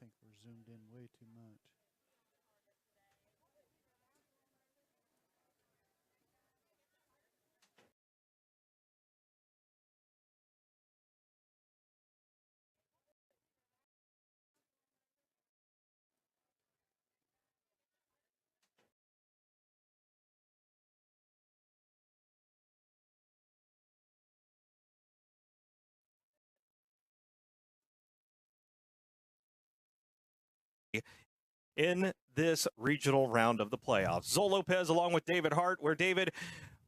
think we're zoomed in way too much. In this regional round of the playoffs. Zoe Lopez along with David Hart, where David,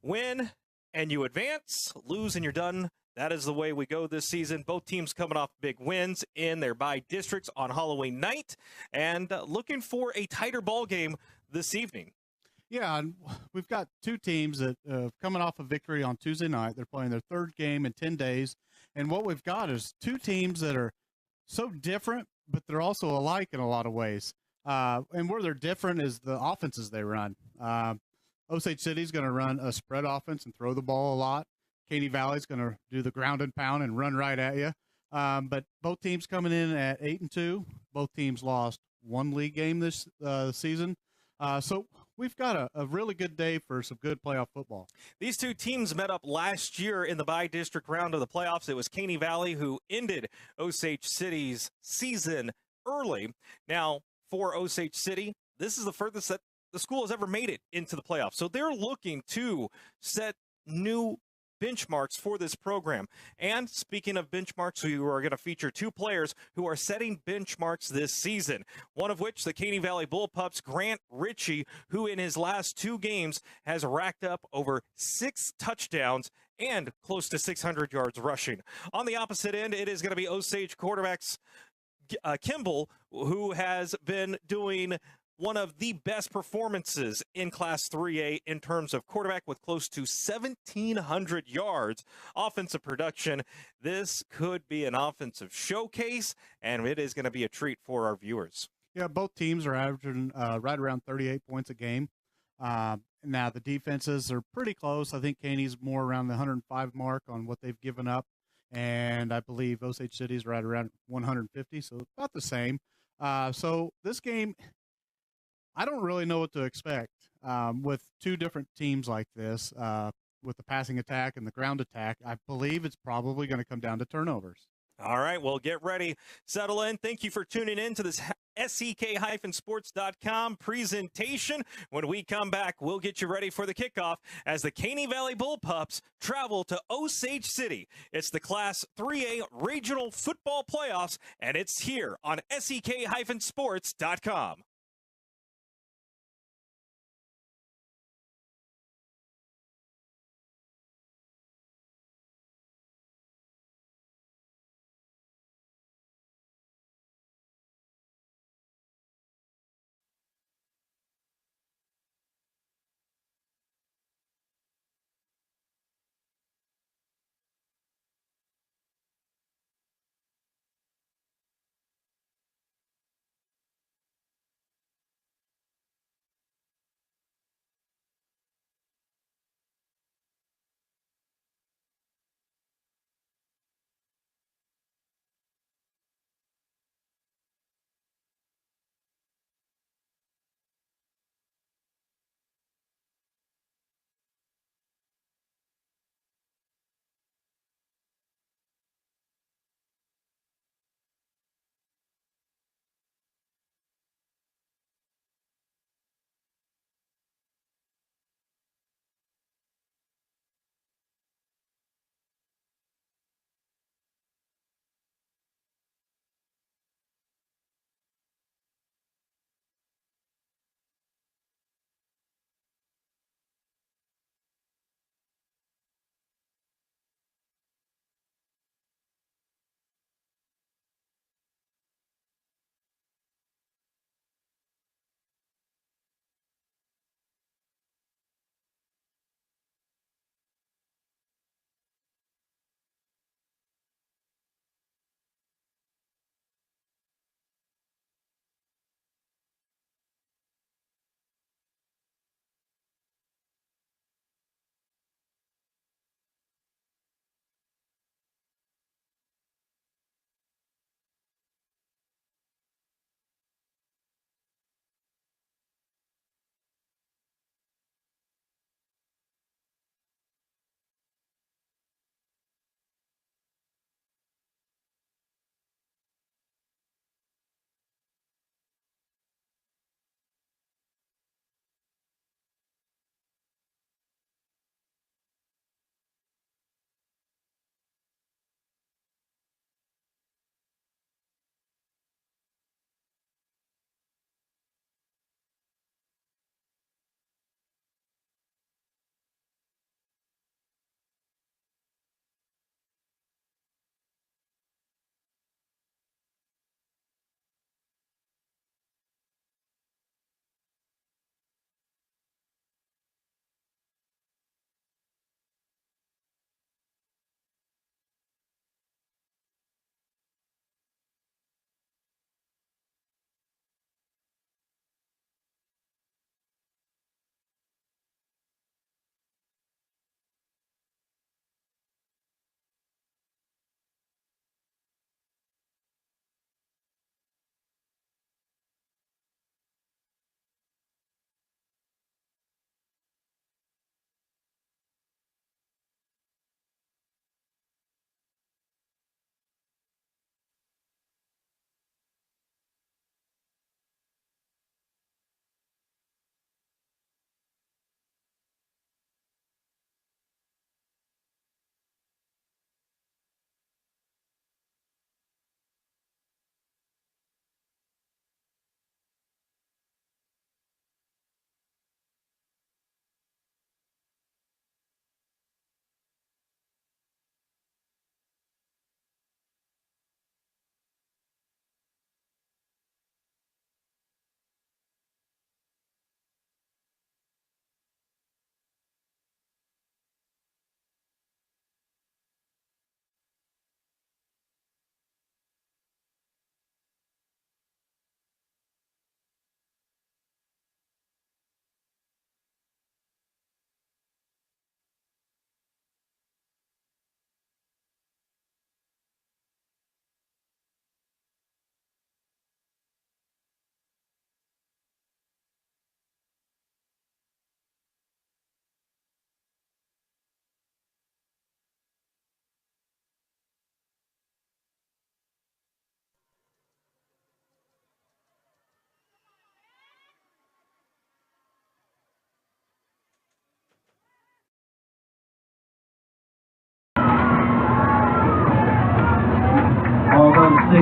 win and you advance, lose and you're done. That is the way we go this season. Both teams coming off big wins in their bye districts on Halloween night, and looking for a tighter ball game this evening. Yeah, and we've got two teams that coming off a victory on Tuesday night. They're playing their third game in 10 days. And what we've got is two teams that are so different, but they're also alike in a lot of ways. And where they're different is the offenses they run. Osage City's going to run a spread offense and throw the ball a lot. Caney Valley's going to do the ground and pound and run right at you. But both teams coming in at 8-2. Both teams lost one league game this season. So we've got a really good day for some good playoff football. These two teams met up last year in the bi-district round of the playoffs. It was Caney Valley who ended Osage City's season early. Now, for Osage City, this is the furthest that the school has ever made it into the playoffs. So they're looking to set new benchmarks for this program. And speaking of benchmarks, we are going to feature two players who are setting benchmarks this season. One of which, the Caney Valley Bullpups, Grant Ritchie, who in his last two games has racked up over 6 touchdowns and close to 600 yards rushing. On the opposite end, it is going to be Osage quarterbacks Kimball, who has been doing one of the best performances in Class 3A in terms of quarterback with close to 1,700 yards. Offensive production, this could be an offensive showcase, and it is going to be a treat for our viewers. Yeah, both teams are averaging right around 38 points a game. Now, the defenses are pretty close. I think Caney's more around the 105 mark on what they've given up, and I believe Osage City's right around 150, so about the same. So this game, I don't really know what to expect with two different teams like this, with the passing attack and the ground attack. I believe it's probably going to come down to turnovers. All right, well, get ready, settle in. Thank you for tuning in to this SEK-sports.com presentation. When we come back, we'll get you ready for the kickoff as the Caney Valley Bullpups travel to Osage City. It's the Class 3A Regional Football Playoffs, and it's here on SEK-sports.com.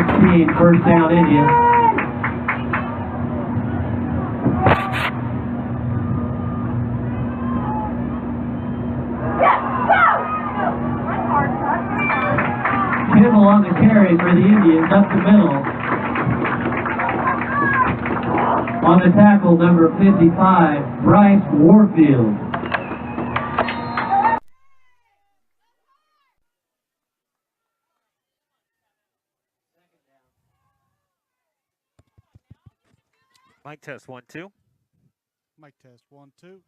16, first down Indians. Kimball on the carry for the Indians up the middle. On the tackle, number 55, Bryce Warfield. Mic test 1 2. Mic test 1 2.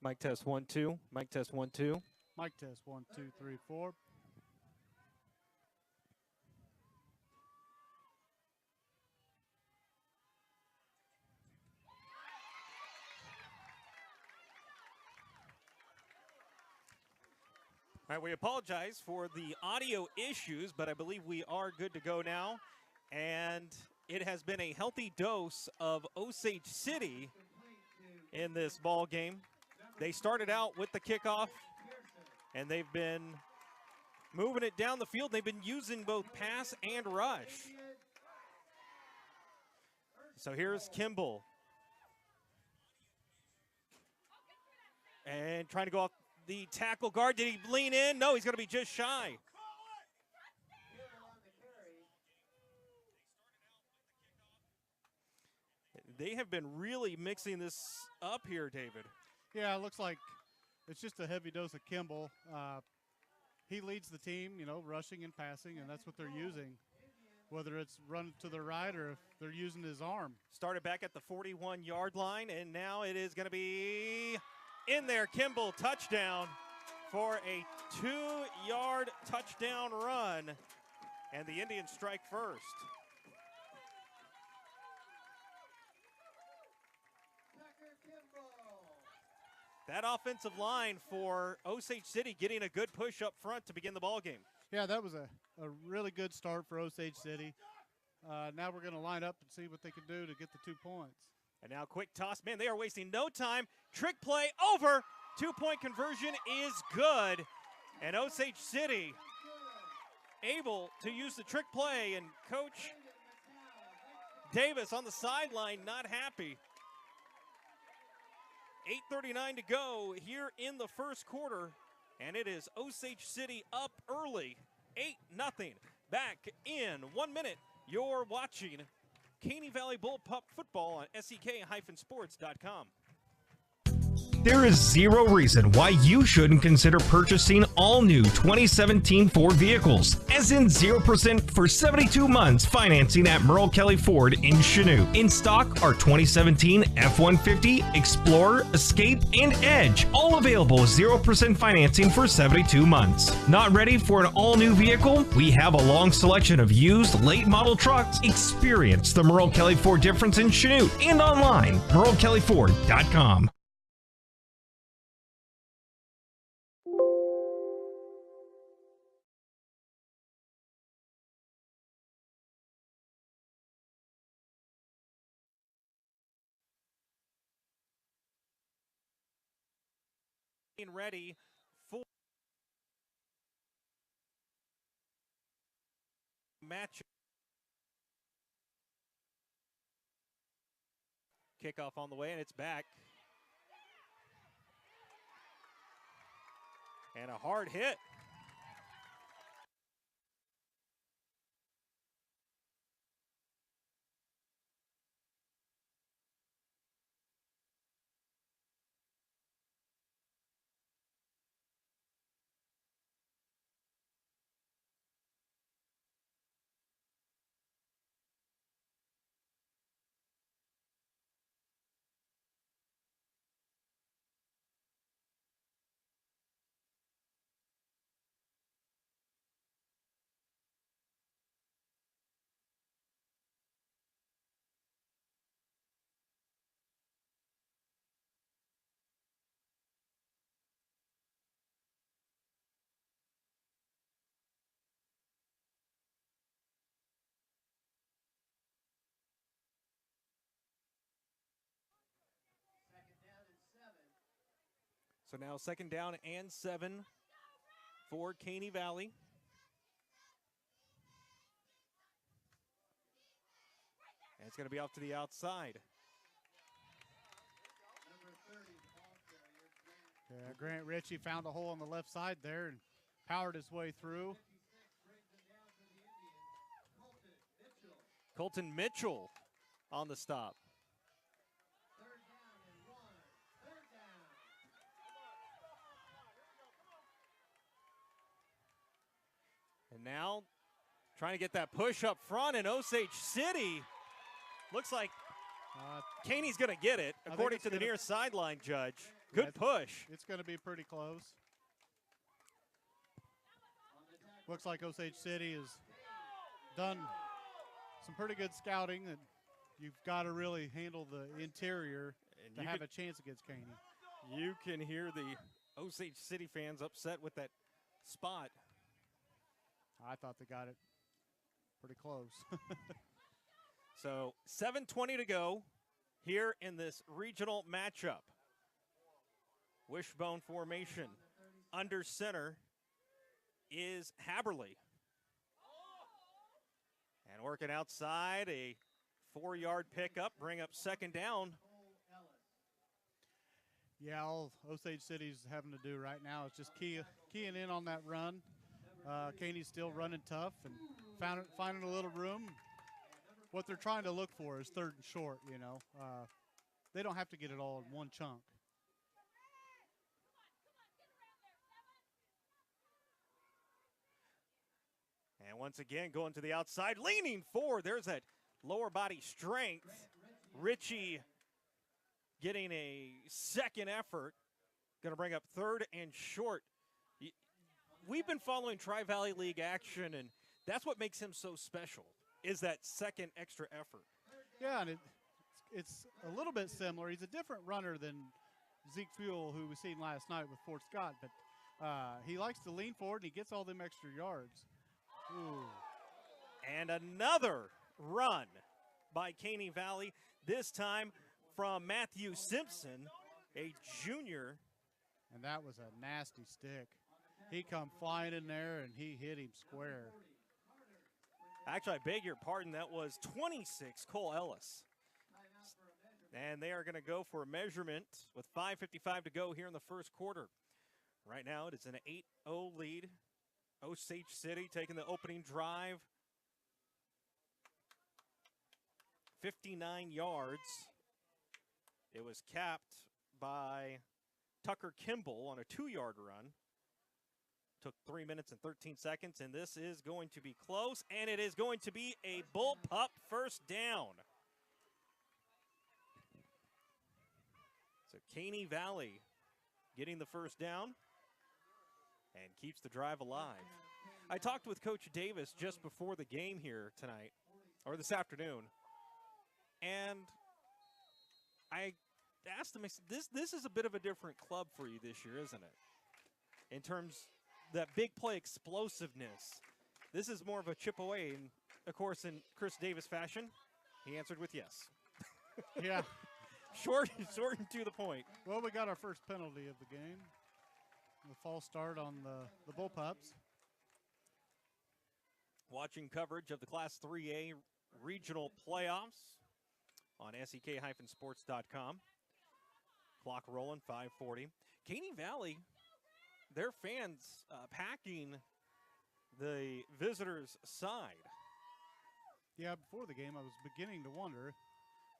Mic test 1 2. Mic test 1 2. Mic test 1 2 3 4. All right, we apologize for the audio issues, but I believe we are good to go now. And it has been a healthy dose of Osage City in this ball game. They started out with the kickoff, and they've been moving it down the field. They've been using both pass and rush. So here's Kimball. And trying to go off the tackle guard. Did he lean in? No, he's going to be just shy. They have been really mixing this up here, David. Yeah, it looks like it's just a heavy dose of Kimball. He leads the team, you know, rushing and passing, and that's what they're using, whether it's run to the right or if they're using his arm. Started back at the 41-yard line, and now it is going to be in there. Kimball, touchdown for a 2-yard touchdown run, and the Indians strike first. That offensive line for Osage City getting a good push up front to begin the ball game. Yeah, that was a really good start for Osage City. Now we're going to line up and see what they can do to get the 2 points. And now quick toss. Man, they are wasting no time. Trick play over. 2-point conversion is good. And Osage City able to use the trick play. And Coach Davis on the sideline not happy. 8:39 to go here in the first quarter. And it is Osage City up early. 8-0. Back in 1 minute. You're watching Caney Valley Bullpup football on SEK-sports.com. There is zero reason why you shouldn't consider purchasing all new 2017 Ford vehicles, as in 0% for 72 months financing at Merle Kelly Ford in Chanute. In stock are 2017 F-150, Explorer, Escape, and Edge, all available with 0% financing for 72 months. Not ready for an all-new vehicle? We have a long selection of used, late-model trucks. Experience the Merle Kelly Ford difference in Chanute and online, merlekellyford.com. Ready for match. Kickoff on the way, and it's back. And a hard hit. So now 2nd down and 7 for Caney Valley. And it's going to be off to the outside. Yeah, Grant Ritchie found a hole on the left side there and powered his way through. Colton Mitchell on the stop. And now trying to get that push up front in Osage City. Looks like Caney's going to get it, according to the near sideline judge. Good push. It's going to be pretty close. Looks like Osage City has done some pretty good scouting, and you've got to really handle the interior to have a chance against Caney. You can hear the Osage City fans upset with that spot. I thought they got it pretty close. So 7:20 to go here in this regional matchup. Wishbone formation. Under center is Haberly. And working outside, a 4-yard pickup, bring up 2nd down. Yeah, all Osage City's having to do right now is just keying in on that run. Caney's still running tough and finding a little room. What they're trying to look for is 3rd and short, you know. They don't have to get it all in one chunk. And once again, going to the outside, leaning forward. There's that lower body strength. Ritchie getting a 2nd effort. Going to bring up 3rd and short. We've been following Tri-Valley League action, and that's what makes him so special, is that 2nd extra effort. Yeah, and it's a little bit similar. He's a different runner than Zeke Fuel, who we seen last night with Fort Scott, but he likes to lean forward, and he gets all them extra yards. Ooh. And another run by Caney Valley, this time from Matthew Simpson, a junior. And that was a nasty stick. He come flying in there, and he hit him square. Actually, I beg your pardon, that was 26, Cole Ellis. And they are going to go for a measurement with 5:55 to go here in the 1st quarter. Right now, it is an 8-0 lead. Osage City taking the opening drive. 59 yards. It was capped by Tucker Kimball on a 2-yard run. Took 3 minutes and 13 seconds, and this is going to be close, and it is going to be a bullpup 1st down. So Caney Valley getting the 1st down and keeps the drive alive. I talked with Coach Davis just before the game here tonight, or this afternoon, and I asked him, I said, this is a bit of a different club for you this year, isn't it? In terms that big play explosiveness. This is more of a chip away, and of course in Chris Davis fashion, he answered with yes. Yeah. Short and to the point. Well, we got our first penalty of the game. The false start on the Bullpups. Watching coverage of the Class 3A regional playoffs on sek-sports.com. Clock rolling, 5:40. Caney Valley, their fans packing the visitors' side. Yeah, before the game, I was beginning to wonder,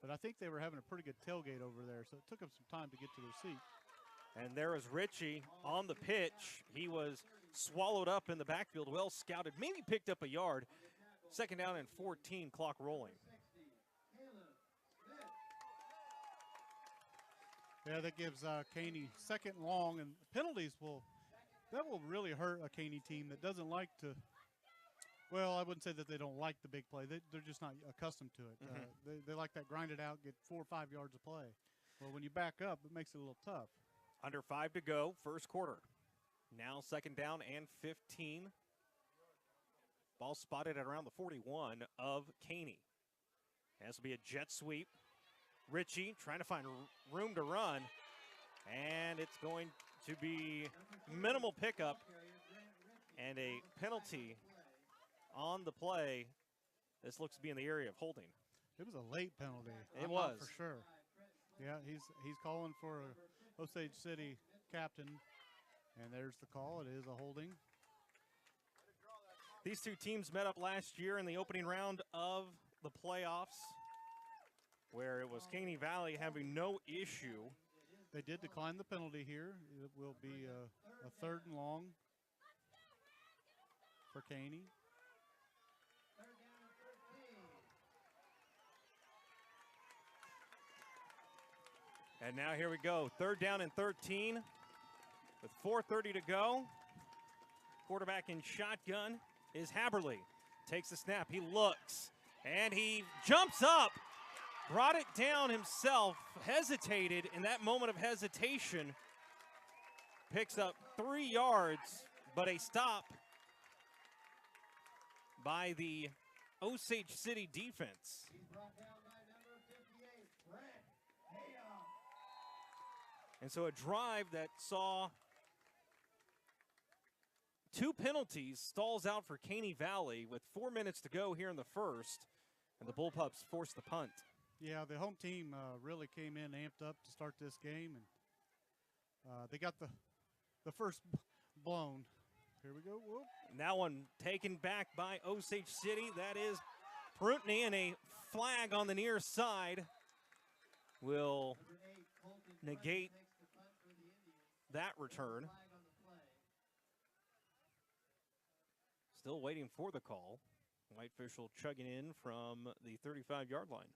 but I think they were having a pretty good tailgate over there, so it took them some time to get to their seat. And there was Ritchie on the pitch. He was swallowed up in the backfield, well scouted, maybe picked up a yard. 2nd down and 14, clock rolling. Yeah, that gives Caney 2nd and long, and penalties that will really hurt a Caney team that doesn't like to. Well, I wouldn't say that they don't like the big play. They're just not accustomed to it. They like that grinded out, get 4 or 5 yards of play. Well, when you back up, it makes it a little tough. Under 5 to go, 1st quarter. Now 2nd down and 15. Ball spotted at around the 41 of Caney. Has to be a jet sweep. Ritchie trying to find room to run. And it's going to be minimal pickup and a penalty on the play. This looks to be in the area of holding. It was a late penalty. It I'm was. not for sure. Yeah, he's calling for a Osage City captain, and there's the call. It is a holding. These two teams met up last year in the opening round of the playoffs, where it was Caney Valley having no issue. They did decline the penalty here. It will be a 3rd and long for Caney. And now here we go. 3rd down and 13 with 4:30 to go. Quarterback in shotgun is Haberly. Takes the snap. He looks and he jumps up. Brought it down himself. Hesitated in that moment of hesitation. Picks up 3 yards, but a stop by the Osage City defense. And so a drive that saw 2 penalties stalls out for Caney Valley with 4 minutes to go here in the first, and the Bullpups forced the punt. Yeah, the home team really came in amped up to start this game, and they got the first blown. Here we go. Whoop. And that one taken back by Osage City. That is Prutney, and a flag on the near side will negate that return. Still waiting for the call. White official chugging in from the 35-yard line.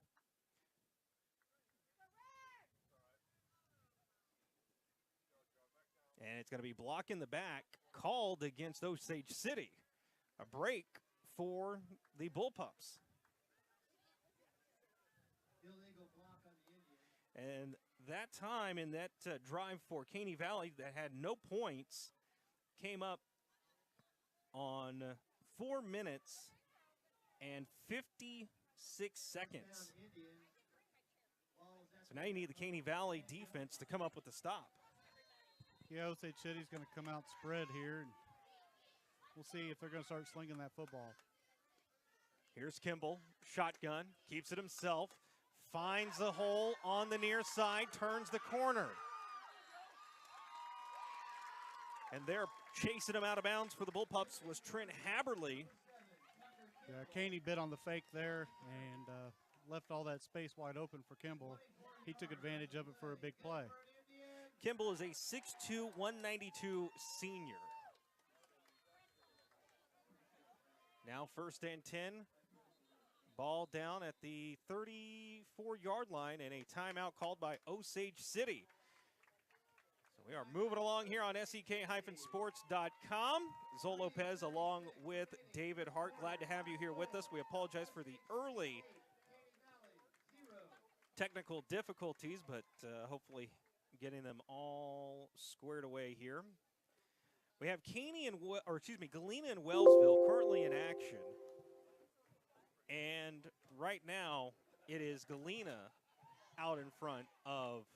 And it's going to be block in the back, called against Osage City. A break for the Bullpups. And that time in that drive for Caney Valley that had no points came up on 4 minutes and 56 seconds. So now you need the Caney Valley defense to come up with the stop. Yeah, Osage City's going to come out spread here, and we'll see if they're going to start slinging that football. Here's Kimball, shotgun, keeps it himself, finds the hole on the near side, turns the corner. And they're chasing him out of bounds for the Bullpups was Trent Haberly. Yeah, Caney bit on the fake there and left all that space wide open for Kimball. He took advantage of it for a big play. Kimball is a 6'2", 192 senior. Now 1st and 10. Ball down at the 34-yard line and a timeout called by Osage City. So we are moving along here on SEK-sports.com. Zol Lopez along with David Hart. Glad to have you here with us. We apologize for the early technical difficulties, but hopefully getting them all squared away here. We have Galena and Wellsville currently in action. And right now, it is Galena out in front of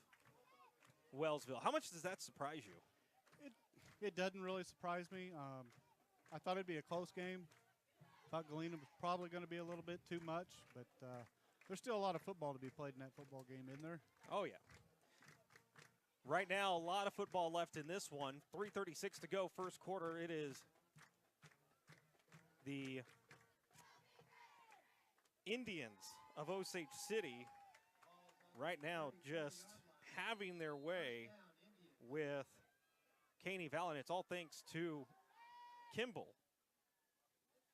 Wellsville. How much does that surprise you? It doesn't really surprise me. I thought it'd be a close game. Thought Galena was probably going to be a little bit too much, but there's still a lot of football to be played in that football game, isn't there? Oh, yeah. Right now, a lot of football left in this one. 3:36 to go, first quarter. It is the Indians of Osage City right now just having their way with Caney Valley, and it's all thanks to Kimball.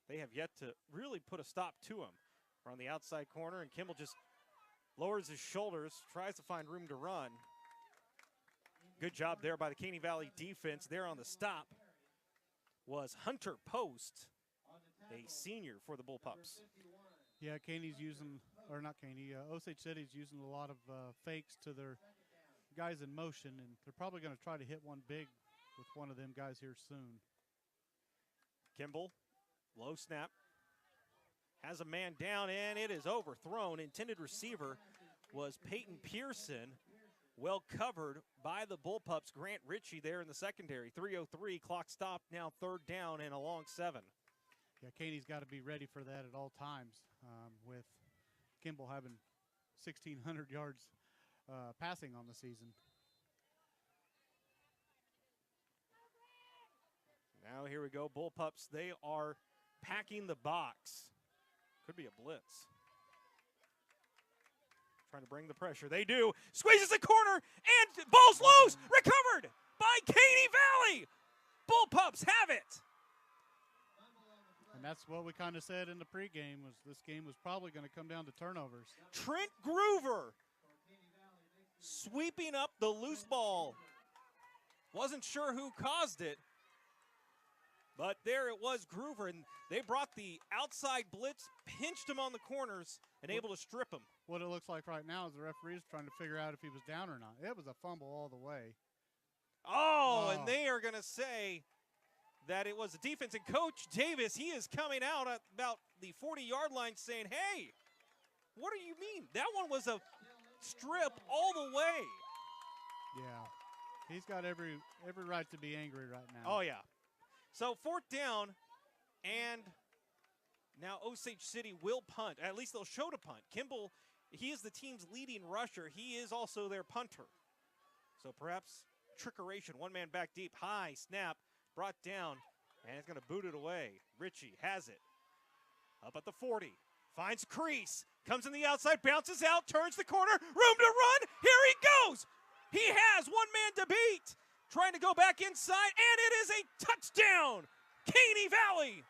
They have yet to really put a stop to him. We're on the outside corner, and Kimball just lowers his shoulders, tries to find room to run. Good job there by the Caney Valley defense. There on the stop was Hunter Post, a senior for the Bullpups. Yeah, Caney's using, or not Caney, Osage City's using a lot of fakes to their guys in motion, and they're probably going to try to hit one big with one of them guys here soon. Kimball, low snap, has a man down, and it is overthrown. Intended receiver was Peyton Pearson, well covered by the Bullpups. Grant Ritchie there in the secondary. 3:03, clock stopped, now 3rd down and a long 7. Yeah, Caney's got to be ready for that at all times, with Kimball having 1,600 yards passing on the season. Now here we go, Bullpups. They are packing the box. Could be a blitz. Trying to bring the pressure. They do. Squeezes the corner, and ball's loose. Recovered by Caney Valley. Bullpups have it. And that's what we kind of said in the pregame, was this game was probably going to come down to turnovers. Trent Groover sweeping up the loose ball. Wasn't sure who caused it, but there it was, Groover, and they brought the outside blitz, pinched him on the corners, and able to strip him. What it looks like right now is the referee's trying to figure out if he was down or not. It was a fumble all the way. Oh, and they are going to say that it was a defense. And Coach Davis, he is coming out at about the 40-yard line saying, hey, what do you mean? That one was a strip all the way. Yeah, he's got every right to be angry right now. Oh, yeah. So 4th down, and now Osage City will punt. At least they'll show to punt. Kimball, he is the team's leading rusher. He is also their punter. So perhaps trickeration. One man back deep. High snap. Brought down, and it's going to boot it away. Ritchie has it. Up at the 40. Finds crease. Comes in the outside, bounces out, turns the corner. Room to run. Here he goes. He has one man to beat. Trying to go back inside, and it is a touchdown. Caney Valley.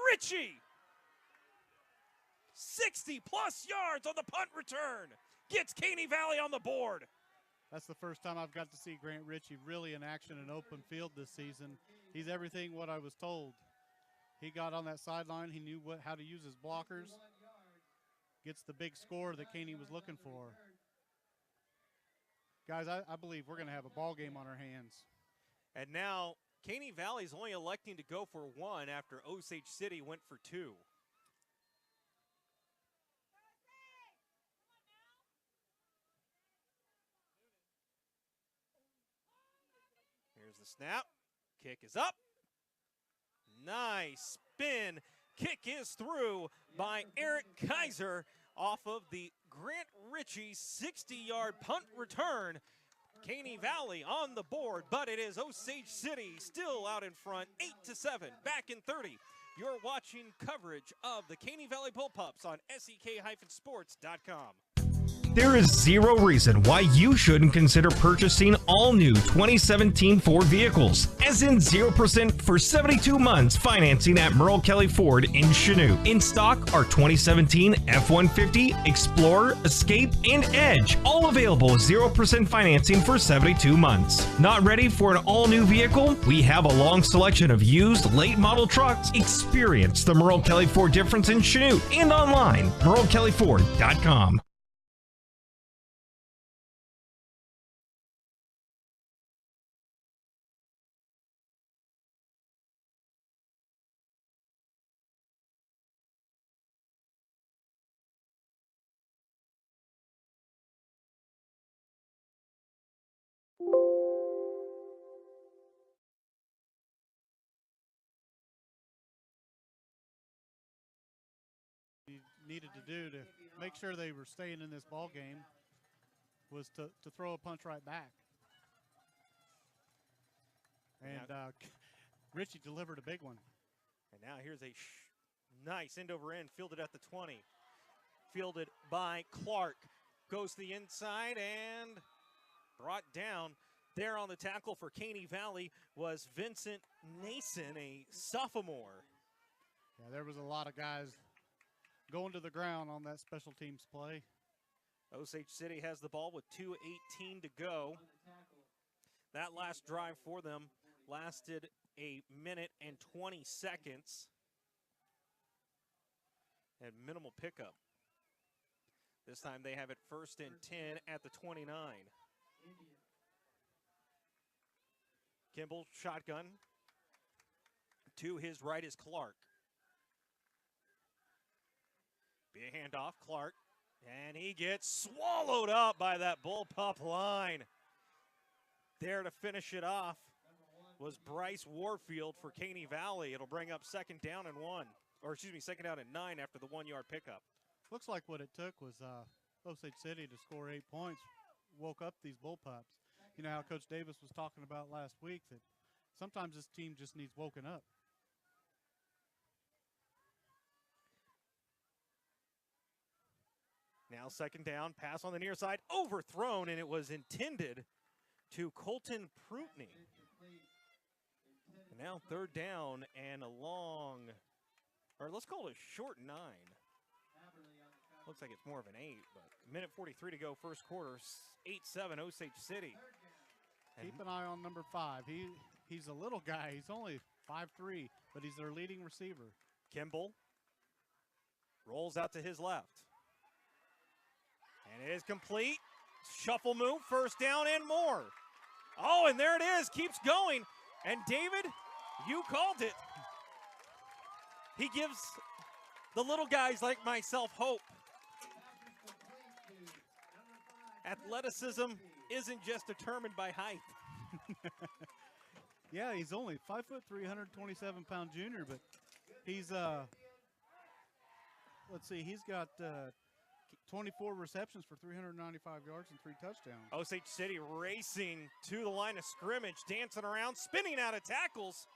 Ritchie. 60-plus yards on the punt return. Gets Caney Valley on the board. That's the first time I've got to see Grant Ritchie really in action in open field this season. He's everything what I was told. He got on that sideline. He knew how to use his blockers. Gets the big score that Caney was looking for. Guys, I believe we're going to have a ball game on our hands. And now Caney Valley is only electing to go for 1 after Osage City went for 2. Here's the snap. Kick is up. Nice spin. Kick is through by Eric Kaiser off of the Grant Ritchie 60-yard punt return. Caney Valley on the board, but it is Osage City still out in front, 8-7, back in 30. You're watching coverage of the Caney Valley Bullpups on SEK-sports.com. There is zero reason why you shouldn't consider purchasing all new 2017 Ford vehicles, as in 0% for 72 months financing at Merle Kelly Ford in Chanute. In stock are 2017 F-150, Explorer, Escape, and Edge, all available with 0% financing for 72 months. Not ready for an all-new vehicle? We have a long selection of used late model trucks. Experience the Merle Kelly Ford difference in Chanute and online, merlekellyford.com. Needed to do to make sure they were staying in this ball game was to throw a punch right back. And Ritchie delivered a big one. And now here's a nice end over end, fielded at the 20. Fielded by Clark. Goes to the inside and brought down. There on the tackle for Caney Valley was Vincent Nason, a sophomore. Yeah, there was a lot of guys going to the ground on that special teams play. Osage City has the ball with 2:18 to go. That last drive for them lasted 1 minute and 20 seconds. And minimal pickup. This time they have it 1st and 10 at the 29. Kimball shotgun. To his right is Clark. Be a handoff. Clark And he gets swallowed up by that bullpup line. There to finish it off was Bryce Warfield for Caney Valley. It'll bring up second down and 9 after the 1 yard pickup. Looks like what it took was Osage City to score 8 points, woke up these bullpups. You know how Coach Davis was talking about last week that sometimes this team just needs woken up. Now second down, pass on the near side, overthrown, and it was intended to Colton Prutney. And now third down and a long, or let's call it a short 9. Looks like it's more of an 8, but minute 43 to go, first quarter, 8-7 Osage City. Keep an eye on number 5. He's a little guy. He's only 5'3", but he's their leading receiver. Kimball rolls out to his left. And it is complete. Shuffle move, first down and more. Oh, and there it is, keeps going. And David, you called it. He gives the little guys like myself hope. Athleticism isn't just determined by height. Yeah, he's only 5'3", 127-pound junior, but he's let's see, he's got 24 receptions for 395 yards and 3 touchdowns. Osage City racing to the line of scrimmage, dancing around, spinning out of tackles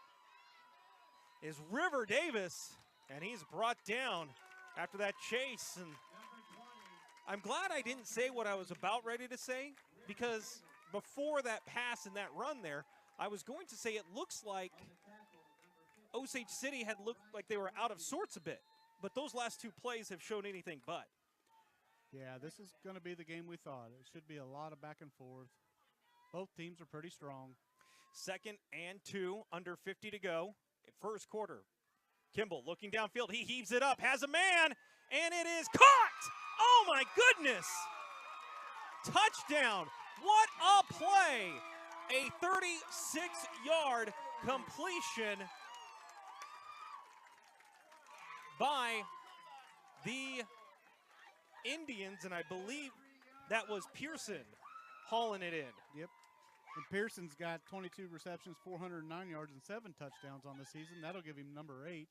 is River Davis, and he's brought down after that chase. And I'm glad I didn't say what I was about ready to say, because before that pass and that run there, I was going to say it looks like Osage City had looked like they were out of sorts a bit, but those last 2 plays have shown anything but. Yeah, this is going to be the game we thought. It should be a lot of back and forth. Both teams are pretty strong. Second and 2, under 50 to go. First quarter. Kimball looking downfield. He heaves it up, has a man, and it is caught! Oh, my goodness! Touchdown! What a play! A 36-yard completion by the Indians, and I believe that was Pearson hauling it in. Yep. And Pearson's got 22 receptions, 409 yards, and 7 touchdowns on the season. That'll give him number 8.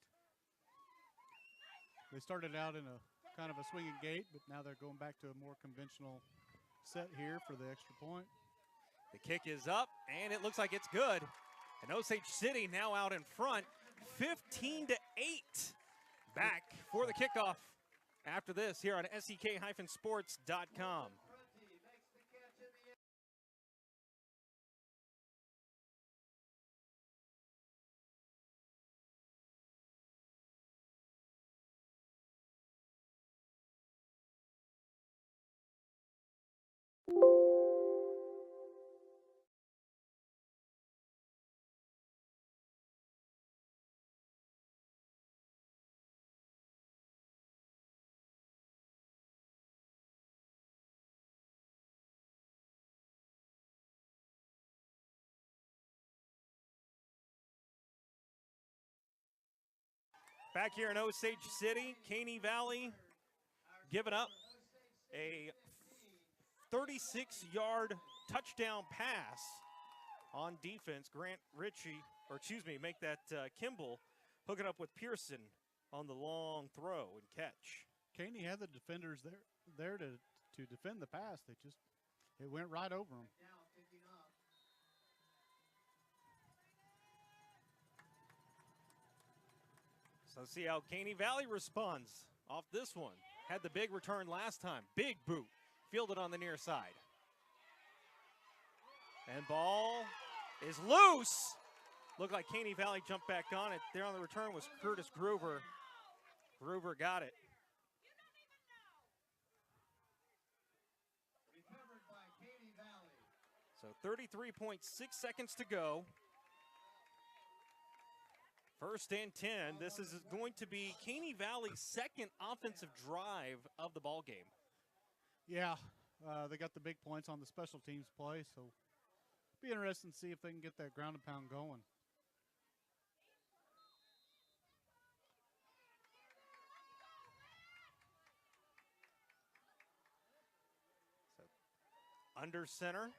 They started out in a kind of a swinging gate, but now they're going back to a more conventional set here for the extra point. The kick is up, and it looks like it's good. And Osage City now out in front, 15-8. Back for the kickoff after this here on SEK-sports.com. Back here in Osage City, Caney Valley giving up a 36-yard touchdown pass on defense. Make that Kimball hooking up with Pearson on the long throw and catch. Caney had the defenders there to defend the pass. It went right over them. So see how Caney Valley responds off this one. Had the big return last time. Big boot. Fielded on the near side. And ball is loose. Looked like Caney Valley jumped back on it. There on the return was Curtis Groover. Groover got it. So 33.6 seconds to go. First and 10. This is going to be Caney Valley's second offensive drive of the ball game. Yeah, they got the big points on the special teams play, so be interesting to see if they can get that ground and pound going. Under center.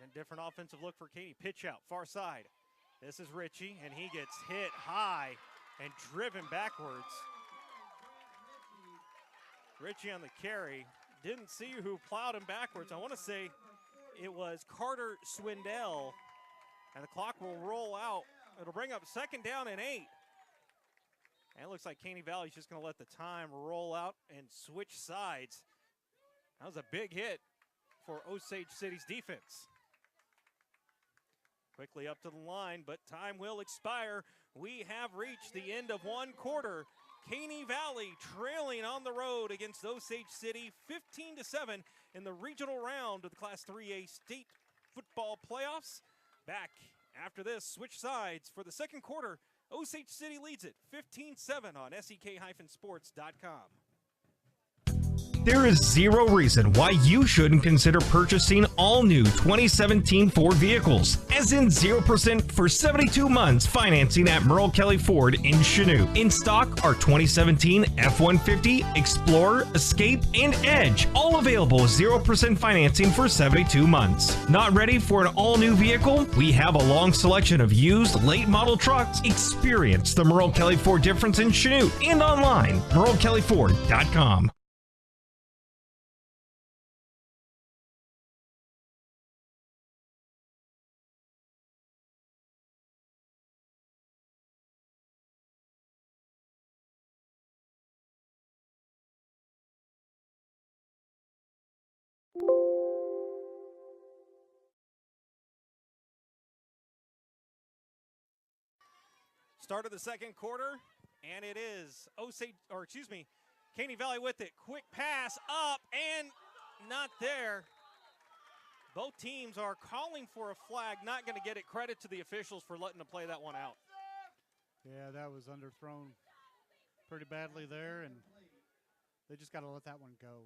And different offensive look for Caney. Pitch out, far side. This is Richie, and he gets hit high and driven backwards. Richie on the carry. Didn't see who plowed him backwards. I want to say it was Carter Swindell. And the clock will roll out. It'll bring up 2nd down and 8. And it looks like Caney Valley's just going to let the time roll out and switch sides. That was a big hit for Osage City's defense. Quickly up to the line, but time will expire. We have reached the end of 1 quarter. Caney Valley trailing on the road against Osage City 15-7 in the regional round of the Class 3A state football playoffs. Back after this, switch sides for the 2nd quarter. Osage City leads it 15-7 on SEK-sports.com. There is zero reason why you shouldn't consider purchasing all new 2017 Ford vehicles, as in 0% for 72 months financing at Merle Kelly Ford in Chanute. In stock are 2017 F-150, Explorer, Escape, and Edge, all available with 0% financing for 72 months. Not ready for an all-new vehicle? We have a long selection of used, late-model trucks. Experience the Merle Kelly Ford difference in Chanute and online, merlekellyford.com. Start of the 2nd quarter, and it is Caney Valley with it. Quick pass up and not there. Both teams are calling for a flag. Not going to get it. Credit to the officials for letting them play that one out. Yeah, that was underthrown pretty badly there, and they just got to let that one go.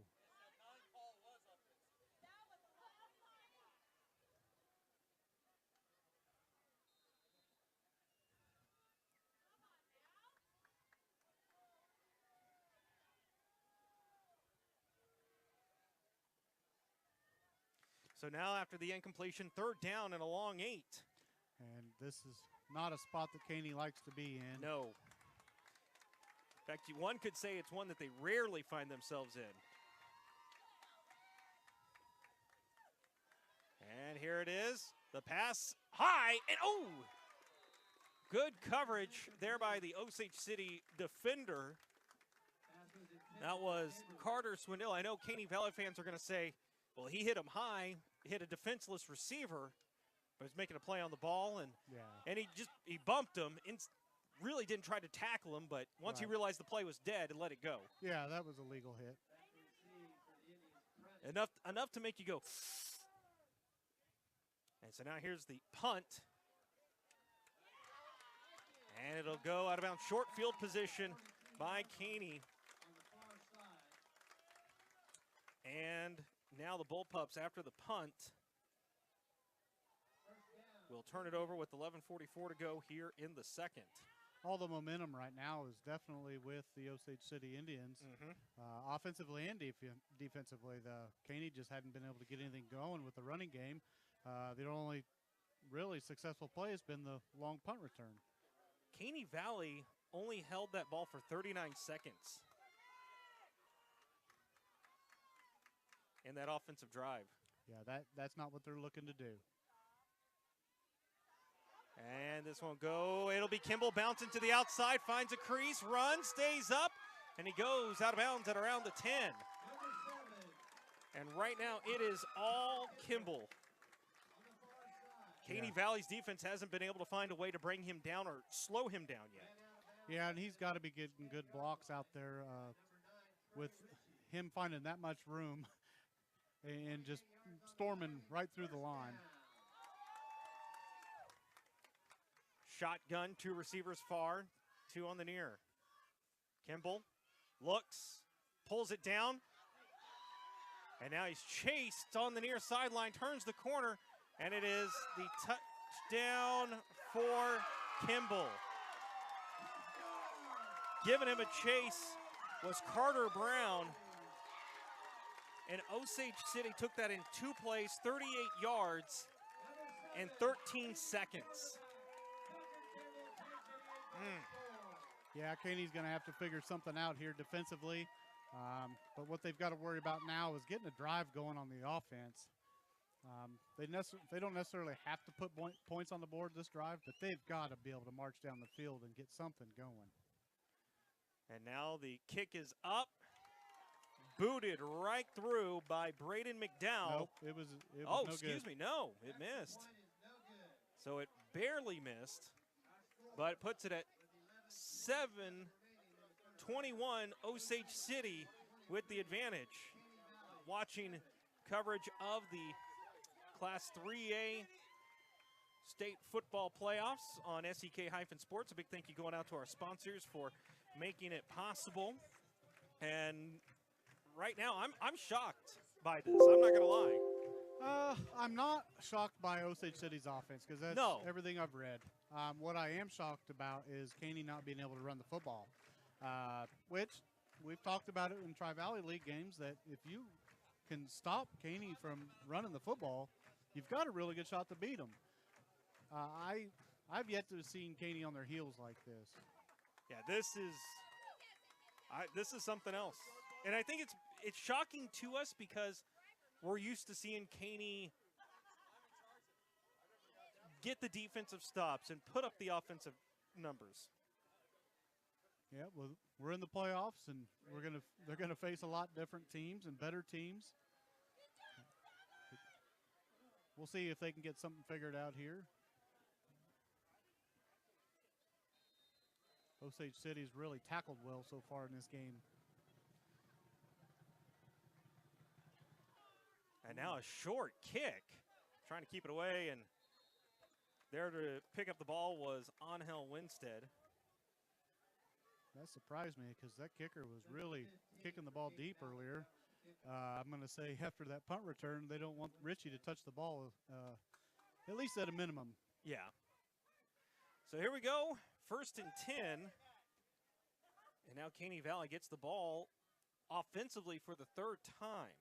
So now after the incompletion, 3rd down and a long 8. And this is not a spot that Caney likes to be in. No. In fact, one could say it's one that they rarely find themselves in. And here it is. The pass high, and oh! Good coverage there by the Osage City defender. That was Carter Swindell. I know Caney Valley fans are going to say, well, he hit him high, hit a defenseless receiver, but he's making a play on the ball, and he bumped him. Really didn't try to tackle him, but once he realized the play was dead, and let it go. Yeah, that was a legal hit. Enough to make you go. And so now here's the punt. And it'll go out of bounds. Short field position by Caney. And now the Bullpups, after the punt, will turn it over with 11:44 to go here in the 2nd. All the momentum right now is definitely with the Osage City Indians, offensively and defensively. The Caney just hadn't been able to get anything going with the running game. The only really successful play has been the long punt return. Caney Valley only held that ball for 39 seconds in that offensive drive. Yeah, that's not what they're looking to do. And this won't go. It'll be Kimball bouncing to the outside, finds a crease, runs, stays up, and he goes out of bounds at around the 10. And right now it is all Kimball. Caney Valley's defense hasn't been able to find a way to bring him down or slow him down yet. Yeah, and he's got to be getting good blocks out there with him finding that much room and just storming right through the line. Shotgun, 2 receivers far, 2 on the near. Kimball looks, pulls it down, and now he's chased on the near sideline, turns the corner, and it is the touchdown for Kimball. Giving him a chase was Carter Brown, And Osage City took that in 2 plays, 38 yards, and 13 seconds. Yeah, Caney's going to have to figure something out here defensively. But what they've got to worry about now is getting a drive going on the offense. They don't necessarily have to put points on the board this drive, but they've got to be able to march down the field and get something going. And now the kick is up. Booted right through by Braden McDowell. Nope, it was oh, no excuse good. me. No, it missed. So it barely missed, but it puts it at 7-21, Osage City with the advantage. Watching coverage of the Class 3A State Football Playoffs on SEK-Sports. A big thank you going out to our sponsors for making it possible. And right now, I'm shocked by this. I'm not going to lie. I'm not shocked by Osage City's offense because that's everything I've read. What I am shocked about is Caney not being able to run the football, which we've talked about it in Tri-Valley League games that if you can stop Caney from running the football, you've got a really good shot to beat them. I've yet to have seen Caney on their heels like this. Yeah, this is something else. And I think it's shocking to us because we're used to seeing Caney get the defensive stops and put up the offensive numbers. Yeah, well, we're in the playoffs, and they're gonna face a lot different teams and better teams. We'll see if they can get something figured out here. Osage City's really tackled well so far in this game. And now a short kick, trying to keep it away, and there to pick up the ball was Angel Winstead. That surprised me because that kicker was really kicking the ball deep earlier. I'm going to say after that punt return, they don't want Richie to touch the ball, at least at a minimum. Yeah. So here we go, 1st and 10. And now Caney Valley gets the ball offensively for the 3rd time.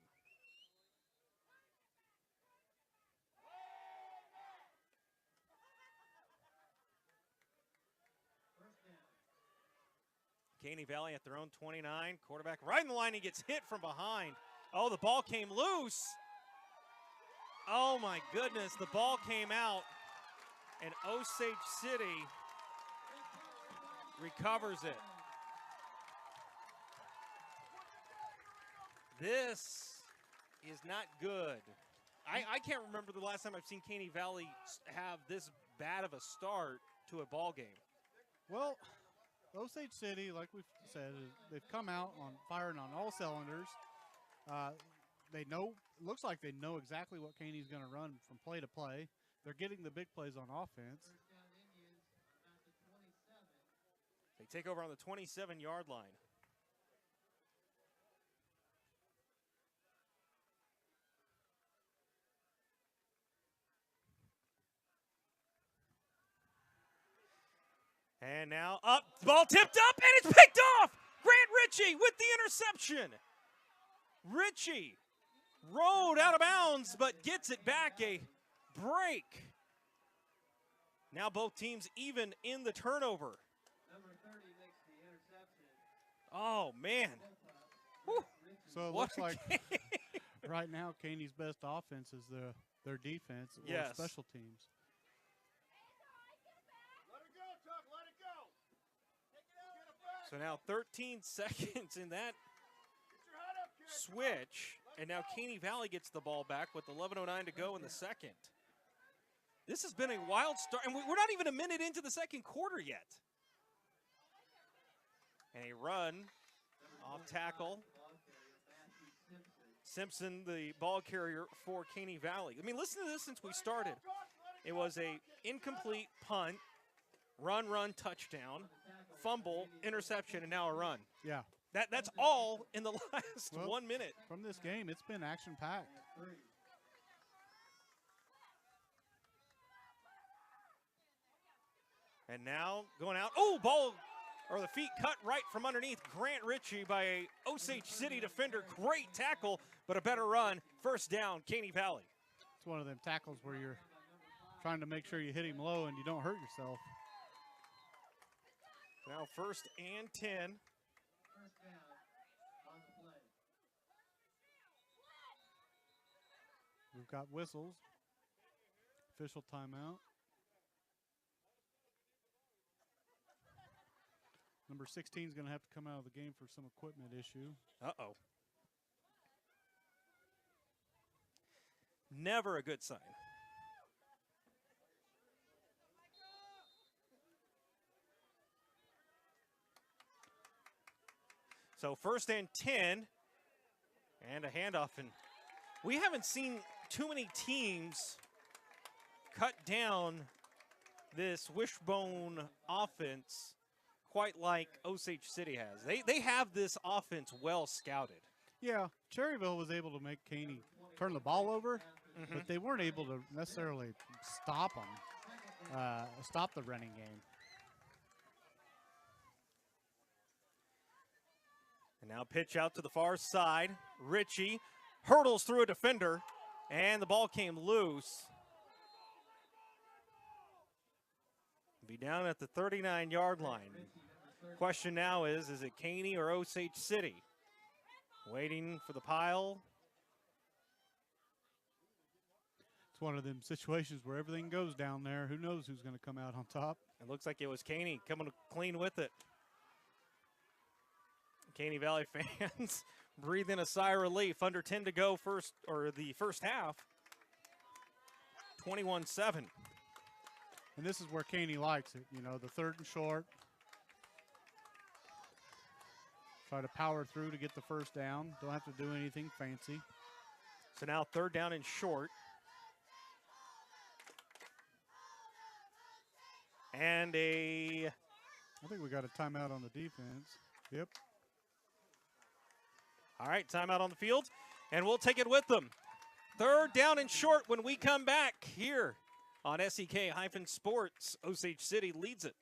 Caney Valley at their own 29. Quarterback right in the line. He gets hit from behind. Oh, the ball came loose. Oh, my goodness. The ball came out, and Osage City recovers it. This is not good. I can't remember the last time I've seen Caney Valley have this bad of a start to a ball game. Well, Osage City, like we've said, they've come out on firing on all cylinders. They know, looks like they know exactly what Caney's going to run from play to play. They're getting the big plays on offense. They take over on the 27-yard line. And now up, ball tipped up, and it's picked off! Grant Ritchie with the interception. Ritchie rode out of bounds, but gets it back, a break. Now both teams even in the turnover. Number 30 makes the interception. Oh, man. Whew. So it looks like right now Caney's best offense is their defense or special teams. So now 13 seconds in that switch, and now Caney Valley gets the ball back with 11:09 to go in the second. This has been a wild start, and we're not even a minute into the second quarter yet. And a run off tackle. Simpson, the ball carrier for Caney Valley. I mean, listen to this since we started. It was a incomplete punt, run, touchdown, fumble, interception, and now a run. Yeah. That's all in the last 1 minute. From this game, it's been action-packed. And now going out. Oh, ball or the feet cut right from underneath Grant Ritchie by a Osage City defender. Great tackle, but a better run. First down, Caney Valley. It's one of them tackles where you're trying to make sure you hit him low and you don't hurt yourself. Now 1st and 10. First down on the play. We've got whistles. Official timeout. Number 16 is going to have to come out of the game for some equipment issue. Uh-oh. Never a good sign. So 1st and 10, and a handoff. And we haven't seen too many teams cut down this wishbone offense quite like Osage City has. They have this offense well scouted. Yeah, Cherryville was able to make Caney turn the ball over, but they weren't able to necessarily stop them, stop the running game. And now pitch out to the far side. Ritchie hurdles through a defender, and the ball came loose. Be down at the 39-yard line. Question now is it Caney or Osage City? Waiting for the pile. It's one of them situations where everything goes down there. Who knows who's going to come out on top? It looks like it was Caney coming clean with it. Caney Valley fans breathing a sigh of relief. Under 10 to go the first half. 21-7. And this is where Caney likes it, you know, the 3rd and short. Try to power through to get the first down. Don't have to do anything fancy. So now 3rd down and short. And I think we got a timeout on the defense. Yep. All right, timeout on the field, and we'll take it with them. 3rd down and short when we come back here on SEK-Sports. Osage City leads it.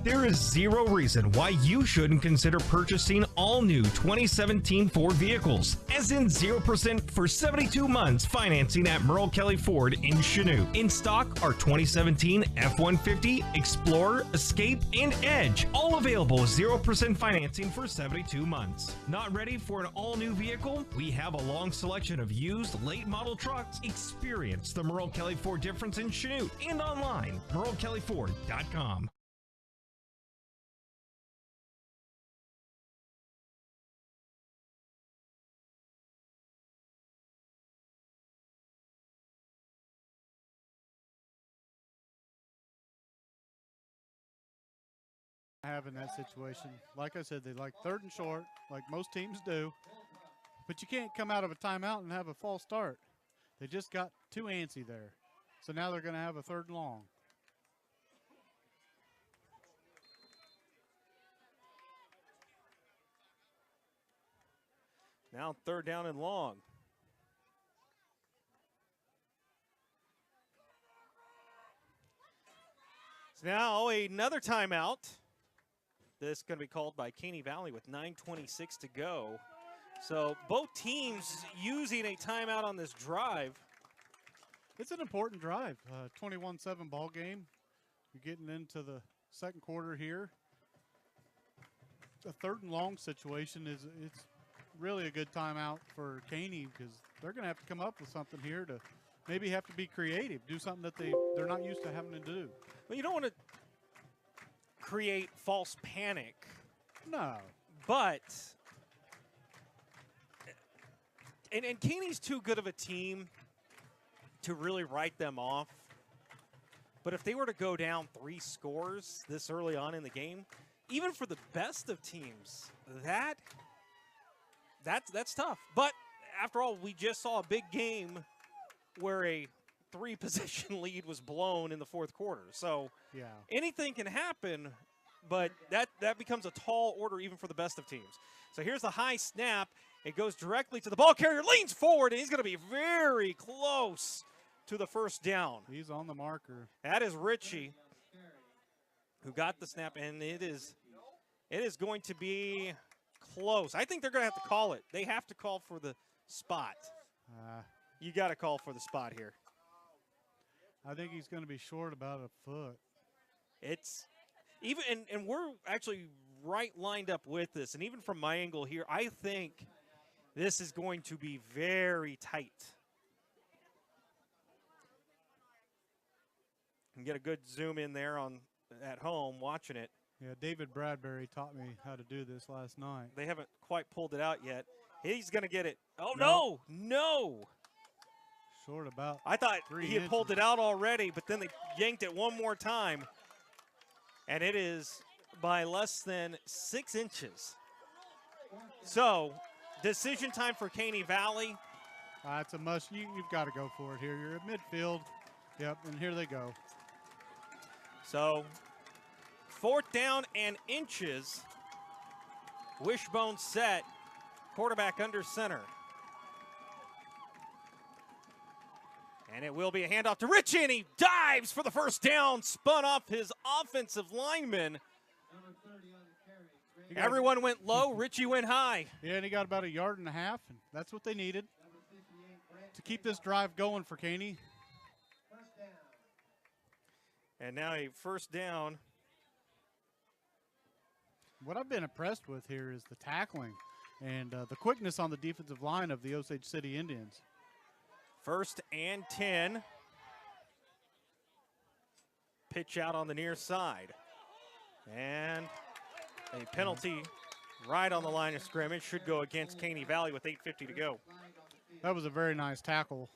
There is zero reason why you shouldn't consider purchasing all new 2017 Ford vehicles, as in 0% for 72 months financing at Merle Kelly Ford in Chanute. In stock are 2017 F-150, Explorer, Escape, and Edge, all available 0% financing for 72 months. Not ready for an all-new vehicle? We have a long selection of used late model trucks. Experience the Merle Kelly Ford difference in Chanute and online, merlekellyford.com. Have in that situation. Like I said, they like 3rd and short, like most teams do. But you can't come out of a timeout and have a false start. They just got too antsy there. So now they're going to have a 3rd and long. Now 3rd down and long. So now another timeout. This is going to be called by Caney Valley with 9:26 to go. So both teams using a timeout on this drive. It's an important drive. 21-7 ball game. You're getting into the 2nd quarter here. A 3rd and long situation it's really a good timeout for Caney because they're going to have to come up with something here to maybe have to be creative, do something that they're not used to having to do. Well, you don't want to create false panic. No. But, and Caney's too good of a team to really write them off. But if they were to go down 3 scores this early on in the game, even for the best of teams, that's tough. But after all, we just saw a big game where a 3-position lead was blown in the 4th quarter. So yeah, anything can happen, but that becomes a tall order even for the best of teams. So here's the high snap. It goes directly to the ball carrier, leans forward, and he's going to be very close to the first down. He's on the marker. That is Ritchie, who got the snap, and it is going to be close. I think they're going to have to call it. They have to call for the spot. You got to call for the spot here. I think he's going to be short about a foot. It's even, and we're actually right lined up with this, and even from my angle here, I think this is going to be very tight. And get a good zoom in there on at home watching it. Yeah, David Bradbury taught me how to do this last night. They haven't quite pulled it out yet. He's going to get it. Oh, no. Short about I thought 3 he had pulled it out already, but then they yanked it one more time. And it is by less than 6 inches. So, decision time for Caney Valley. It's a must. You've got to go for it here. You're at midfield. Yep, and here they go. So, 4th down and inches. Wishbone set. Quarterback under center. And it will be a handoff to Richie, and he dives for the first down. Spun off his offensive lineman. Everyone went low. Richie went high. Yeah, and he got about 1.5 yards, and that's what they needed to keep this drive going for Caney. And now a first down. What I've been impressed with here is the tackling and the quickness on the defensive line of the Osage City Indians. 1st and 10. Pitch out on the near side. And a penalty right on the line of scrimmage. Should go against Caney Valley with 8:50 to go. That was a very nice tackle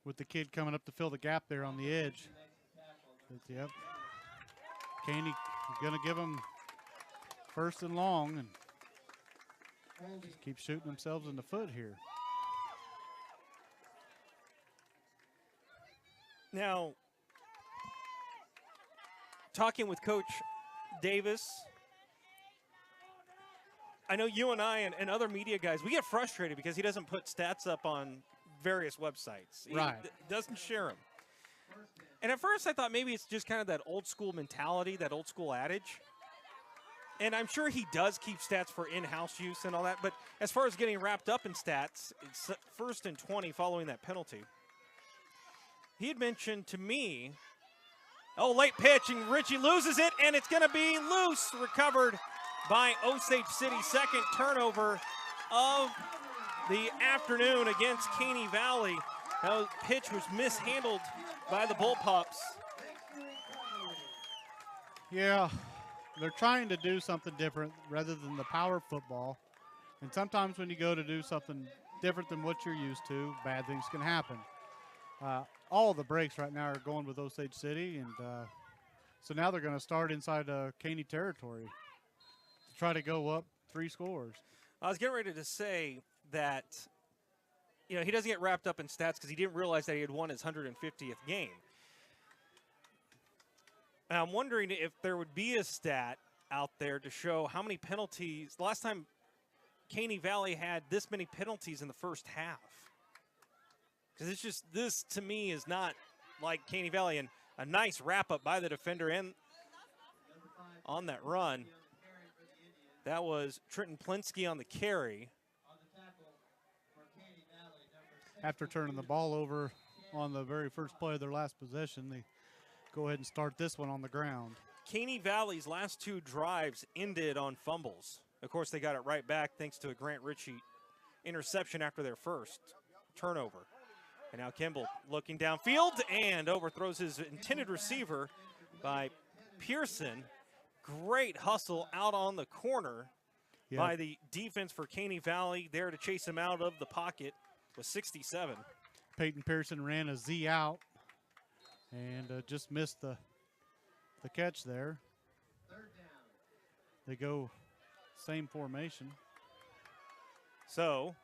with the kid coming up to fill the gap there on the edge. Yep. Caney going to give him 1st and long and just keep shooting themselves in the foot here. Now, talking with Coach Davis, I know you and I and other media guys, we get frustrated because he doesn't put stats up on various websites. Right. He doesn't share them. And at first I thought maybe it's just kind of that old school mentality, that old school adage. And I'm sure he does keep stats for in-house use and all that. But as far as getting wrapped up in stats, it's 1st and 20 following that penalty. He had mentioned to me, late pitch, and Richie loses it, and it's going to be loose, recovered by Osage City. 2nd turnover of the afternoon against Caney Valley. That pitch was mishandled by the Bullpups. Yeah, they're trying to do something different rather than the power football. And sometimes when you go to do something different than what you're used to, bad things can happen. All the breaks right now are going with Osage City, and so now they're going to start inside Caney territory to try to go up 3 scores. I was getting ready to say that, he doesn't get wrapped up in stats because he didn't realize that he had won his 150th game. And I'm wondering if there would be a stat out there to show how many penalties. The last time Caney Valley had this many penalties in the first half. Because it's just, this to me is not like Caney Valley, and a nice wrap up by the defender and on that run. That was Trenton Plinsky on the carry. After turning the ball over on the very first play of their last possession, they go ahead and start this one on the ground. Caney Valley's last 2 drives ended on fumbles. Of course, they got it right back thanks to a Grant Ritchie interception after their first turnover. And now Kimball looking downfield and overthrows his intended receiver by Pearson. Great hustle out on the corner by the defense for Caney Valley, there to chase him out of the pocket with 67. Peyton Pearson ran a Z out and just missed the catch there. They go same formation. So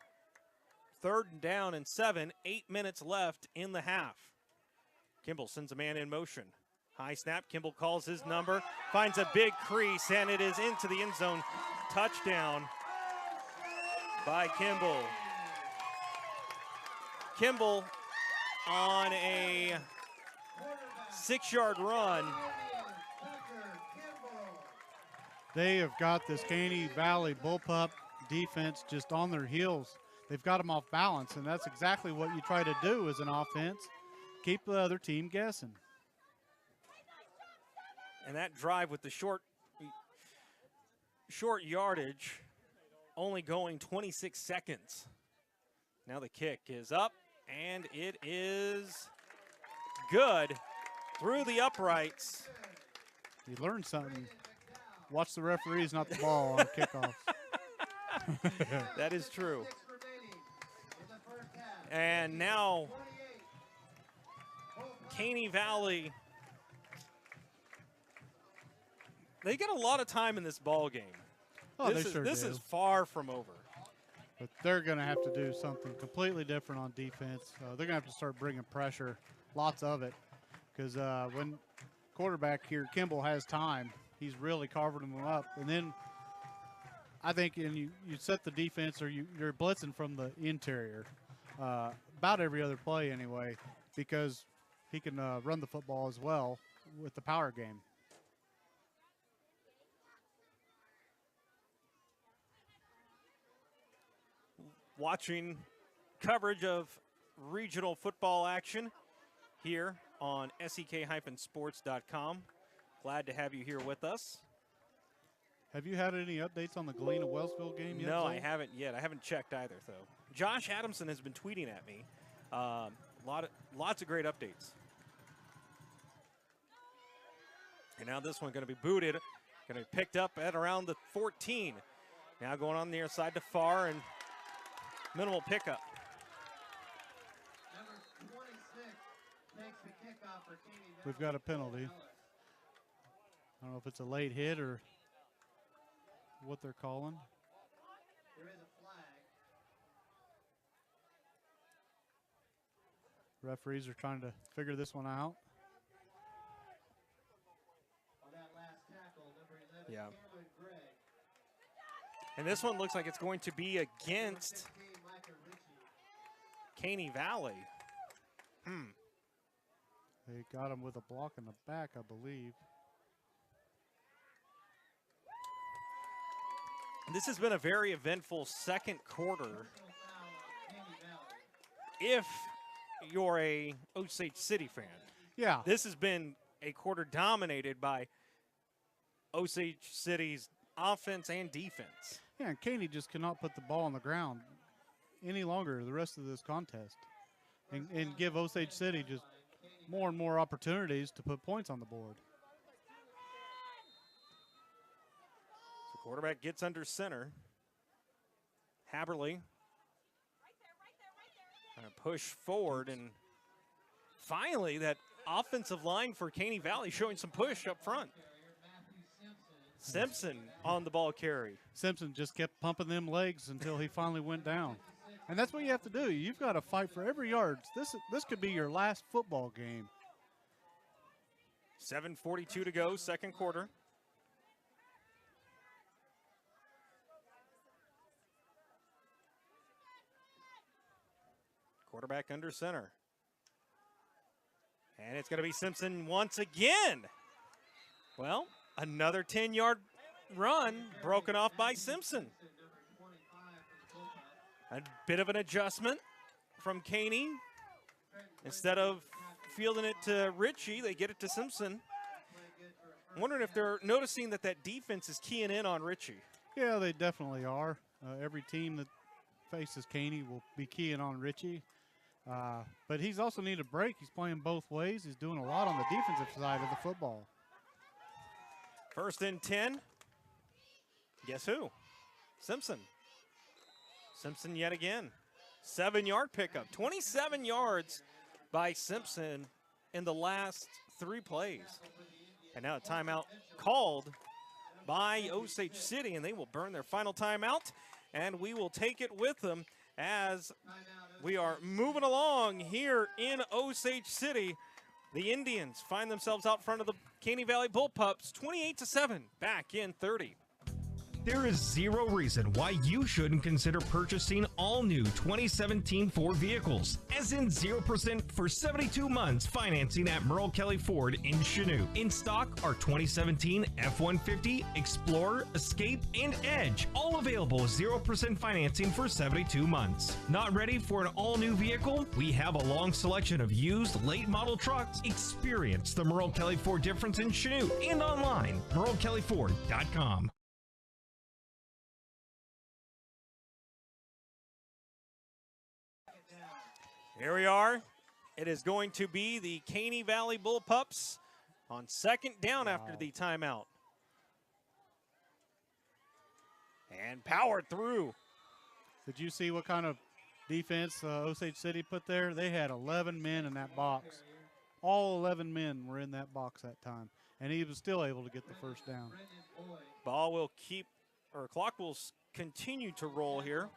3rd down and 7, 8 minutes left in the half. Kimball sends a man in motion. High snap, Kimball calls his number, finds a big crease, and it is into the end zone. Touchdown by Kimball. Kimball on a 6-yard run They have got this Caney Valley Bullpup defense just on their heels. They've got them off balance, and that's exactly what you try to do as an offense. Keep the other team guessing. And that drive with the short yardage only going 26 seconds. Now the kick is up, and it is good through the uprights. You learned something. Watch the referees, not the ball on kickoffs. That is true. And now Caney Valley, they get a lot of time in this ball game. Oh, This is far from over. But they're going to have to do something completely different on defense. They're going to have to start bringing pressure, lots of it, because when quarterback here, Kimball, has time, he's really carving them up. And then I think you set the defense, or you're blitzing from the interior about every other play anyway, because he can run the football as well with the power game. Watching coverage of regional football action here on SEK-sports.com. Glad to have you here with us. Have you had any updates on the Galena-Wellsville game yet? No, I haven't yet. I haven't checked either, though. Josh Adamson has been tweeting at me. Lots of great updates. And now this one going to be booted, going to be picked up at around the 14. Now going on the near side to far, and minimal pickup. Number 26 takes the kickoff for Caney Valley. We've got a penalty. I don't know if it's a late hit or what they're calling. There is a flag. Referees are trying to figure this one out. On that last tackle, number 11, Yeah. Cameron Gregg. And this one looks like it's going to be against 15, Micah Ritchie. Caney Valley. They got him with a block in the back, I believe. This has been a very eventful second quarter. Personal foul on Caney Valley. If you're a Osage City fan, Yeah. this has been a quarter dominated by Osage City's offense and defense. Yeah, and Caney just cannot put the ball on the ground any longer the rest of this contest and give Osage City just more and more opportunities to put points on the board. So quarterback gets under center. Haberly trying to push forward, and finally that offensive line for Caney Valley showing some push up front. Simpson on the ball carry. Simpson just kept pumping them legs until he finally went down. And that's what you have to do. You've got to fight for every yard. This could be your last football game. 7:42 to go, second quarter. Quarterback under center. And it's going to be Simpson once again. Well, another 10-yard run broken off by Simpson. A bit of an adjustment from Caney. Instead of fielding it to Ritchie, they get it to Simpson. I'm wondering if they're noticing that defense is keying in on Ritchie. Yeah, they definitely are. Every team that faces Caney will be keying on Ritchie. But he's also need a break. He's playing both ways. He's doing a lot on the defensive side of the football. First and 10. Guess who? Simpson. Simpson yet again. 7-yard pickup. 27 yards by Simpson in the last 3 plays. And now a timeout called by Osage City, and they will burn their final timeout, and we will take it with them as we are moving along here in Osage City. The Indians find themselves out front of the Caney Valley Bullpups, 28-7, back in 30. There is zero reason why you shouldn't consider purchasing all new 2017 Ford vehicles, as in 0% for 72 months financing at Merle Kelly Ford in Chanute. In stock are 2017 F-150, Explorer, Escape, and Edge, all available with 0% financing for 72 months. Not ready for an all-new vehicle? We have a long selection of used, late-model trucks. Experience the Merle Kelly Ford difference in Chanute and online, merlekellyford.com. Here we are. It is going to be the Caney Valley Bullpups on second down after the timeout. And powered through. Did you see what kind of defense Osage City put there? They had 11 men in that box. All 11 men were in that box that time, and he was still able to get the first down. Ball will clock will continue to roll here.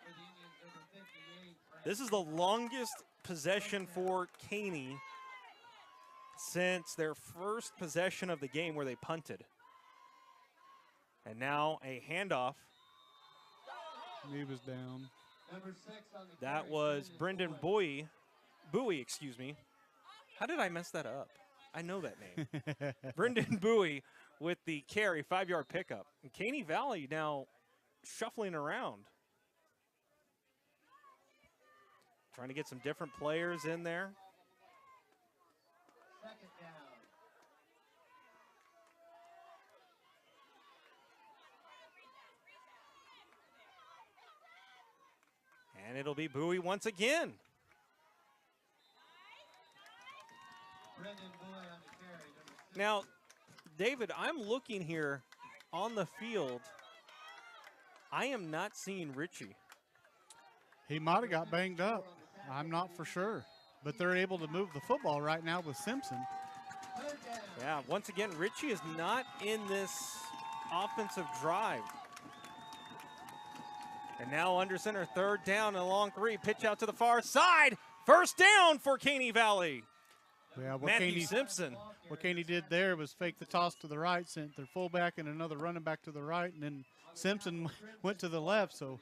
This is the longest possession for Caney since their first possession of the game where they punted. And now a handoff. He was down. That was Brendan Bowie, excuse me. How did I mess that up? I know that name. Brendan Bowie with the carry, 5-yard pickup. And Caney Valley now shuffling around. Trying to get some different players in there. Second down. And it'll be Bowie once again. Brendan Boy on the carry, number 6. Now, David, I'm looking here on the field. I am not seeing Richie. He might have got banged up. I'm not for sure. But they're able to move the football right now with Simpson. Yeah, once again, Richie is not in this offensive drive. And now under center, third down and a long three. Pitch out to the far side. First down for Caney Valley. Yeah, Matthew Simpson. What Caney did there was fake the toss to the right, sent their fullback and another running back to the right, and then Simpson went to the left, so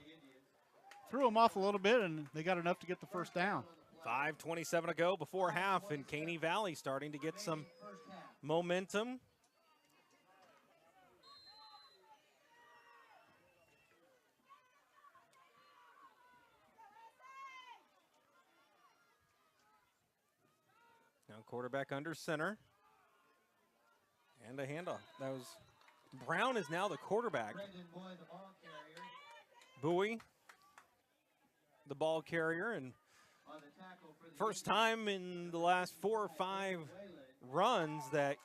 threw him off a little bit, and they got enough to get the first down. 5:27 to go before half, and Caney Valley starting to get some momentum. Now quarterback under center. And a handoff. That was Brown is now the quarterback. Brendan Boy, the ball carrier. Bowie, the ball carrier, and On the tackle for the first time in the last 4 or 5 runs that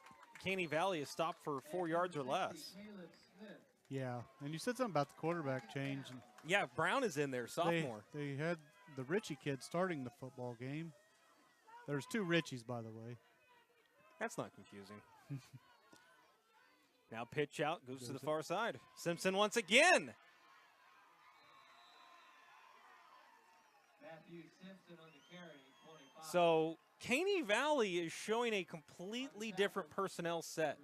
Caney Valley has stopped for 4 yards or less. Caleb Smith. Yeah, and you said something about the quarterback change. And Yeah, Brown is in there, sophomore. They had the Richie kid starting the football game. There's 2 Richies, by the way. That's not confusing. Now pitch out, goes to the far side. Simpson once again. Matthew Simpson on the carry, 25. So Caney Valley is showing a completely different personnel set.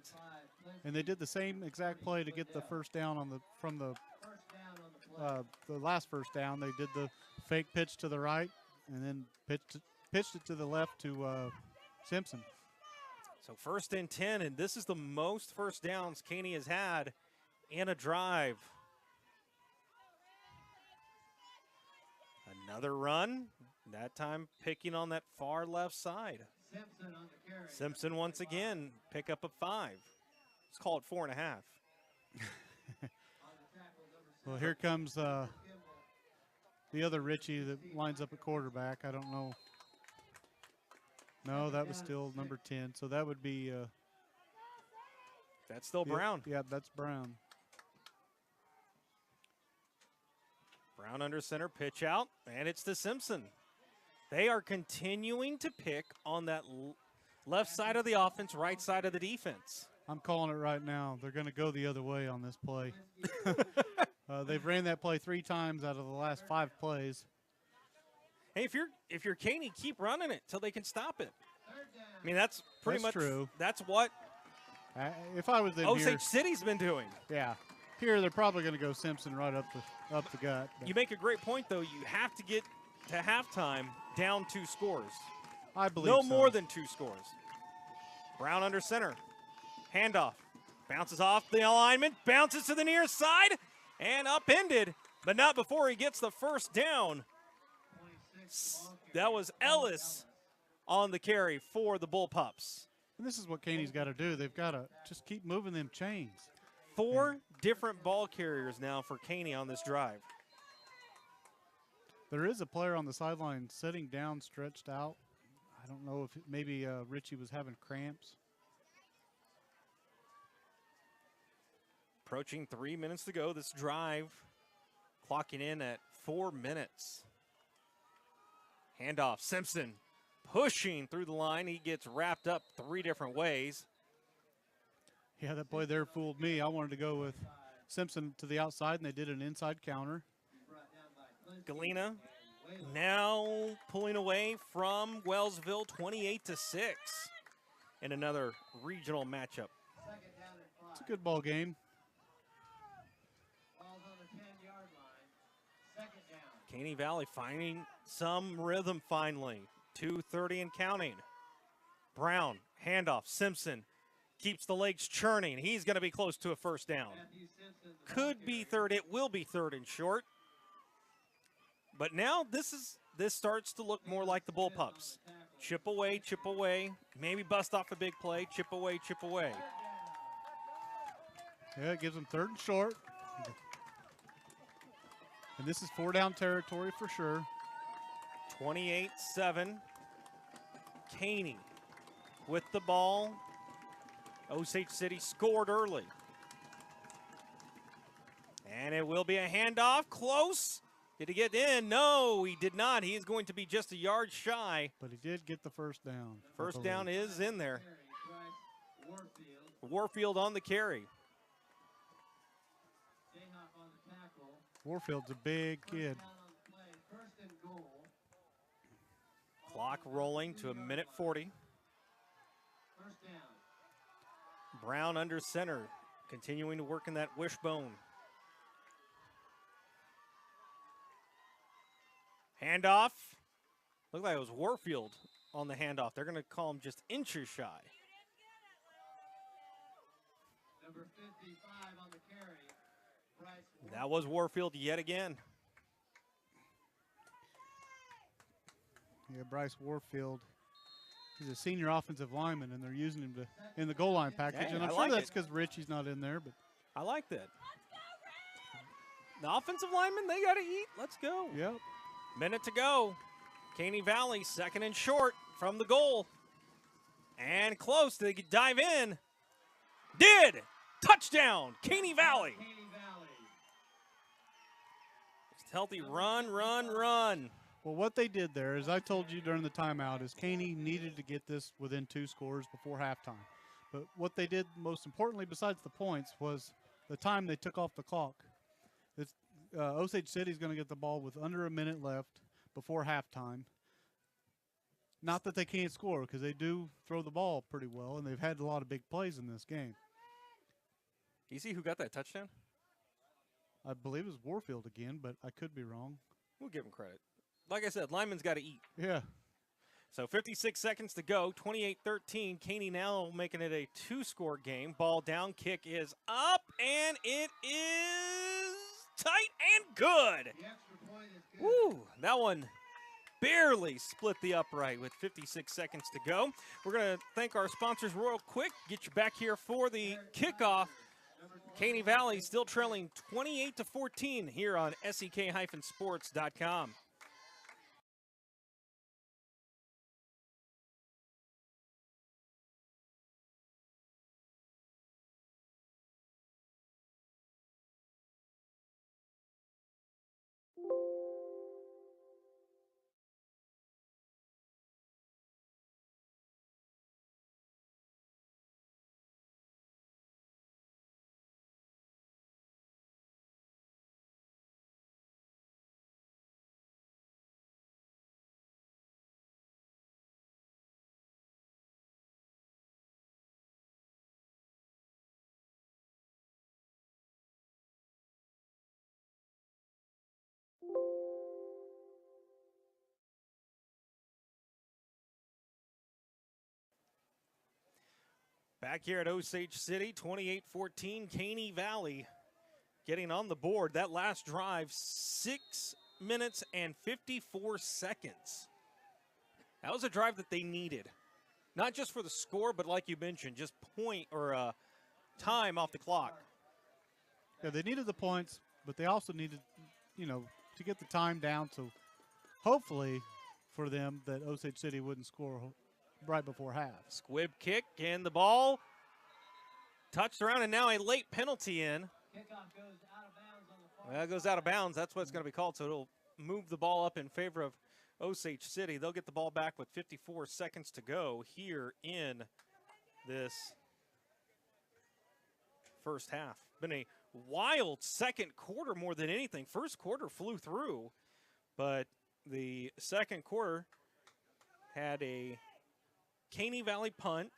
And they did the same exact play to get the first down on from the First down on the play. last first down. They did the fake pitch to the right and then pitched it to the left to Simpson. So 1st and 10, and this is the most first downs Caney has had in a drive. Another run, that time picking on that far left side. Simpson on the carry. Simpson once again, pick up a 5. Let's call it 4.5. On the tackle, number 6. Well, here comes the other Richie that lines up at quarterback. I don't know. No, that was still number 10. So that would be That's still Brown. Yeah, that's Brown. Brown under center, pitch out, and it's to Simpson. They are continuing to pick on that left side of the offense, right side of the defense. I'm calling it right now. They're going to go the other way on this play. They've ran that play 3 times out of the last 5 plays. Hey, if you're Caney, keep running it till they can stop it. I mean, that's pretty much true. That's what If I was in Osage here, City's been doing. yeah. Here, they're probably going to go Simpson right up the gut. You make a great point, though. You have to get to halftime down 2 scores. I believe no so. more than 2 scores. Brown under center. Handoff. Bounces off the alignment. Bounces to the near side. And upended, but not before he gets the first down. That was Ellis on the carry for the Bullpups. And this is what Caney's got to do. They've got to just keep moving them chains. 4 different ball carriers now for Caney on this drive. There is a player on the sideline sitting down, stretched out. I don't know if maybe Richie was having cramps. Approaching 3 minutes to go. This drive clocking in at 4 minutes. Handoff, Simpson pushing through the line. He gets wrapped up 3 different ways. Yeah, that play there fooled me. I wanted to go with Simpson to the outside, and they did an inside counter. Galena now pulling away from Wellsville 28-6 in another regional matchup. It's a good ball game. Caney Valley finding some rhythm finally. 2:30 and counting. Brown, handoff, Simpson keeps the legs churning. He's going to be close to a first down. Could be third. It will be third and short. But now this starts to look more like the Bullpups. Chip away, maybe bust off a big play, chip away, chip away. Yeah, it gives them third and short. And this is 4-down territory for sure. 28-7. Caney with the ball. Osage City scored early. And it will be a handoff. Close. Did he get in? No, he did not. He is going to be just a yard shy. But he did get the first down. First down is in there. Warfield on the carry. Warfield's a big kid. Clock rolling to 1:40. Brown under center, continuing to work in that wishbone. Handoff. Looked like it was Warfield on the handoff. They're going to call him just inches shy. Number 55 on the carry. That was Warfield yet again. Yeah, Bryce Warfield. He's a senior offensive lineman, and they're using him in the goal line package. Hey, and I'm I sure like that's it. because Richie's not in there. But I like that. The offensive linemen, they got to eat. Let's go. yep. Minute to go. Caney Valley, second and short from the goal. And close. They could dive in. Did. Touchdown, Caney Valley. Healthy run. Well, what they did there, as I told you during the timeout, is Caney needed to get this within 2 scores before halftime. But what they did most importantly, besides the points, was the time they took off the clock. Osage City's going to get the ball with under a minute left before halftime. Not that they can't score, because they do throw the ball pretty well, and they've had a lot of big plays in this game. You see who got that touchdown? I believe it was Warfield again, but I could be wrong. We'll give him credit. Like I said, linemen's got to eat. Yeah. So 56 seconds to go, 28-13. Caney now making it a 2-score game. Ball down, kick is up, and it is tight and good. Woo, that one barely split the upright with 56 seconds to go. We're going to thank our sponsors real quick, get you back here for the kickoff. Caney Valley still trailing 28-14 here on SEK-sports.com. Back here at Osage City, 28-14, Caney Valley getting on the board. That last drive, 6 minutes and 54 seconds. That was a drive that they needed. Not just for the score, but like you mentioned, just point or time off the clock. Yeah, they needed the points, but they also needed, to get the time down so hopefully for them that Osage City wouldn't score right before half. Squib kick and the ball touched around, and now a late penalty in. Well, it goes out of bounds. That's what it's going to be called, so it'll move the ball up in favor of Osage City. They'll get the ball back with 54 seconds to go here in this first half. Been a wild second quarter more than anything. First quarter flew through, but the second quarter had a Caney Valley punt,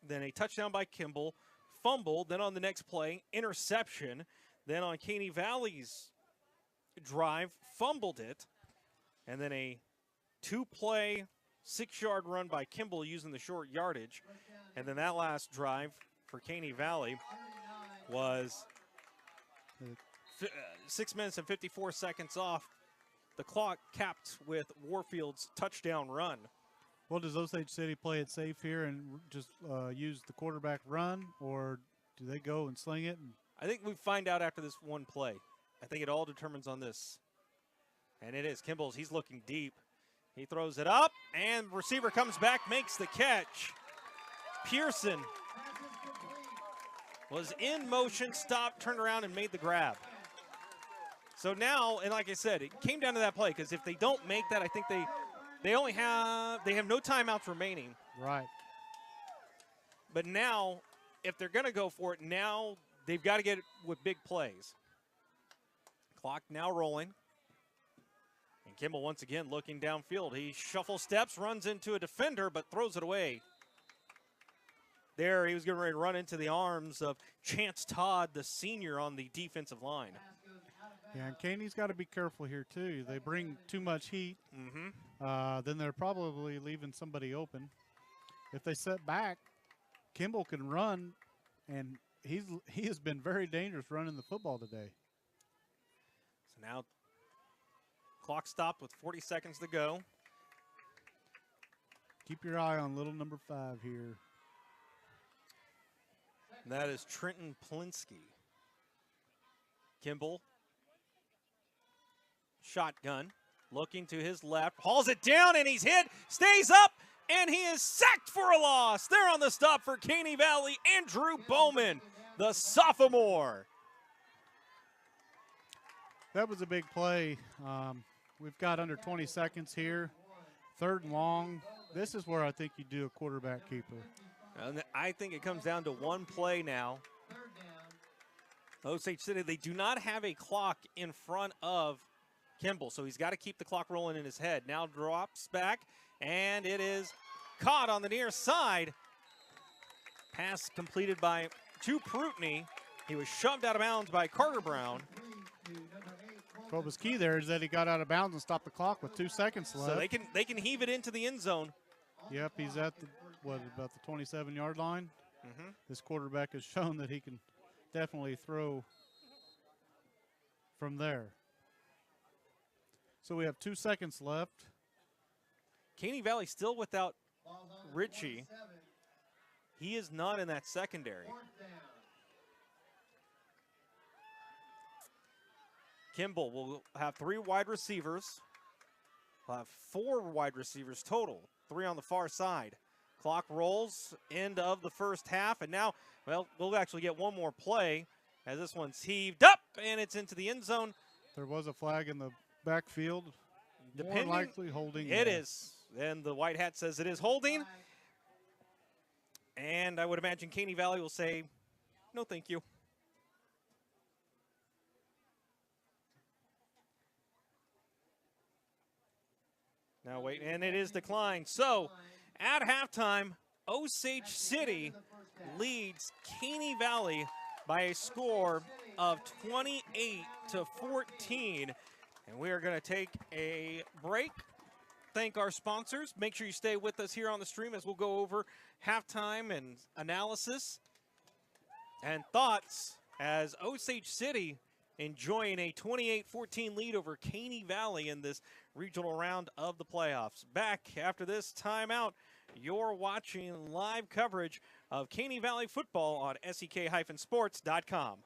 then a touchdown by Kimball, fumble, then on the next play, interception, then on Caney Valley's drive, fumbled it, and then a 2-play, 6-yard run by Kimball using the short yardage. And then that last drive for Caney Valley was 6 minutes and 54 seconds off the clock, capped with Warfield's touchdown run. Well, does Osage City play it safe here and just use the quarterback run, or do they go and sling it? I think we find out after this one play. I think it all determines on this. And it is. Kimball's, he's looking deep. He throws it up, and receiver comes back, makes the catch. Pearson was in motion, stopped, turned around, and made the grab. So now, and like I said, it came down to that play, because if they don't make that, I think they have no timeouts remaining. Right. But now, if they're going to go for it, now they've got to get it with big plays. Clock now rolling. And Kimball once again looking downfield. He shuffle steps, runs into a defender, but throws it away. There, he was getting ready to run into the arms of Chance Todd, the senior on the defensive line. Yeah, and Caney's got to be careful here, too. They bring too much heat. Then they're probably leaving somebody open. If they set back, Kimball can run, and he has been very dangerous running the football today. So now, clock stopped with 40 seconds to go. Keep your eye on little number 5 here. And that is Trenton Plinsky. Kimball, shotgun, looking to his left, hauls it down, and he's hit, stays up, and he is sacked for a loss. There on the stop for Caney Valley, Andrew Bowman, the sophomore. That was a big play. We've got under 20 seconds here. 3rd and long. This is where I think you do a quarterback keeper. And I think it comes down to one play now. Osage City, they do not have a clock in front of Kimball, so he's got to keep the clock rolling in his head. Now drops back, and it is caught on the near side. Pass completed by Prutney. He was shoved out of bounds by Carter Brown. What was key there is that he got out of bounds and stopped the clock with 2 seconds left. So they can heave it into the end zone. Yep, he's at about the 27-yard line. This quarterback has shown that he can definitely throw from there. So we have 2 seconds left. Caney Valley still without Ritchie. He is not in that secondary. Kimball will have 3 wide receivers. We'll have 4 wide receivers total, 3 on the far side. Clock rolls, end of the first half, and now, well, we'll actually get one more play as this one's heaved up, and it's into the end zone. There was a flag in the backfield. More likely holding. It is, and the white hat says it is holding. And I would imagine Caney Valley will say, no, thank you. Now wait, and it is declined. So at halftime, Osage City leads Caney Valley by a score of 28-14. And we are going to take a break. thank our sponsors. Make sure you stay with us here on the stream as we'll go over halftime and analysis and thoughts as Osage City enjoying a 28-14 lead over Caney Valley in this regional round of the playoffs. Back after this timeout, you're watching live coverage of Caney Valley football on SEK-sports.com.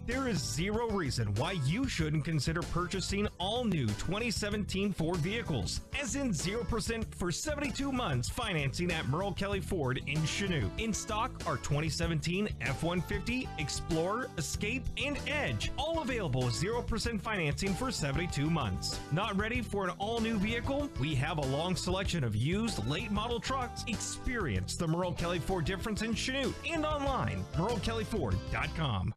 There is zero reason why you shouldn't consider purchasing all new 2017 Ford vehicles, as in 0% for 72 months financing at Merle Kelly Ford in Chanute. In stock are 2017 F-150, Explorer, Escape, and Edge, all available with 0% financing for 72 months. Not ready for an all-new vehicle? We have a long selection of used, late-model trucks. Experience the Merle Kelly Ford difference in Chanute and online, merlekellyford.com.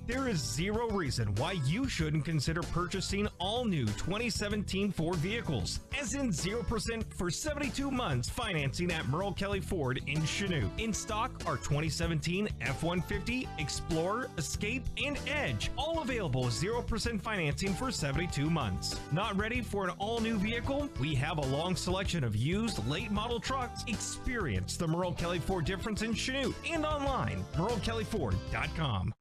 There is zero reason why you shouldn't consider purchasing all new 2017 Ford vehicles, as in 0% for 72 months financing at Merle Kelly Ford in Chanute. In stock are 2017 F-150, Explorer, Escape, and Edge, all available 0% financing for 72 months. Not ready for an all-new vehicle? We have a long selection of used late model trucks. Experience the Merle Kelly Ford difference in Chanute and online, merlekellyford.com.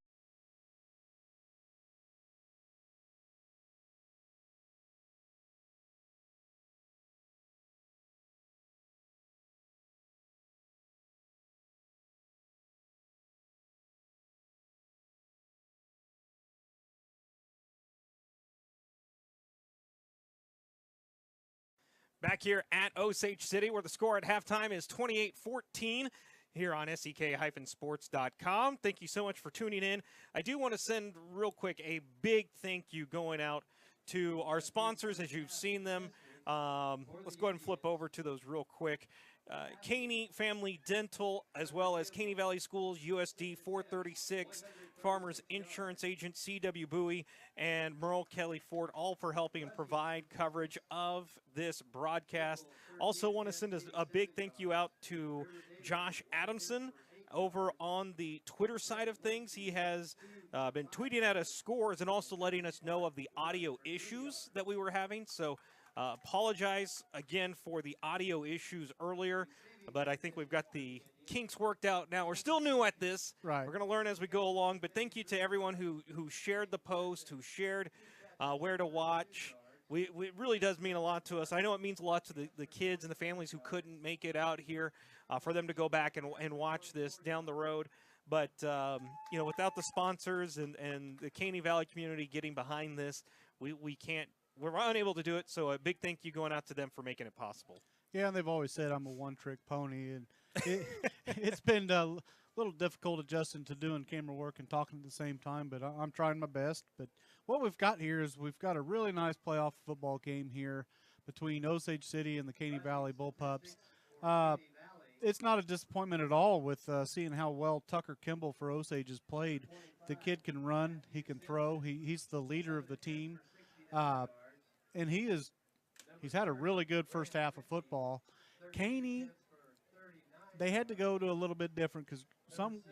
Back here at Osage City, where the score at halftime is 28-14 here on SEK-sports.com. Thank you so much for tuning in. I do want to send real quick a big thank you going out to our sponsors as you've seen them. Let's go ahead and flip over to those real quick. Caney Family Dental, as well as Caney Valley Schools, USD 436, Farmers Insurance Agent, C.W. Bowie, and Merle Kelly Ford, all for helping provide coverage of this broadcast. Also want to send a big thank you out to Josh Adamson over on the Twitter side of things. He has been tweeting at us scores and also letting us know of the audio issues that we were having. So apologize again for the audio issues earlier, but I think we've got the kinks worked out now. We're still new at this. Right. We're going to learn as we go along, but thank you to everyone who shared the post, who shared where to watch. It really does mean a lot to us. I know it means a lot to the kids and the families who couldn't make it out here for them to go back and watch this down the road. But, you know, without the sponsors and the Caney Valley community getting behind this, we're unable to do it. So a big thank you going out to them for making it possible. Yeah, and they've always said I'm a one-trick pony, and it's been a little difficult adjusting to doing camera work and talking at the same time, but I'm trying my best. But what we've got here is we've got a really nice playoff football game here between Osage City and the Caney Valley Bullpups. It's not a disappointment at all with seeing how well Tucker Kimball for Osage has played. The kid can run, he can throw, he's the leader of the team, and he's had a really good first half of football. Caney, they had to go to a little bit different because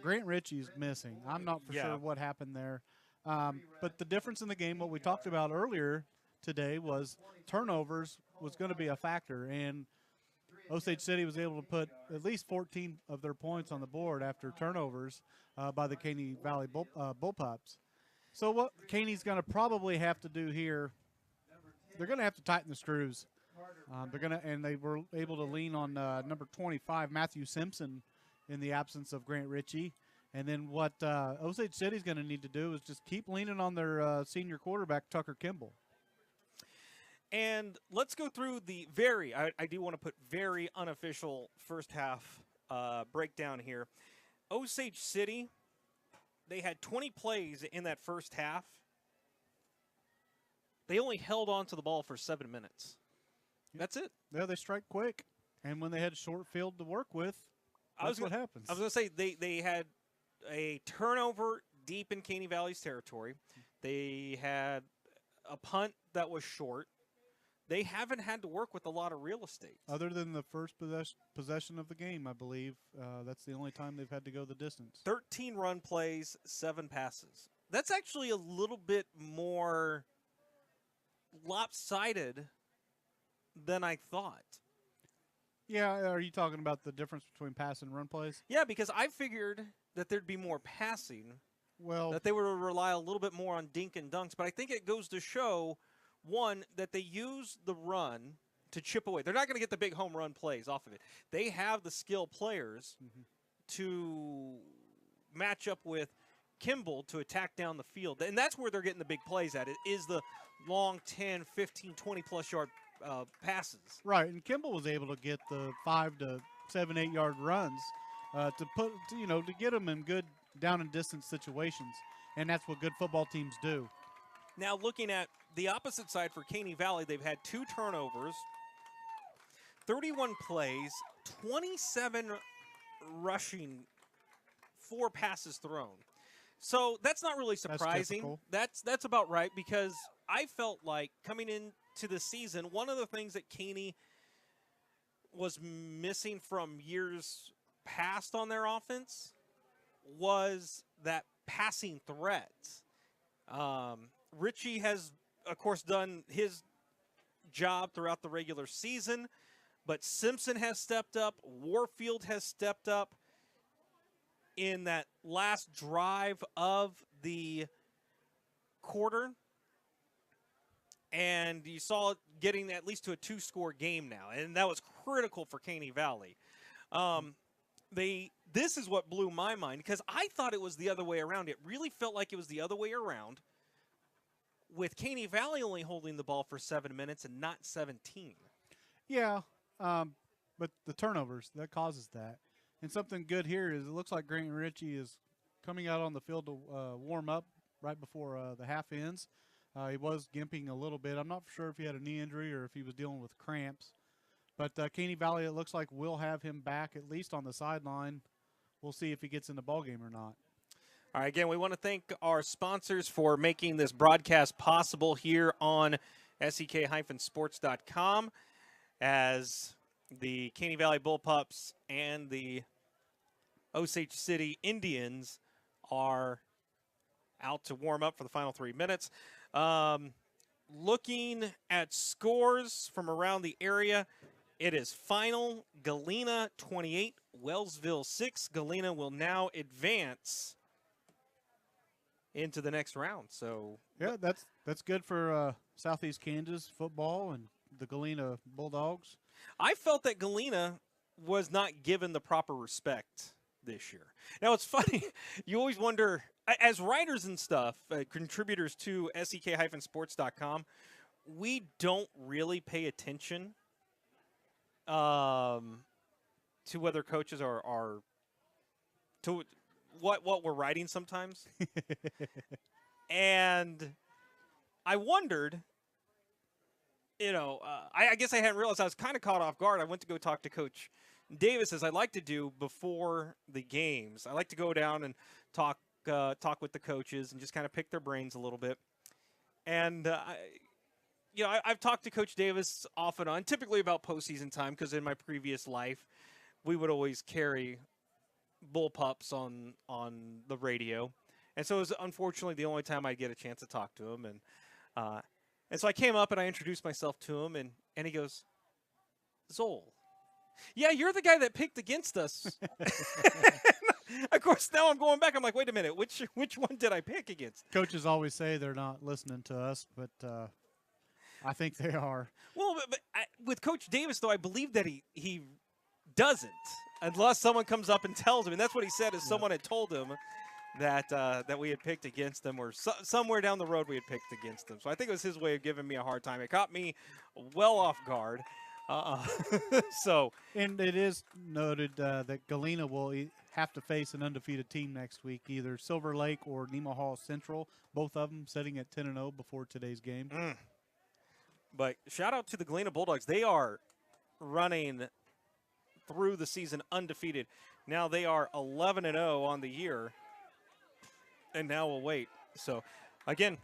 Grant Ritchie's missing. I'm not for sure what happened there. But the difference in the game, what we talked about earlier today, was turnovers was going to be a factor. And Osage City was able to put at least 14 of their points on the board after turnovers by the Caney Valley Bullpups. So what Caney's going to probably have to do here, they're going to have to tighten the screws. And they were able to lean on number 25, Matthew Simpson, in the absence of Grant Ritchie. And then what Osage City's going to need to do is just keep leaning on their senior quarterback, Tucker Kimball. And let's go through the I do want to put very unofficial first half breakdown here. Osage City, they had 20 plays in that first half. They only held on to the ball for 7 minutes. That's it. Yeah, they strike quick. And when they had a short field to work with, that's what happens. I was going to say they had a turnover deep in Caney Valley's territory. They had a punt that was short. They haven't had to work with a lot of real estate. Other than the first possession of the game, I believe. That's the only time they've had to go the distance. 13 run plays, 7 passes. That's actually a little bit more lopsided than I thought. Yeah, are you talking about the difference between pass and run plays? Yeah, because I figured that there'd be more passing. Well, that they would rely a little bit more on dink and dunks. But I think it goes to show, one, that they use the run to chip away. They're not going to get the big home run plays off of it. They have the skill players to match up with Kimball to attack down the field. And that's where they're getting the big plays at. It is the long 10, 15, 20-plus yard passes. Right, and Kimball was able to get the 5 to 7, 8 yard runs to get them in good down and distance situations, and that's what good football teams do. Now, looking at the opposite side for Caney Valley, they've had 2 turnovers, 31 plays, 27 rushing, 4 passes thrown. So that's not really surprising. That's about right, because I felt like coming into the season, one of the things that Caney was missing from years past on their offense was that passing threat. Richie has, of course, done his job throughout the regular season, but Simpson has stepped up. Warfield has stepped up in that last drive of the quarter. And you saw it getting at least to a 2-score game now, and that was critical for Caney Valley. This is what blew my mind, because I thought it was the other way around. It really felt like it was the other way around, with Caney Valley only holding the ball for 7 minutes and not 17. Yeah, but the turnovers, that causes that. And something good here is it looks like Grant Ritchie is coming out on the field to warm up right before the half ends. He was gimping a little bit. I'm not sure if he had a knee injury or if he was dealing with cramps. But Caney Valley, it looks like we'll have him back at least on the sideline. We'll see if he gets in the ballgame or not. All right, again, we want to thank our sponsors for making this broadcast possible here on SEK-sports.com, as the Caney Valley Bullpups and the Osage City Indians are out to warm up for the final 3 minutes. Looking at scores from around the area, it is final Galena 28, Wellsville 6. Galena will now advance into the next round. So yeah, that's good for Southeast Kansas football and the Galena Bulldogs. I felt that Galena was not given the proper respect this year. Now, it's funny. You always wonder, as writers and stuff, contributors to SEK-sports.com, we don't really pay attention to whether coaches are to what we're writing sometimes. And I wondered, I guess I hadn't realized. I was kind of caught off guard. I went to go talk to Coach Davis, as I like to do before the games. I like to go down and talk with the coaches and just kind of pick their brains a little bit. And I've talked to Coach Davis off and on, typically about postseason time, because in my previous life, we would always carry Bullpups on the radio, and so it was unfortunately the only time I'd get a chance to talk to him. And so I came up and I introduced myself to him, and he goes, "Zoll, yeah, you're the guy that picked against us." Of course, now I'm going back. I'm like, wait a minute, which one did I pick against? Coaches always say they're not listening to us, but I think they are. Well, but with Coach Davis, though, I believe that he doesn't, unless someone comes up and tells him. And that's what he said, is someone had told him that we had picked against them, or somewhere down the road we had picked against them. So I think it was his way of giving me a hard time. It caught me well off guard. And it is noted that Galena will have to face an undefeated team next week, either Silver Lake or Nemaha Central, both of them sitting at 10-0 before today's game. But shout out to the Galena Bulldogs. They are running through the season undefeated. Now they are 11-0 on the year, and now we'll wait. So, again,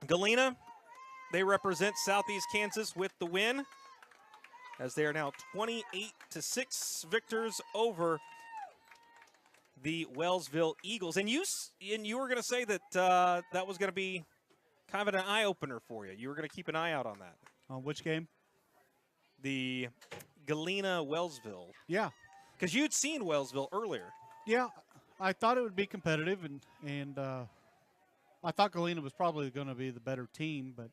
Galena, they represent Southeast Kansas with the win, as they are now 28-6 victors over the Wellsville Eagles. And you were going to say that that was going to be kind of an eye-opener for you. You were going to keep an eye out on that. On which game? The Galena-Wellsville. Yeah. Because you'd seen Wellsville earlier. Yeah, I thought it would be competitive, and I thought Galena was probably going to be the better team, but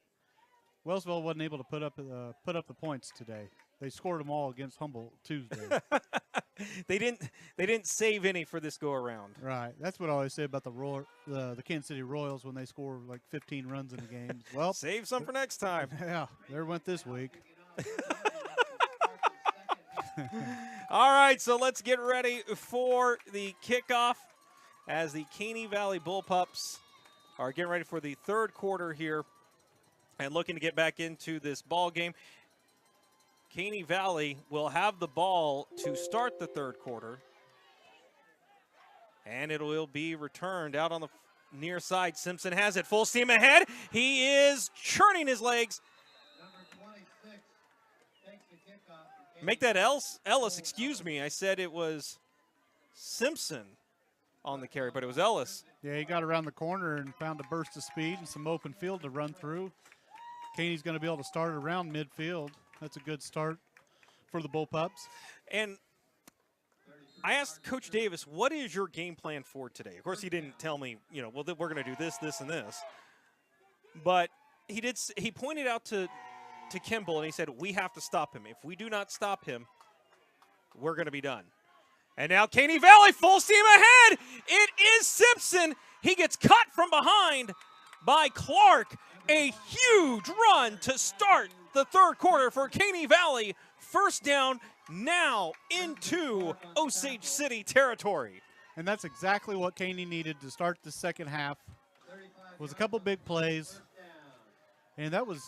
Wellsville wasn't able to put up the points today. They scored them all against Humboldt Tuesday. They didn't save any for this go around. Right. That's what I always say about the Kansas City Royals when they score like 15 runs in a game. Well, save some for next time. Yeah, there went this week. All right, so let's get ready for the kickoff, as the Caney Valley Bullpups are getting ready for the third quarter here and looking to get back into this ball game. Caney Valley will have the ball to start the third quarter, and it will be returned out on the near side. Simpson has it full steam ahead. He is churning his legs. Make that Ellis, excuse me. I said it was Simpson on the carry, but it was Ellis. Yeah, he got around the corner and found a burst of speed and some open field to run through. Caney's going to be able to start around midfield. That's a good start for the Bullpups. And I asked Coach Davis, what is your game plan for today? Of course, he didn't tell me, well, we're going to do this, this, and this. But he pointed out to Kimball, and he said, we have to stop him. If we do not stop him, we're going to be done. And now Caney Valley, full steam ahead. It is Simpson. He gets cut from behind by Clark. A huge run to start the third quarter for Caney Valley. First down now into Osage City territory. And that's exactly what Caney needed to start the second half. Was a couple big plays. And that was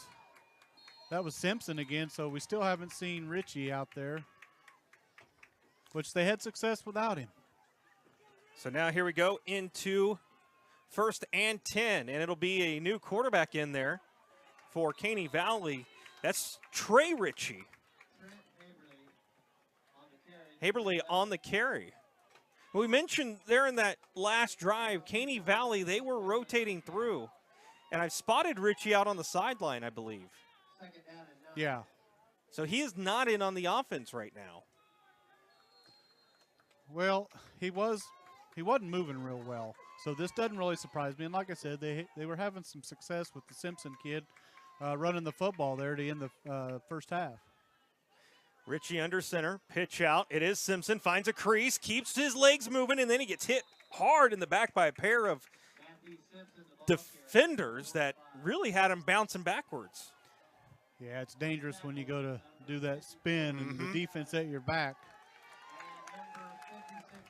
Simpson again, so we still haven't seen Richie out there, which they had success without him. So now here we go into 1st and 10, and it'll be a new quarterback in there for Caney Valley. That's Trey Ritchie. Haberly on the carry. We mentioned there in that last drive, Caney Valley, they were rotating through. And I've spotted Ritchie out on the sideline, I believe. Yeah. So he is not in on the offense right now. Well, he wasn't moving real well. So this doesn't really surprise me. And like I said, they were having some success with the Simpson kid running the football there to end the first half. Ritchie under center, pitch out. It is Simpson, finds a crease, keeps his legs moving, and then he gets hit hard in the back by a pair of defenders that really had him bouncing backwards. Yeah, it's dangerous when you go to do that spin and the defense at your back.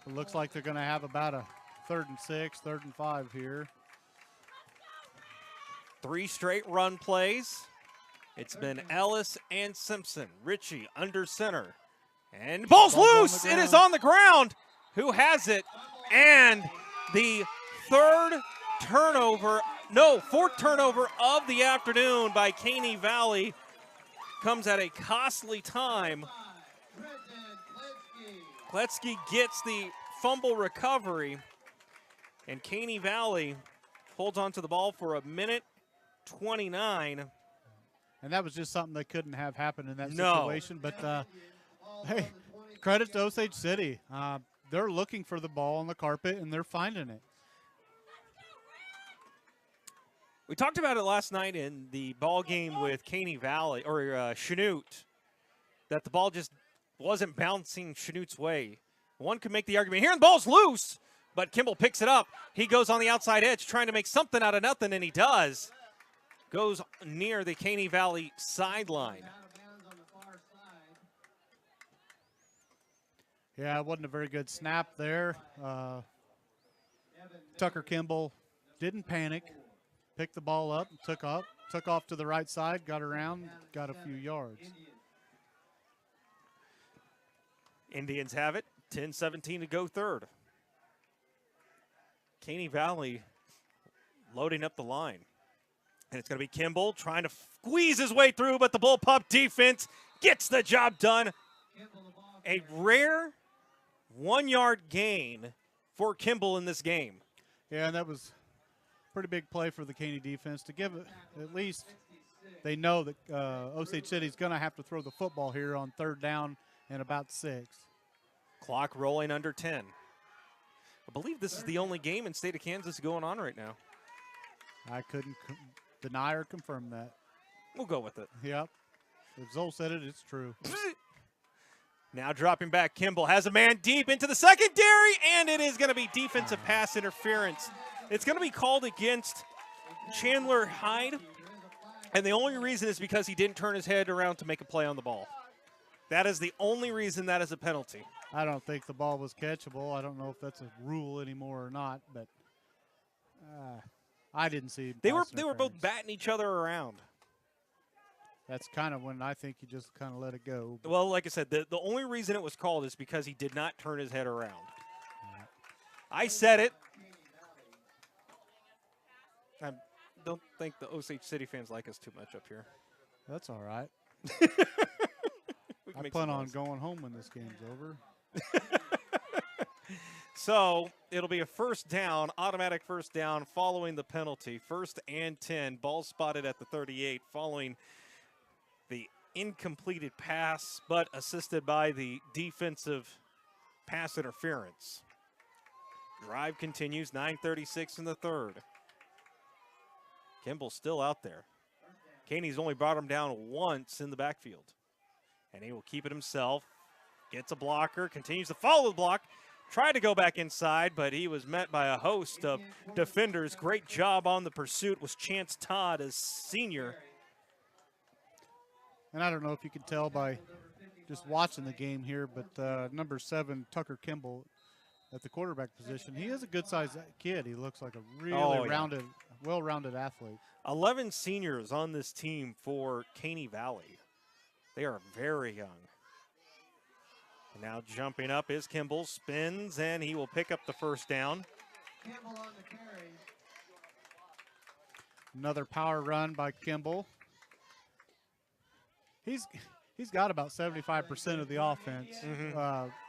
It looks like they're going to have about a 3rd and 6, 3rd and 5 here. 3 straight run plays. It's been Ellis and Simpson. Ritchie under center. And ball's loose. It is on the ground. Who has it? And the fourth turnover of the afternoon by Caney Valley comes at a costly time. Kletsky gets the fumble recovery, and Caney Valley holds on to the ball for 1:29. And that was just something that couldn't have happened in that situation. But, hey, credit to Osage City. They're looking for the ball on the carpet, and they're finding it. We talked about it last night in the ball game with Caney Valley, or Chanute, that the ball just wasn't bouncing Chanute's way. One could make the argument here, and the ball's loose, but Kimball picks it up. He goes on the outside edge trying to make something out of nothing, and he does. Goes near the Caney Valley sideline. Yeah, it wasn't a very good snap there. Tucker Kimball didn't panic, picked the ball up, and took off to the right side, got around, got a few yards. Indians have it, 10-17 to go third. Caney Valley loading up the line. And it's going to be Kimball trying to squeeze his way through, but the Bullpup defense gets the job done. A rare 1-yard gain for Kimball in this game. Yeah, and that was a pretty big play for the Caney defense to give it. At least they know that Osage City's going to have to throw the football here on 3rd down and about 6. Clock rolling under 10. I believe this is the only game in state of Kansas going on right now. I couldn't deny or confirm that. We'll go with it. Yep. If Zoll said it, it's true. Now dropping back, Kimball has a man deep into the secondary, and it is going to be defensive pass interference. It's going to be called against Chandler Hyde, and the only reason is because he didn't turn his head around to make a play on the ball. That is the only reason that is a penalty. I don't think the ball was catchable. I don't know if that's a rule anymore or not, but I didn't see. They were both batting each other around. That's kind of when I think you just kind of let it go. Well, like I said, the only reason it was called is because he did not turn his head around. I said it. I don't think the Osage City fans like us too much up here. That's all right. We can I make plan some on noise. going home when this game's over. So it'll be a first down, automatic first down following the penalty. 1st and 10, ball spotted at the 38 following the incompleted pass, but assisted by the defensive pass interference. Drive continues, 9:36 in the third. Kimball's still out there. Caney's only brought him down once in the backfield. And he will keep it himself. Gets a blocker, continues to follow the block. Tried to go back inside, but he was met by a host of defenders. Great job on the pursuit was Chance Todd, a senior. And I don't know if you can tell by just watching the game here, but number 7, Tucker Kimball, at the quarterback position, he is a good-sized kid. He looks like a really rounded, well-rounded athlete. 11 seniors on this team for Caney Valley. They are very young. And now jumping up is Kimball, spins, and he will pick up the first down. Campbell on the carry. Another power run by Kimball. He's got about 75% of the offense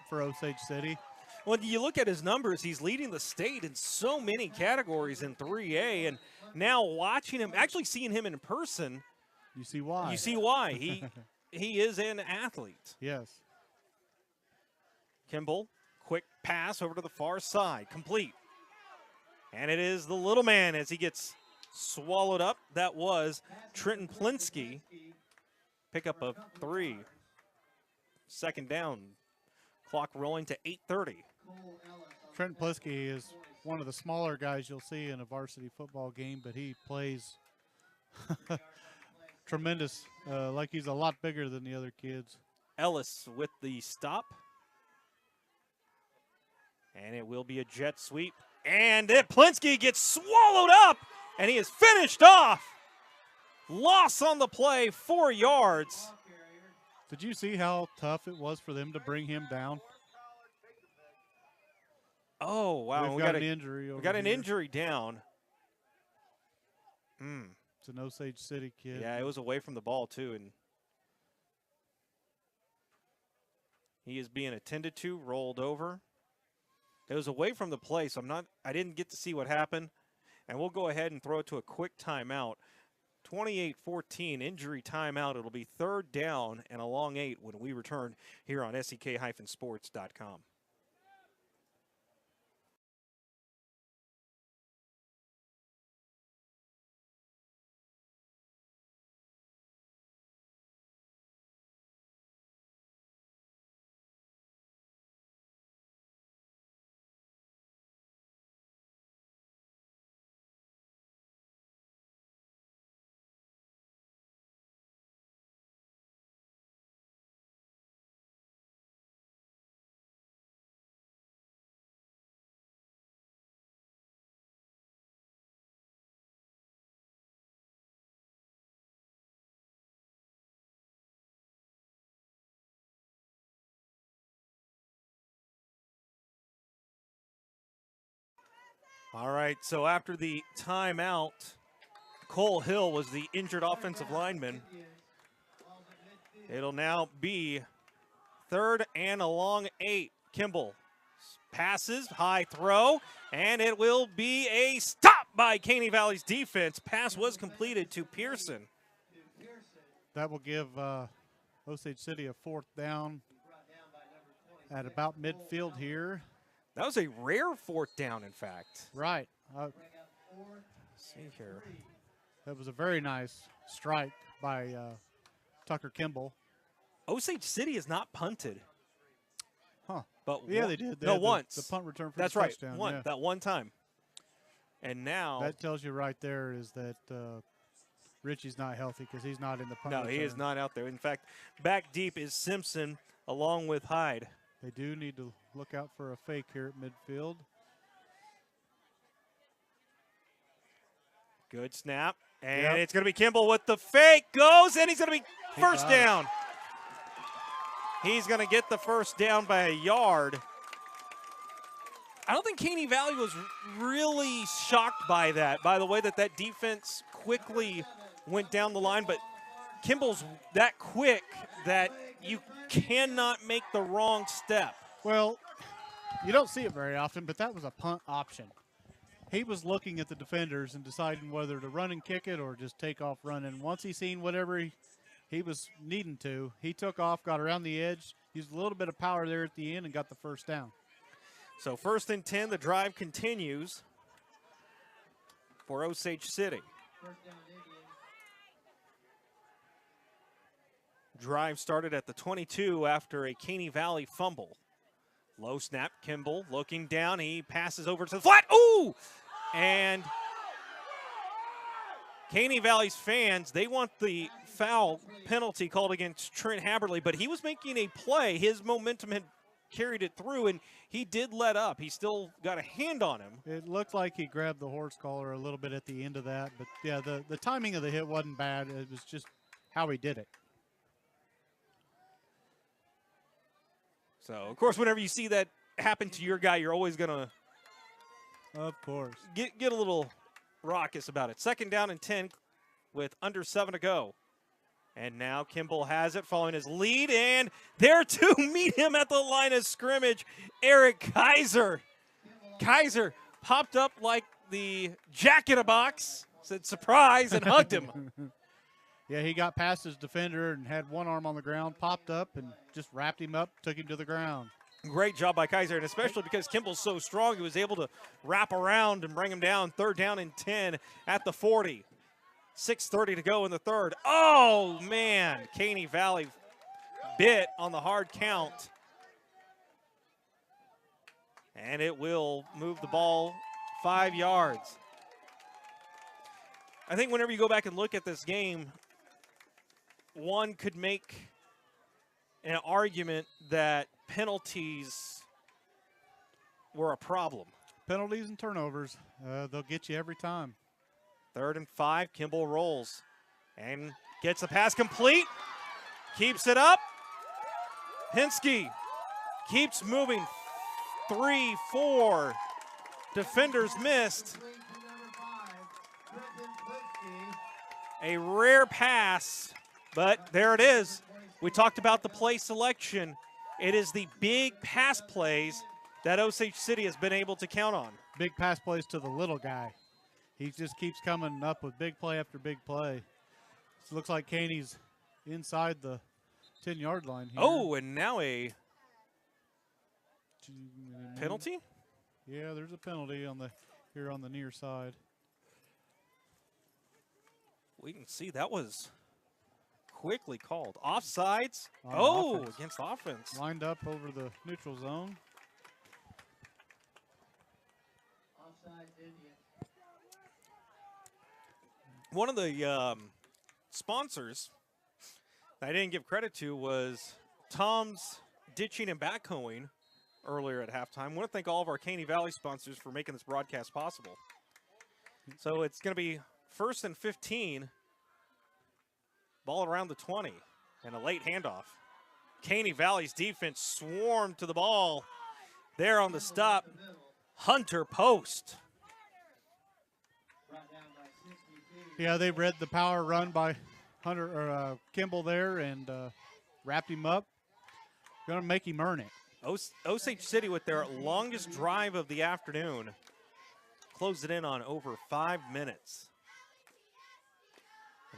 for Osage City. When you look at his numbers, he's leading the state in so many categories in 3A, and now watching him, actually seeing him in person, you see why. You see why. He is an athlete. Yes. Kimball, quick pass over to the far side, complete. And it is the little man as he gets swallowed up. That was Trenton Plinsky. Pick up a 3. 2nd down. Clock rolling to 8:30. Trent Plinsky is one of the smaller guys you'll see in a varsity football game, but he plays tremendous, like he's a lot bigger than the other kids. Ellis with the stop. And it will be a jet sweep. And Plinsky gets swallowed up, and he is finished off. Loss on the play, 4 yards. Did you see how tough it was for them to bring him down? Oh, wow. We got an injury over We got an here. injury down. It's an Osage City kid. Yeah, it was away from the ball, too. And he is being attended to, rolled over. It was away from the play, so I didn't get to see what happened. And we'll go ahead and throw it to a quick timeout. 28-14 injury timeout. It'll be 3rd down and a long 8 when we return here on SEK-sports.com. All right, so after the timeout, Cole Hill was the injured offensive lineman. It'll now be 3rd and a long 8. Kimball passes, high throw, and it will be a stop by Caney Valley's defense. Pass was completed to Pearson. That will give Osage City a 4th down at about midfield here. That was a rare 4th down, in fact. Right. Let's see here. That was a very nice strike by Tucker Kimball. Osage City has not punted. Huh. But yeah, they did. They no, had once. The punt return for That's the right. touchdown. One. Yeah. That one time. And now. That tells you right there is that Richie's not healthy because he's not in the punt No, return. he is not out there. In fact, back deep is Simpson along with Hyde. They do need to look out for a fake here at midfield. Good snap. And Yep. it's going to be Kimball with the fake. Goes, and he's going to be first down. He's going to get the first down by a yard. I don't think Caney Valley was really shocked by that, by the way that defense quickly went down the line. But Kimball's that quick that you cannot make the wrong step. Well, you don't see it very often, but that was a punt option. He was looking at the defenders and deciding whether to run and kick it or just take off running. Once he seen whatever he was needing to, he took off, got around the edge, used a little bit of power there at the end, and got the first down. So 1st and 10, the drive continues for Osage City. Drive started at the 22 after a Caney Valley fumble. Low snap, Kimball looking down. He passes over to the flat. Ooh! And Caney Valley's fans, they want the foul penalty called against Trent Haberly, but he was making a play. His momentum had carried it through, and he did let up. He still got a hand on him. It looked like he grabbed the horse collar a little bit at the end of that, but yeah, the timing of the hit wasn't bad. It was just how he did it. So, of course, whenever you see that happen to your guy, you're always going to, of course, get a little raucous about it. 2nd down and 10 with under 7 to go. And now Kimball has it following his lead, and there to meet him at the line of scrimmage, Eric Kaiser. Kaiser popped up like the jack in a box, said surprise, and hugged him. Yeah, he got past his defender and had one arm on the ground, popped up, and just wrapped him up, took him to the ground. Great job by Kaiser, and especially because Kimball's so strong, he was able to wrap around and bring him down. 3rd down and 10 at the 40. 6:30 to go in the 3rd. Oh, man. Caney Valley bit on the hard count. And it will move the ball 5 yards. I think whenever you go back and look at this game, one could make an argument that penalties were a problem. Penalties and turnovers, they'll get you every time. 3rd and 5, Kimball rolls and gets the pass complete, keeps it up. Pinsky keeps moving. 3, 4, defenders missed. A rare pass, but there it is. We talked about the play selection. It is the big pass plays that Osage City has been able to count on. Big pass plays to the little guy. He just keeps coming up with big play after big play. It looks like Caney's inside the 10-yard line here. Oh, and now a penalty? Yeah, there's a penalty on the here on the near side. We can see that was quickly called. Offsides. Offense. Against offense. Lined up over the neutral zone. One of the sponsors that I didn't give credit to was Tom's Ditching and Backhoeing earlier at halftime. I want to thank all of our Caney Valley sponsors for making this broadcast possible. So it's going to be 1st and 15. Ball around the 20 and a late handoff. Caney Valley's defense swarmed to the ball. There on the stop, Hunter Post. Yeah, they read the power run by Hunter or Kimball there and wrapped him up. Going to make him earn it. Osage City with their longest drive of the afternoon closed it in on over 5 minutes.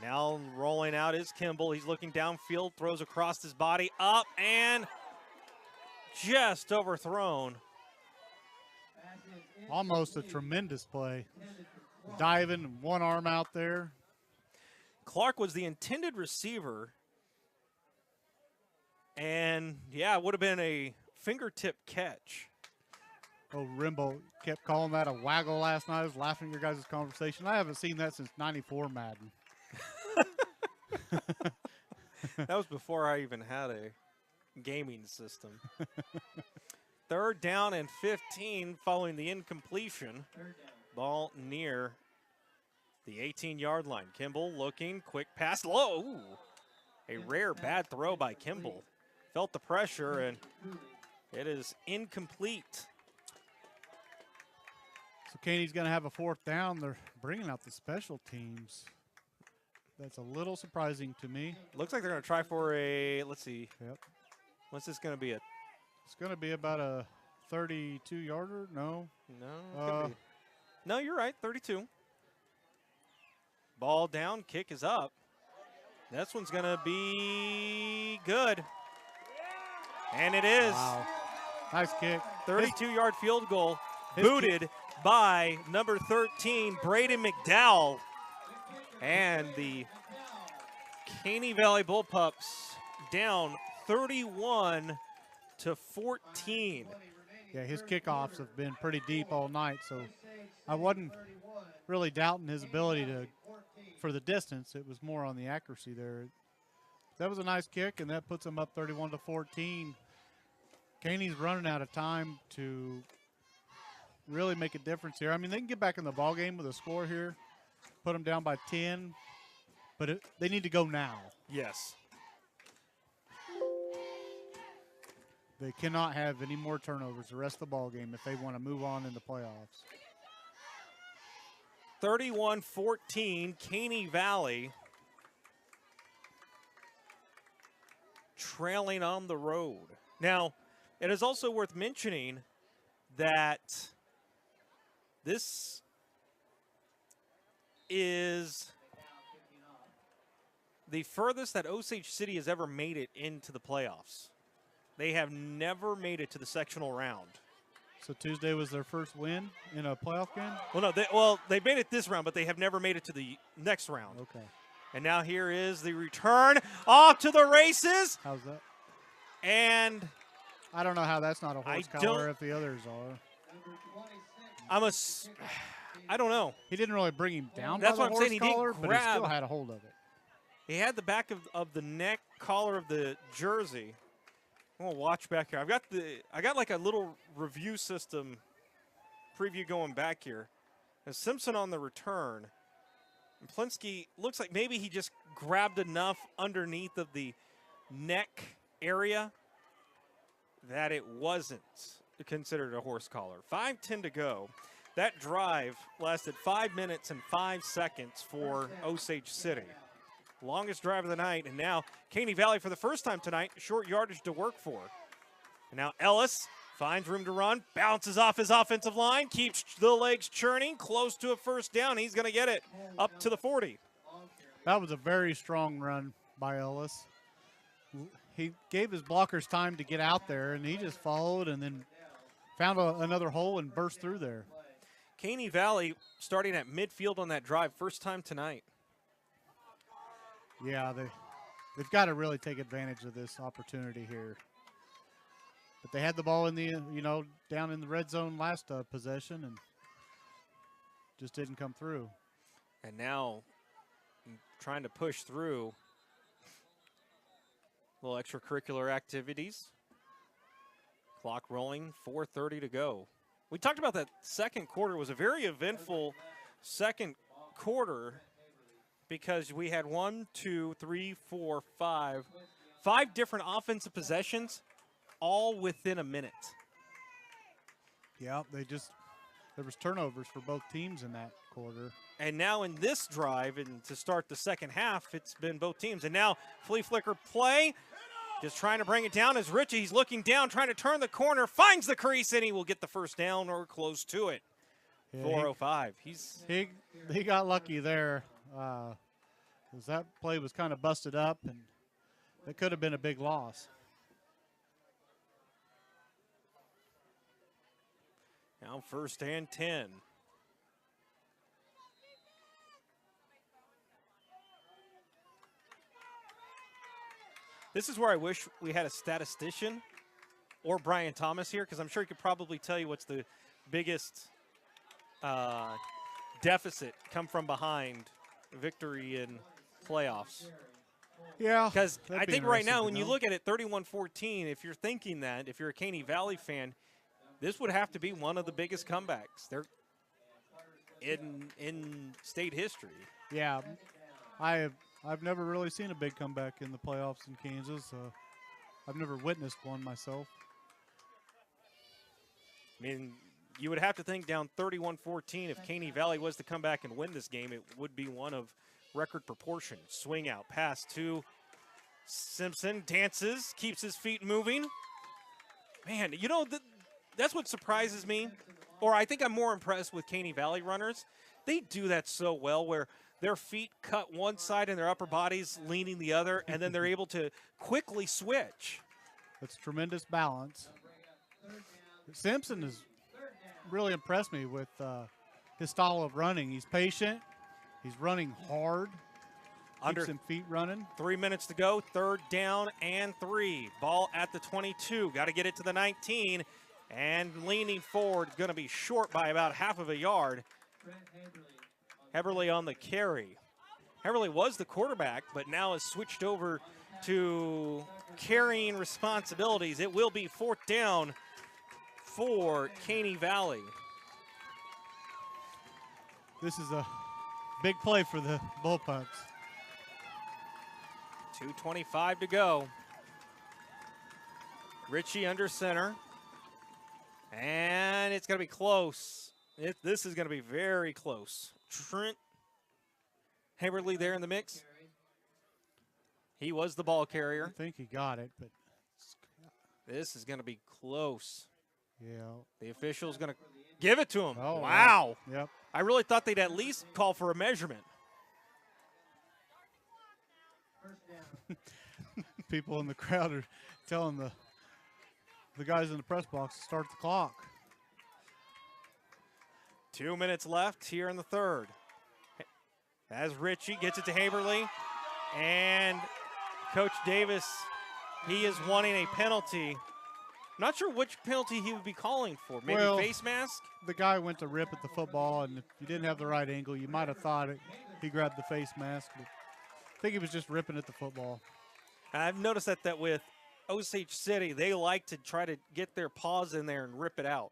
Now rolling out is Kimball. He's looking downfield, throws across his body, up and just overthrown. Almost a tremendous play. Diving, one arm out there. Clark was the intended receiver. And, yeah, it would have been a fingertip catch. Oh, Rimbo kept calling that a waggle last night. I was laughing at your guys' conversation. I haven't seen that since '94 Madden. That was before I even had a gaming system. 3rd down and 15 following the incompletion. Ball near the 18-yard line. Kimball looking, quick pass, low. Ooh, a rare bad throw by Kimball. Felt the pressure, and it is incomplete. So Caney's going to have a 4th down. They're bringing out the special teams. That's a little surprising to me. Looks like they're going to try for a, let's see. Yep. What's this going to be? It's going to be about a 32-yarder. No. No. No, you're right. 32. Ball down. Kick is up. This one's going to be good. And it is. Wow. Nice kick. 32-yard field goal. Booted by number 13, Braden McDowell. And the Caney Valley Bullpups down 31-14. Yeah, his kickoffs have been pretty deep all night, so I wasn't really doubting his ability for the distance. It was more on the accuracy there. That was a nice kick, and that puts them up 31-14. Caney's running out of time to really make a difference here. I mean, they can get back in the ball game with a score here, put them down by 10, but they need to go now. Yes. They cannot have any more turnovers the rest of the ball game if they want to move on in the playoffs. 31-14, Caney Valley trailing on the road. Now, it is also worth mentioning that this is the furthest that Osage City has ever made it into the playoffs. They have never made it to the sectional round. So Tuesday was their first win in a playoff game? Well, no, they made it this round, but they have never made it to the next round. Okay. And now here is the return off to the races. How's that? And I don't know how that's not a horse collar if the others are. I don't know. He didn't really bring him down That's by what the I'm saying. He horse collar, didn't but he still grab. had a hold of it. He had the back of the neck collar of the jersey. I'm gonna watch back here. I got like a little review system preview going back here. And Simpson on the return. And Plinsky looks like maybe he just grabbed enough underneath of the neck area that it wasn't considered a horse collar. 5:10 to go. That drive lasted 5 minutes and 5 seconds for Osage City. Longest drive of the night, and now Caney Valley for the first time tonight, short yardage to work for. And now Ellis finds room to run, bounces off his offensive line, keeps the legs churning, close to a first down. He's going to get it up to the 40. That was a very strong run by Ellis. He gave his blockers time to get out there, and he just followed and then found another hole and burst through there. Caney Valley starting at midfield on that drive, first time tonight. Yeah, they've got to really take advantage of this opportunity here. But they had the ball in the, down in the red zone last possession and just didn't come through. And now trying to push through little extracurricular activities. Clock rolling, 4:30 to go. We talked about that second quarter. It was a very eventful second quarter because we had 5 different offensive possessions, all within a minute. Yeah, there was turnovers for both teams in that quarter. And now in this drive, and to start the second half, it's been both teams. And now flea flicker play, just trying to bring it down as Richie. He's looking down, trying to turn the corner, finds the crease, and he will get the first down or close to it. Yeah, 4:05. He got lucky there. Because that play was kind of busted up, and it could have been a big loss. Now 1st and 10. This is where I wish we had a statistician or Brian Thomas here, because I'm sure he could probably tell you what's the biggest deficit come from behind victory in playoffs. Yeah. Because I think right now when you look at it 31-14, if you're thinking that, if you're a Caney Valley fan, this would have to be one of the biggest comebacks. They're in state history. Yeah. I've never really seen a big comeback in the playoffs in Kansas. I've never witnessed one myself. I mean, you would have to think down 31-14. If Caney Valley was to come back and win this game, it would be one of record proportion. Swing out, pass to Simpson, dances, keeps his feet moving. Man, you know, that's what surprises me, or I think I'm more impressed with Caney Valley runners. They do that so well where their feet cut one side and their upper body's leaning the other, and then they're able to quickly switch. That's tremendous balance. Simpson has really impressed me with his style of running. He's patient. He's running hard. Keeps him feet running. 3 minutes to go. 3rd down and 3. Ball at the 22. Got to get it to the 19. And leaning forward, going to be short by about half of a yard. Heberly on the carry. Heberly was the quarterback, but now has switched over to carrying responsibilities. It will be 4th down for Caney Valley. This is a big play for the Bullpups. 2:25 to go. Ritchie under center. And it's going to be close. This is going to be very close. Trent Haverly there in the mix. He was the ball carrier. I think he got it, but this is going to be close. yeah. The official's going to give it to him. Oh, wow. Yep. I really thought they'd at least call for a measurement. People in the crowd are telling the guys in the press box to start the clock. 2 minutes left here in the 3rd. As Ritchie gets it to Haverly, and Coach Davis, he is wanting a penalty. Not sure which penalty he would be calling for. Maybe face mask? The guy went to rip at the football, and if you didn't have the right angle, you might have thought he grabbed the face mask. But I think he was just ripping at the football. I've noticed that with Osage City, they like to try to get their paws in there and rip it out.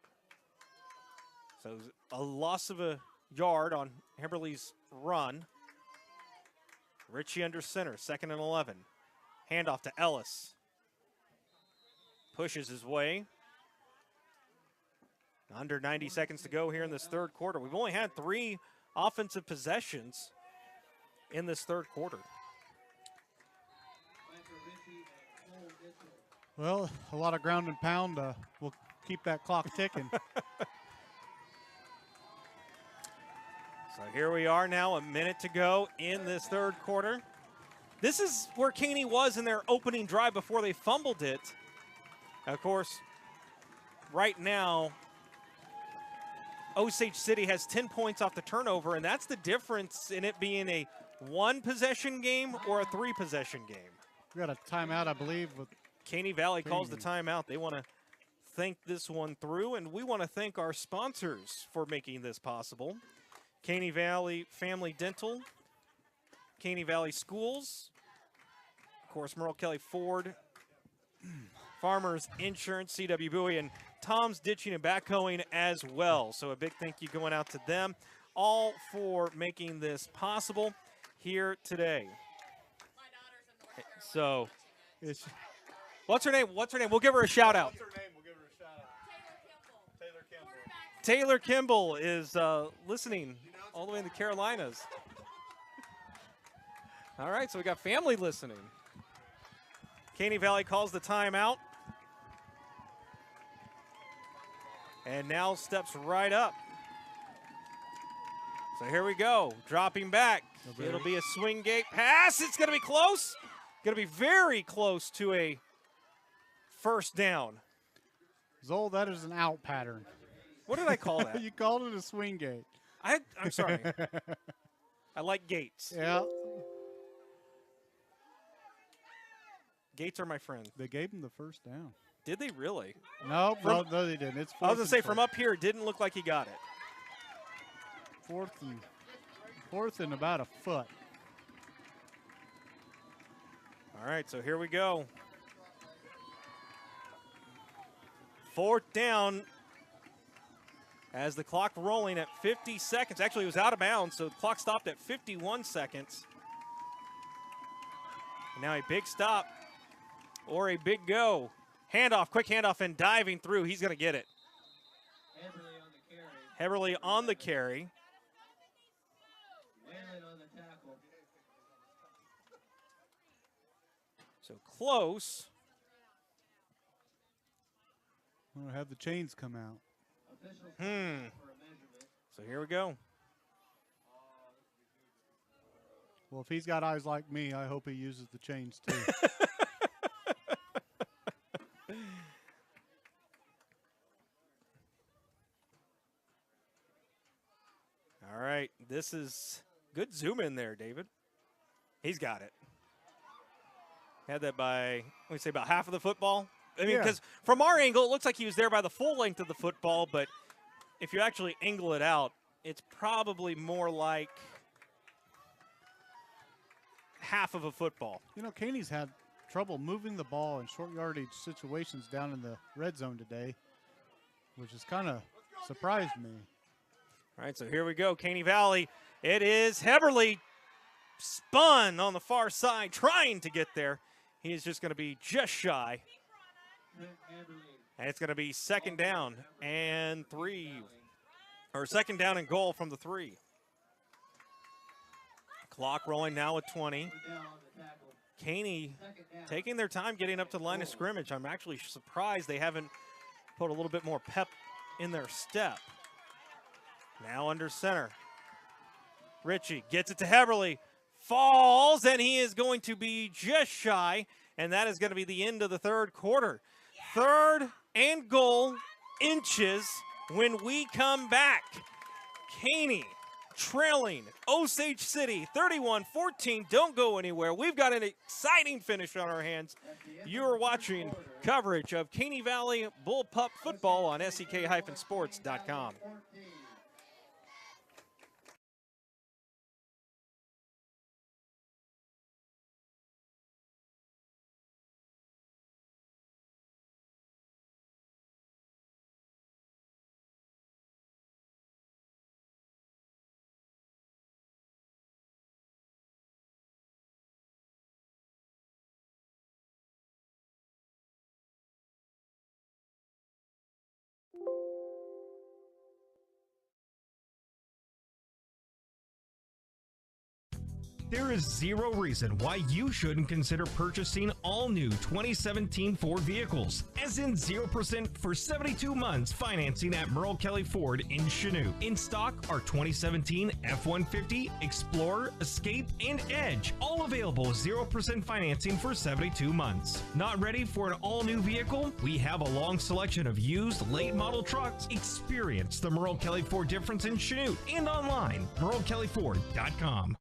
So a loss of a yard on Heberly's run. Ritchie under center, 2nd and 11. Handoff to Ellis. Pushes his way. Under 90 seconds to go here in this 3rd quarter. We've only had 3 offensive possessions in this 3rd quarter. Well, a lot of ground and pound will keep that clock ticking. So here we are now, a minute to go in this 3rd quarter. This is where Caney was in their opening drive before they fumbled it. Of course, right now, Osage City has 10 points off the turnover, and that's the difference in it being a 1-possession game or a 3-possession game. We got a timeout, I believe. With Caney Valley calls the timeout. They want to think this one through, and we want to thank our sponsors for making this possible. Caney Valley Family Dental, Caney Valley Schools, of course, Merle Kelly Ford, Farmers Insurance, C.W. Bowie, and Tom's Ditching and Backhoeing as well. So a big thank you going out to them, all for making this possible here today. So, what's her name? What's her name? We'll give her a shout out. What's her name? We'll give her a shout out. Taylor Kimball. Taylor Kimball is listening all the way in the Carolinas. All right, so we got family listening. Caney Valley calls the timeout. And now steps right up. So here we go, dropping back. It'll be a swing gate pass. It's going to be close. Going to be very close to a 1st down. Zoll, that is an out pattern. What did I call that? You called it a swing gate. I'm sorry. I like gates. Yeah. Gates are my friend. They gave him the 1st down. Did they really? No, no, they didn't. It's I was going to say, from up here, it didn't look like he got it. 4th and about a foot. All right, so here we go. 4th down as the clock rolling at 50 seconds. Actually, it was out of bounds, so the clock stopped at 51 seconds. And now a big stop or a big go. Handoff, quick handoff, and diving through. He's going to get it. Heverly on the carry. So close. We'll have the chains come out. So here we go. Well, if he's got eyes like me, I hope he uses the chains too. All right, this is good zoom in there, David. He's got it. Had that by, we say about half of the football. I mean, because from our angle, it looks like he was there by the full length of the football, but if you actually angle it out, it's probably more like half of a football. You know, Caney's had trouble moving the ball in short yardage situations down in the red zone today, which has kind of surprised me. All right, so here we go, Caney Valley. It is Heverly spun on the far side, trying to get there. He is just going to be just shy. And it's going to be second down and 3, or second down and goal from the 3. Clock rolling now with 20. Caney taking their time getting up to the line of scrimmage. I'm actually surprised they haven't put a little bit more pep in their step. Now under center. Ritchie gets it to Heverly. Falls, and he is going to be just shy, and that is going to be the end of the third quarter. Third and goal, inches when we come back. Caney trailing Osage City 31-14. Don't go anywhere. We've got an exciting finish on our hands. You are watching coverage of Caney Valley Bullpup football on SEK-sports.com. There is zero reason why you shouldn't consider purchasing all new 2017 Ford vehicles, as in 0% for 72 months financing at Merle Kelly Ford in Chanute. In stock are 2017 F-150, Explorer, Escape, and Edge, all available 0% financing for 72 months. Not ready for an all-new vehicle? We have a long selection of used late model trucks. Experience the Merle Kelly Ford difference in Chanute and online, merlekellyford.com.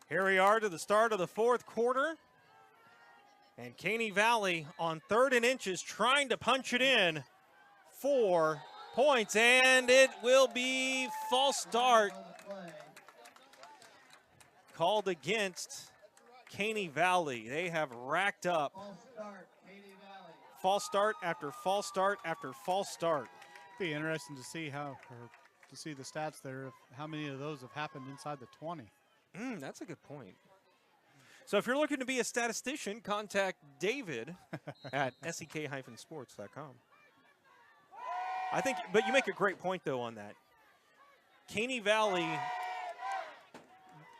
Here we are to the start of the fourth quarter. And Caney Valley on 3rd and inches trying to punch it in. 4 points, and it will be false start. Called against Caney Valley. They have racked up false start after false start after false start. Be interesting to see to see the stats there, how many of those have happened inside the 20. That's a good point. So if you're looking to be a statistician, contact David at SEK-sports.com. I think, but you make a great point, though, on that. Caney Valley,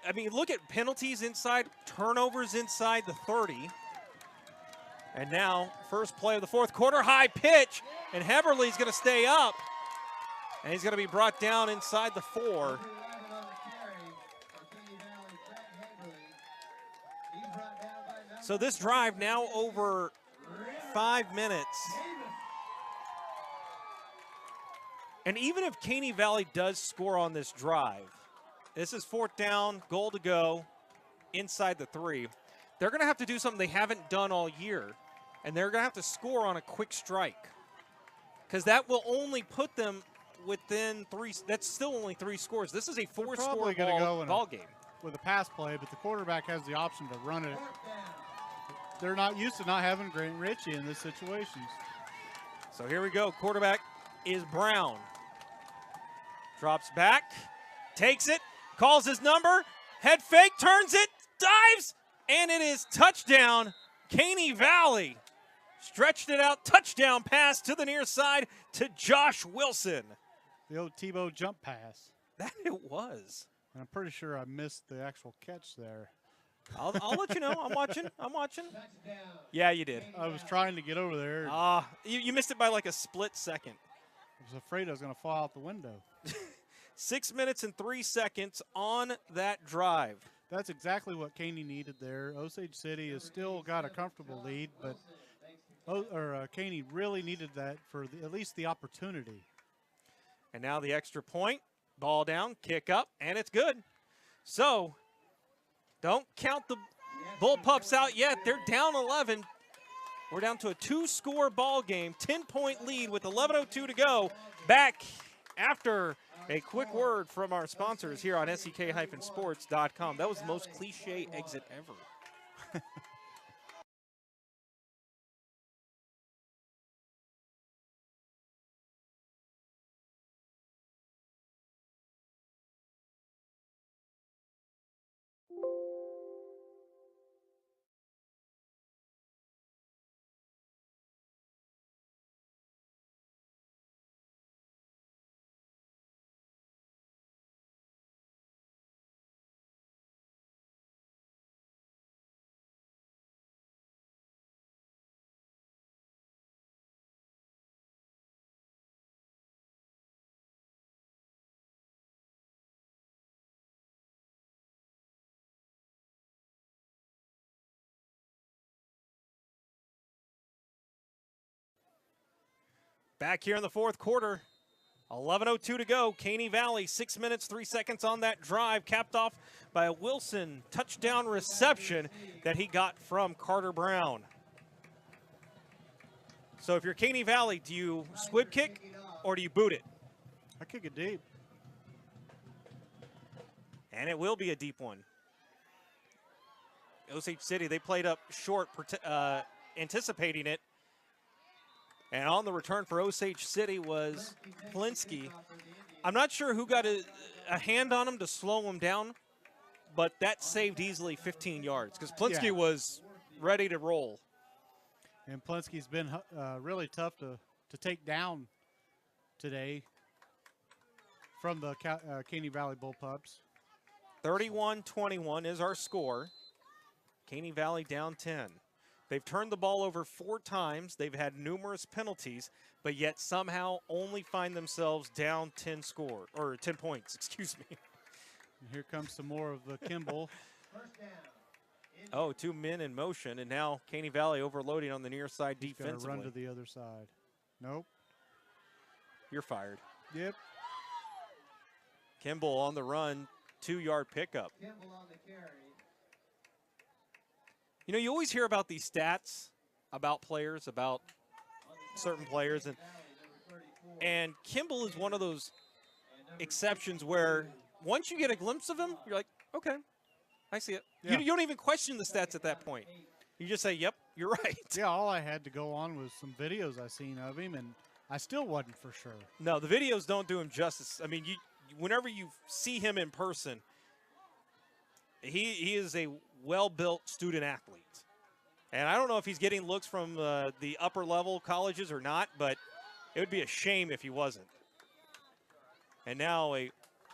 I mean, look at penalties inside, turnovers inside the 30. And now, first play of the fourth quarter, high pitch, and Heverly's going to stay up. And he's going to be brought down inside the 4. So this drive now over 5 minutes. And even if Caney Valley does score on this drive, this is 4th down, goal to go, inside the 3. They're going to have to do something they haven't done all year, and they're going to have to score on a quick strike, because that will only put them within 3. That's still only 3 scores. This is a 4-score ball game. With a pass play, but the quarterback has the option to run it. They're not used to not having Grant Ritchie in this situations. So here we go. Quarterback is Brown. Drops back, takes it, calls his number, head fake, turns it, dives, and it is touchdown, Caney Valley. Stretched it out. Touchdown pass to the near side to Josh Wilson. The old Tebow jump pass. That it was. And I'm pretty sure I missed the actual catch there. I'll let you know. I'm watching. Yeah, you did. I was trying to get over there. You missed it by like a split second. I was afraid I was going to fall out the window. 6 minutes and 3 seconds on that drive. That's exactly what Caney needed there. Osage City has still got a comfortable lead, but Caney really needed that for at least the opportunity. And now the extra point. Ball down, kick up, and it's good. So, don't count the Bullpups out yet. They're down 11. We're down to a 2-score ball game, 10-point lead with 11:02 to go. Back after a quick word from our sponsors here on SEK-sports.com. That was the most cliche exit ever. Back here in the fourth quarter, 11:02 to go. Caney Valley, 6 minutes, 3 seconds on that drive, capped off by a Wilson touchdown reception that he got from Carter Brown. So if you're Caney Valley, do you squib kick or do you boot it? I kick it deep. And it will be a deep one. Osage City, they played up short, anticipating it. And on the return for Osage City was Plinsky. I'm not sure who got a hand on him to slow him down, but that saved easily 15 yards because Plinsky was ready to roll. And Plinsky's been really tough to take down today from the Caney Valley Bullpups. 31-21 is our score. Caney Valley down 10. They've turned the ball over 4 times. They've had numerous penalties, but yet somehow only find themselves down 10 points, excuse me. And here comes some more of the Kimball. Oh, 2 men in motion, and now Caney Valley overloading on the near side He's defensively. gonna run to the other side. Nope. You're fired. Yep. Kimball on the run, 2-yard pickup. Kimball on the carry. You know, you always hear about these stats about players, about certain players, and Kimball is one of those exceptions where once you get a glimpse of him, you're like, okay, I see it. Yeah. You don't even question the stats at that point. You just say, yep, you're right. Yeah, all I had to go on was some videos I seen of him, and I still wasn't for sure. No, the videos don't do him justice. I mean, whenever you see him in person, he is a well-built student athlete. And I don't know if he's getting looks from the upper-level colleges or not, but it would be a shame if he wasn't. And now a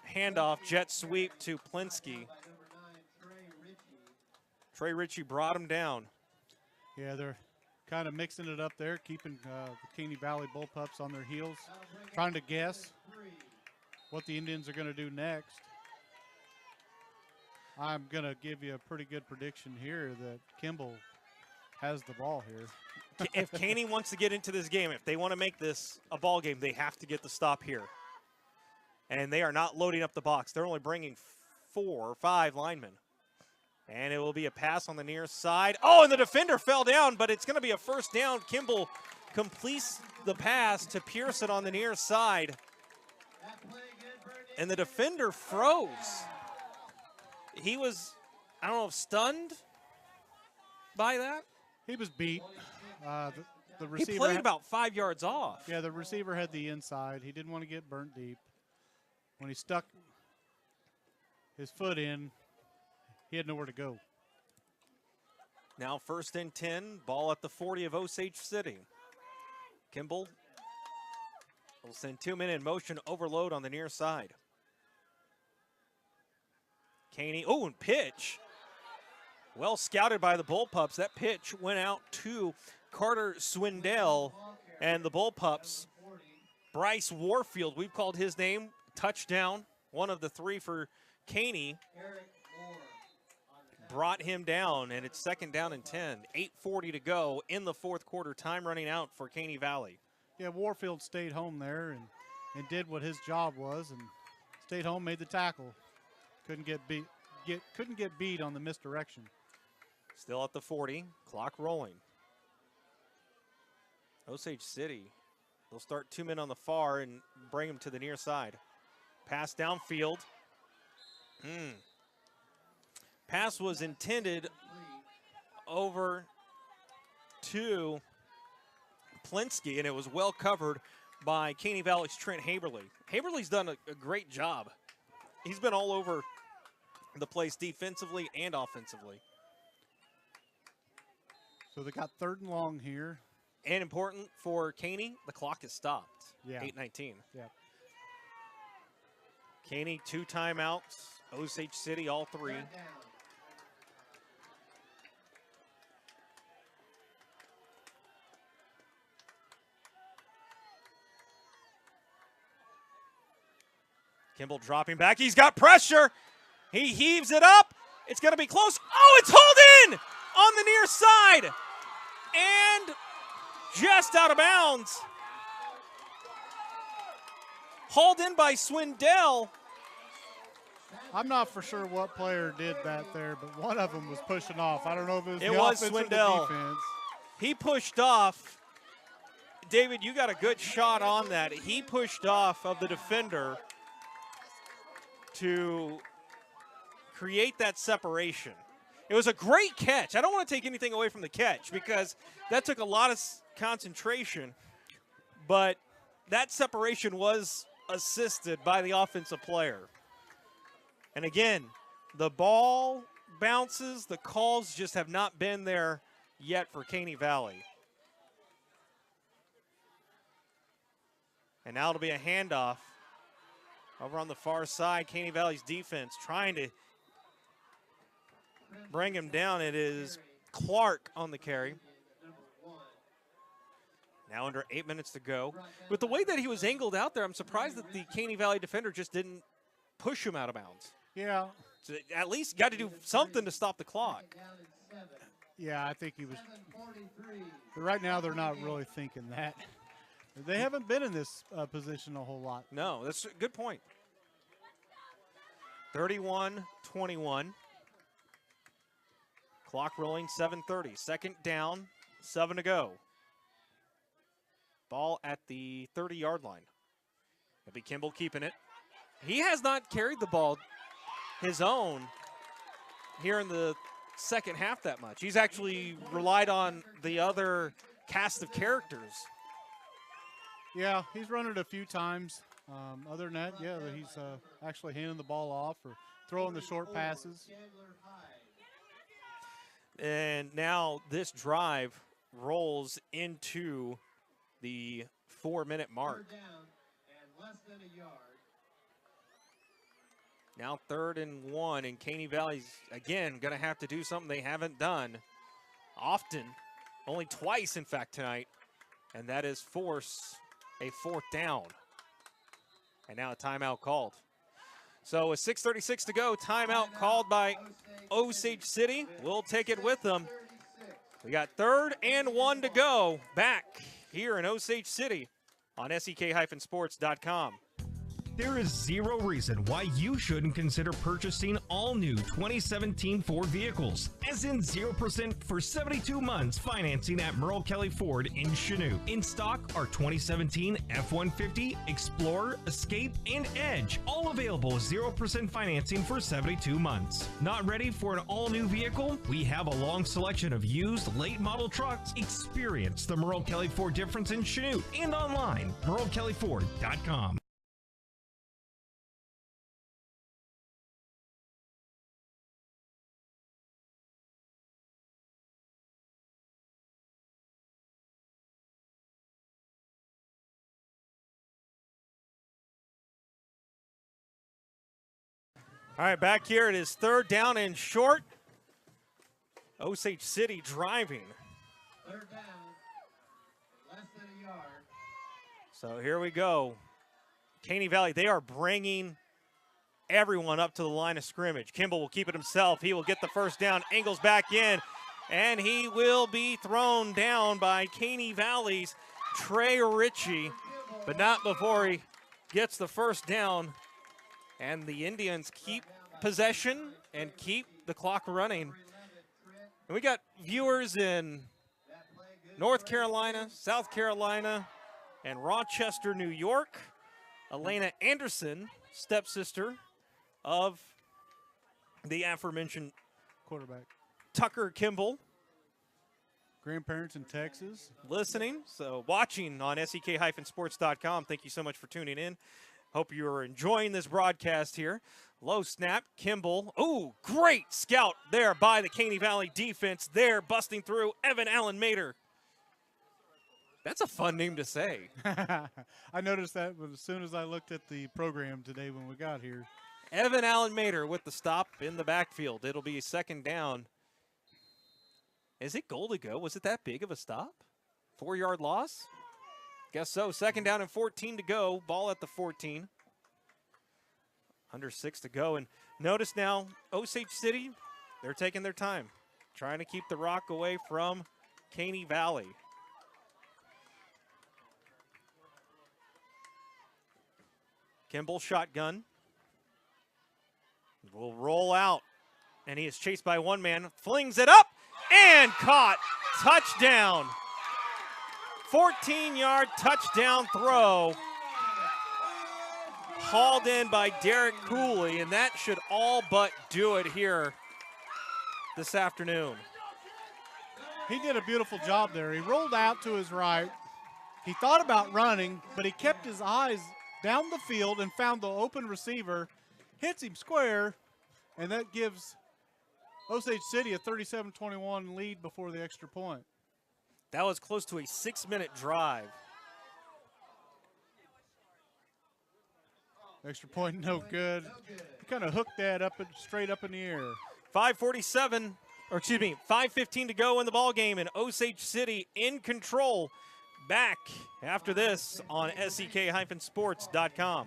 handoff, jet sweep to Plinsky. Trey Ritchie brought him down. Yeah, they're kind of mixing it up there, keeping the Caney Valley Bullpups on their heels, trying to guess what the Indians are going to do next. I'm going to give you a pretty good prediction here that Kimball has the ball here. If Caney wants to get into this game, if they want to make this a ball game, they have to get the stop here. And they are not loading up the box. They're only bringing 4 or 5 linemen. And it will be a pass on the near side. Oh, and the defender fell down, but it's going to be a first down. Kimball completes the pass to Pearson on the near side. And the defender froze. He was, I don't know, stunned by that. He was beat. The receiver He played about 5 yards off. Yeah, the receiver had the inside. He didn't want to get burnt deep. When he stuck his foot in, he had nowhere to go. Now 1st and 10, ball at the 40 of Osage City. Kimball will send 2 men in motion, overload on the near side. Caney, oh, and pitch. Well scouted by the Bullpups. That pitch went out to Carter Swindell, and the Bullpups, Bryce Warfield, we've called his name, touchdown, one of the 3 for Caney, brought him down, and it's 2nd down and 10. 8:40 to go in the 4th quarter. Time running out for Caney Valley. Yeah, Warfield stayed home there and did what his job was, and stayed home, made the tackle. Couldn't get beat on the misdirection. Still at the 40, clock rolling. Osage City, they'll start 2 men on the far and bring them to the near side. Pass downfield. Pass was intended over to Plinsky, and it was well covered by Caney Valley's Trent Haberly. Haberly's done a great job. He's been all over the place defensively and offensively. So they got 3rd and long here. And important for Caney, the clock is stopped. Yeah. 8:19. Yeah. Caney, 2 timeouts. Osage City, all 3. Kimball dropping back. He's got pressure. He heaves it up. It's going to be close. Oh, it's hauled in on the near side. And just out of bounds. Hauled in by Swindell. I'm not for sure what player did that there, but one of them was pushing off. I don't know if it was was the offense or the Swindell. defense. He pushed off. David, you got a good shot on that. He pushed off of the defender to create that separation. It was a great catch. I don't want to take anything away from the catch because that took a lot of concentration, but that separation was assisted by the offensive player. And again, the ball bounces, the calls just have not been there yet for Caney Valley. And now it'll be a handoff over on the far side. Caney Valley's defense trying to bring him down. It is Clark on the carry. Now under 8 minutes to go. With the way that he was angled out there, I'm surprised that the Caney Valley defender just didn't push him out of bounds. Yeah. So at least got to do something to stop the clock. Yeah, I think he was. But right now, they're not really thinking that. They haven't been in this position a whole lot. No, that's a good point. 31-21. Clock rolling, 7:30. 2nd down, 7 to go. Ball at the 30-yard line. It'll be Kimball keeping it. He has not carried the ball his own here in the second half that much. He's actually relied on the other cast of characters. Yeah, he's run it a few times. Other than that, yeah, he's actually handing the ball off or throwing the short passes. And now this drive rolls into the 4-minute mark. Now 3rd and 1, and Caney Valley's, again, going to have to do something they haven't done often, only twice, in fact, tonight, and that is force a 4th down. And now a timeout called. So with 6:36 to go, timeout called by Osage City. We'll take it with them. We got 3rd and 1 to go back here in Osage City on SEK-sports.com. There is zero reason why you shouldn't consider purchasing all new 2017 Ford vehicles, as in 0% for 72 months financing at Merle Kelly Ford in Chanute. In stock are 2017 F-150, Explorer, Escape, and Edge, all available with 0% financing for 72 months. Not ready for an all-new vehicle? We have a long selection of used, late-model trucks. Experience the Merle Kelly Ford difference in Chanute and online, MerleKellyFord.com. All right, back here it is 3rd down and short. Osage City driving. 3rd down, less than a yard. So here we go. Caney Valley, they are bringing everyone up to the line of scrimmage. Kimball will keep it himself. He will get the 1st down. Angles back in, and he will be thrown down by Caney Valley's Trey Ritchie, but not before he gets the 1st down. And the Indians keep possession and keep the clock running. And we got viewers in North Carolina, South Carolina, and Rochester, New York. Elena Anderson, stepsister of the aforementioned Quarterback. Tucker Kimball, Grandparents in Texas. listening. So watching on SEK-sports.com. Thank you so much for tuning in. Hope you are enjoying this broadcast here. Low snap, Kimball. Oh, great scout there by the Caney Valley defense. There, busting through, Evan Allen Mater. That's a fun name to say. I noticed that as soon as I looked at the program today when we got here. Evan Allen Mater with the stop in the backfield. It'll be 2nd down. Is it goal to go? Was it that big of a stop? 4-yard loss? Guess so. 2nd down and 14 to go. Ball at the 14. Under 6 to go. And notice now, Osage City, they're taking their time, trying to keep the rock away from Caney Valley. Kimball shotgun. Will roll out. And he is chased by one man. Flings it up and caught. Touchdown. 14-yard touchdown throw. Hauled in by Derek Cooley, and that should all but do it here this afternoon. He did a beautiful job there. He rolled out to his right. He thought about running, but he kept his eyes down the field and found the open receiver, hits him square, and that gives Osage City a 37-21 lead before the extra point. That was close to a 6-minute drive. Extra point, no good. He kind of hooked that up straight up in the air. 5:15 to go in the ball game, and Osage City in control. Back after this on SEK-sports.com.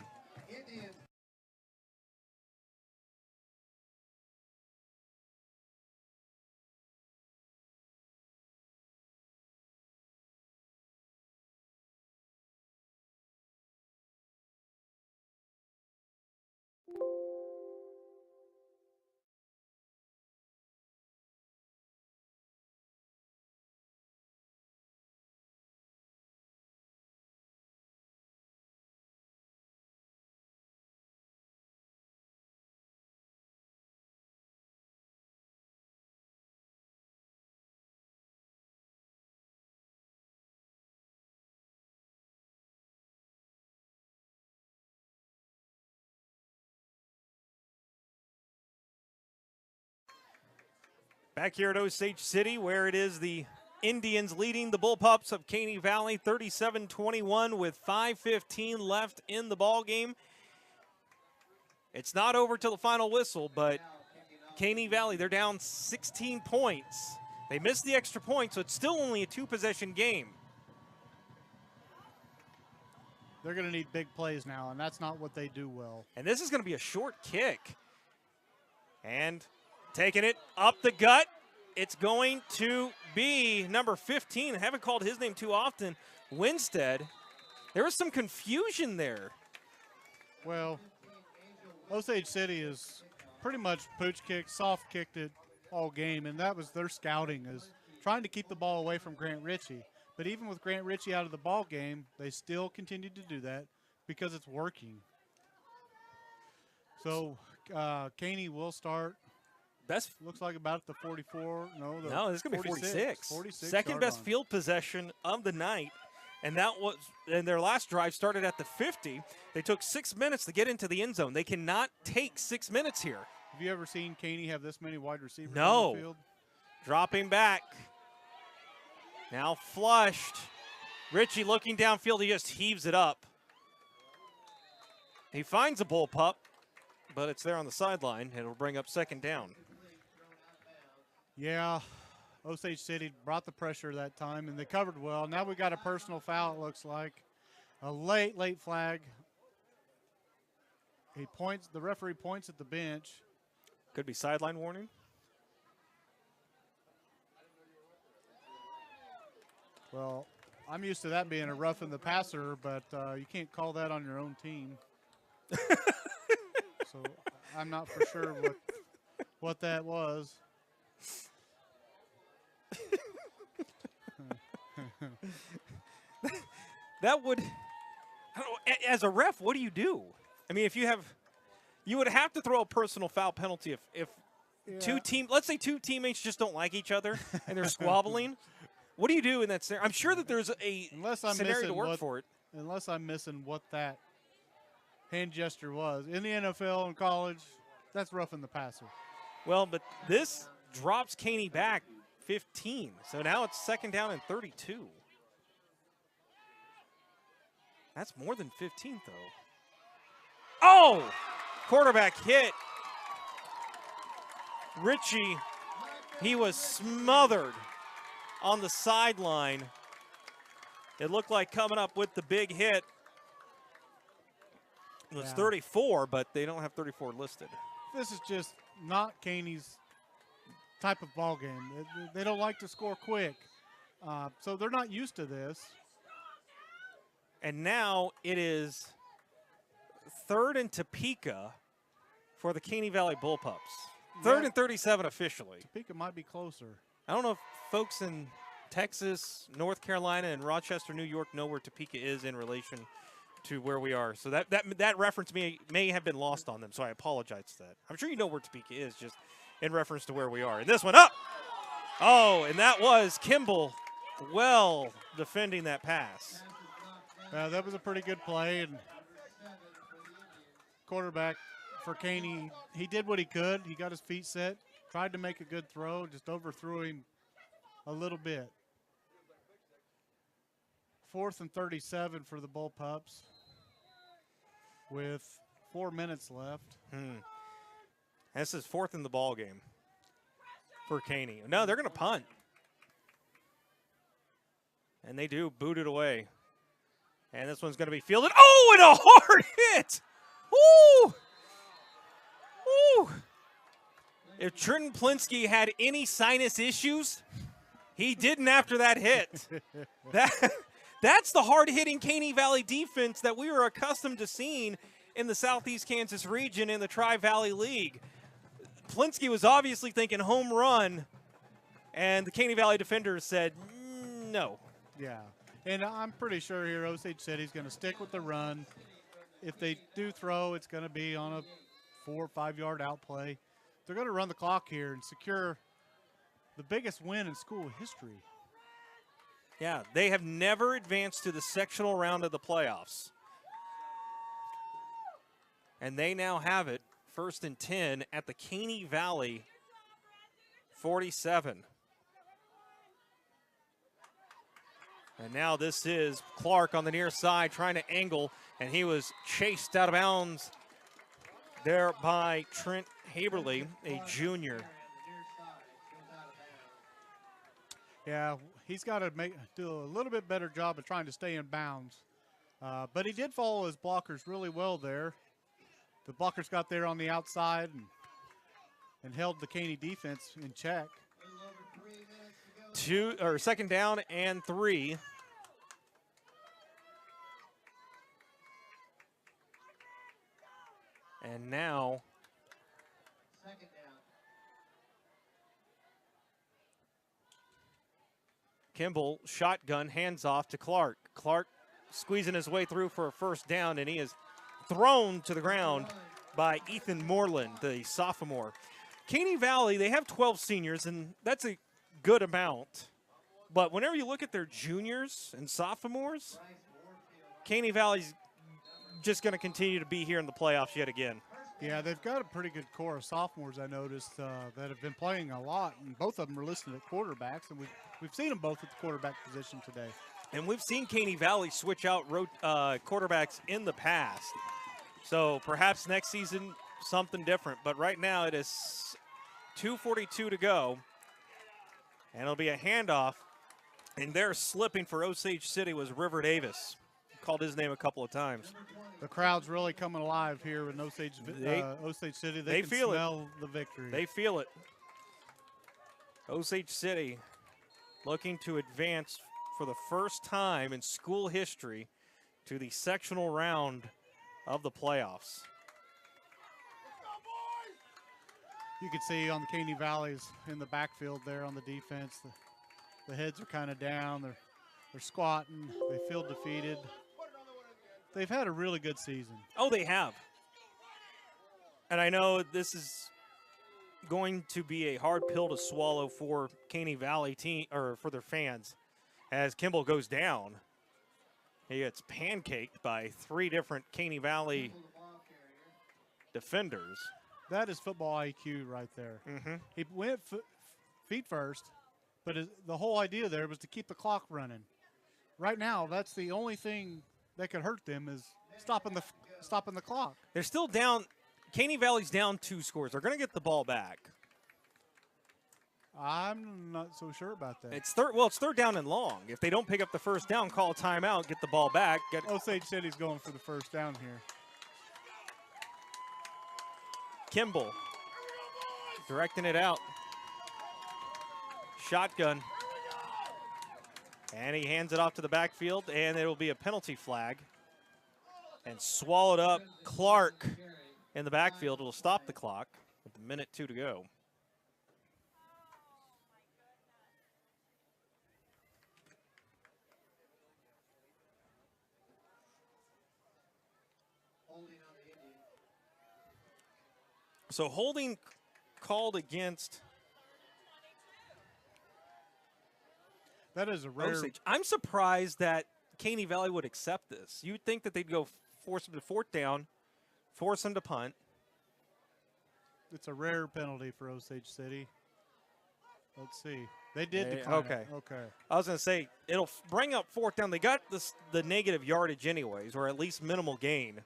Back here at Osage City, where it is the Indians leading the Bullpups of Caney Valley 37-21 with 5:15 left in the ball game. It's not over till the final whistle, but Caney Valley, they're down 16 points. They missed the extra point, so it's still only a 2-possession game. They're going to need big plays now, and that's not what they do well. And this is going to be a short kick. And taking it up the gut, it's going to be number 15. I haven't called his name too often, Winstead. There was some confusion there. Well, Osage City is pretty much pooch kicked, soft kicked it all game, and that was their scouting, is trying to keep the ball away from Grant Ritchie. But even with Grant Ritchie out of the ball game, they still continued to do that because it's working. So Caney will start. Best looks like about the 44. No, this is going to be 46. 46. Second best field possession of the night. And that was, and their last drive started at the 50. They took 6 minutes to get into the end zone. They cannot take 6 minutes here. Have you ever seen Caney have this many wide receivers on the field? Dropping back. Now flushed. Ritchie looking downfield. He just heaves it up. He finds a bullpup. but it's there on the sideline, and it'll bring up second down. Yeah, Osage City brought the pressure that time, and they covered well. Now we got a personal foul, it looks like. A late flag. The referee points at the bench. Could be sideline warning. Well, I'm used to that being a roughing the passer, but you can't call that on your own team. So I'm not for sure what that was. That would, I don't know, as a ref, what do you do? I mean, you would have to throw a personal foul penalty if let's say two teammates just don't like each other and they're squabbling. What do you do in that scenario? I'm sure that there's a scenario to work for it. Unless I'm missing what that hand gesture was. In the NFL and college, that's roughing the passer. Well, but this drops Caney back 15. So now it's second down and 32. That's more than 15, though. Oh! Quarterback hit. Richie, he was smothered on the sideline. It looked like coming up with the big hit. It was 34, but they don't have 34 listed. This is just not Caney's type of ball game. They don't like to score quick, so they're not used to this. And now it is 3rd and Topeka for the Caney Valley Bullpups. 3rd and 37 officially. Topeka might be closer. I don't know if folks in Texas, North Carolina, and Rochester, New York know where Topeka is in relation to where we are. So that reference may have been lost on them, so I apologize for that. I'm sure you know where Topeka is, just in reference to where we are. And this one up. Oh, and that was Kimball well defending that pass. That was a pretty good play, and quarterback for Caney, he did what he could. He got his feet set, tried to make a good throw, just overthrew him a little bit. 4th and 37 for the Bullpups with 4 minutes left. This is 4th in the ball game for Caney. No, they're going to punt. And they do boot it away. And this one's going to be fielded. Oh, and a hard hit. Woo! Woo! If Trenton Plinsky had any sinus issues, he didn't after that hit. That's the hard-hitting Caney Valley defense that we were accustomed to seeing in the Southeast Kansas region in the Tri-Valley League. Plinsky was obviously thinking home run, and the Caney Valley defenders said no. Yeah, and I'm pretty sure here Osage City's going to stick with the run. If they do throw, it's going to be on a 4 or 5 yard outplay. They're going to run the clock here and secure the biggest win in school history. Yeah, they have never advanced to the sectional round of the playoffs. And they now have it 1st and 10 at the Caney Valley 47. And now this is Clark on the near side trying to angle, and he was chased out of bounds there by Trent Haberly, a junior. Yeah, he's got to do a little bit better job of trying to stay in bounds. But he did follow his blockers really well there. The blockers got there on the outside and held the Caney defense in check. 2nd down and 3. And now Kimball shotgun, hands off to Clark. Clark squeezing his way through for a 1st down, and he is thrown to the ground by Ethan Moreland, the sophomore. Caney Valley, they have 12 seniors, and that's a good amount. But whenever you look at their juniors and sophomores, Caney Valley's just going to continue to be here in the playoffs yet again. Yeah, they've got a pretty good core of sophomores, I noticed, that have been playing a lot, and both of them are listed at quarterbacks, and we've seen them both at the quarterback position today. And we've seen Caney Valley switch out quarterbacks in the past. So perhaps next season something different. But right now it is 2:42 to go. And it'll be a handoff. And there slipping for Osage City was River Davis. Called his name a couple of times. The crowd's really coming alive here in Osage City. They can feel smell the victory. They feel it. Osage City looking to advance for the first time in school history to the sectional round of the playoffs. You can see on the Caney Valleys in the backfield there on the defense, the heads are kind of down. They're squatting. They feel defeated. They've had a really good season. Oh, they have. And I know this is going to be a hard pill to swallow for Caney Valley team, or for their fans, as Kimball goes down. He gets pancaked by 3 different Caney Valley defenders. That is football IQ right there. Mm-hmm. He went feet first, but the whole idea there was to keep the clock running. Right now, that's the only thing that could hurt them is stopping the clock. They're still down. Caney Valley's down 2 scores. They're going to get the ball back. I'm not so sure about that. It's third down and long. If they don't pick up the first down, call a timeout, get the ball back. Osage City's going for the first down here. Kimball directing it out. Shotgun. And he hands it off to the backfield, and it will be a penalty flag. And swallowed up Clark in the backfield. It'll stop the clock with 1:02 to go. So holding called against that is a rare. Osage. I'm surprised that Caney Valley would accept this. You'd think that they'd go force them to 4th down, force them to punt. It's a rare penalty for Osage City. Let's see. They did decline okay. it. Okay. I was going to say, it'll bring up 4th down. They got the negative yardage anyways, or at least minimal gain.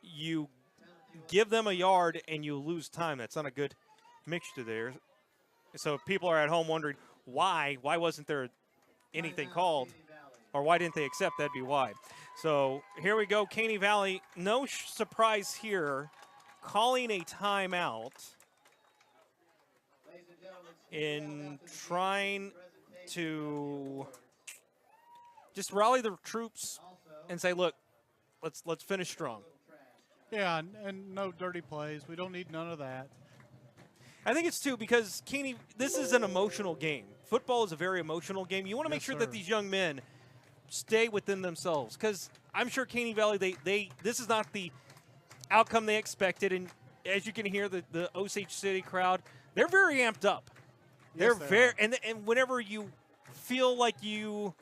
You give them a yard and you lose time. That's not a good mixture there. So if people are at home wondering why wasn't there anything called, or why didn't they accept, that'd be why. So here we go, Caney Valley, no surprise here, calling a timeout in trying to just rally the troops and say, look, let's finish strong. Yeah, and no dirty plays. We don't need none of that. I think it's too because Caney, this is an emotional game. Football is a very emotional game. You want to make sure that these young men stay within themselves, because I'm sure Caney Valley, this is not the outcome they expected, and as you can hear, the Osage City crowd, they're very amped up. Yes, They're very and whenever you feel like you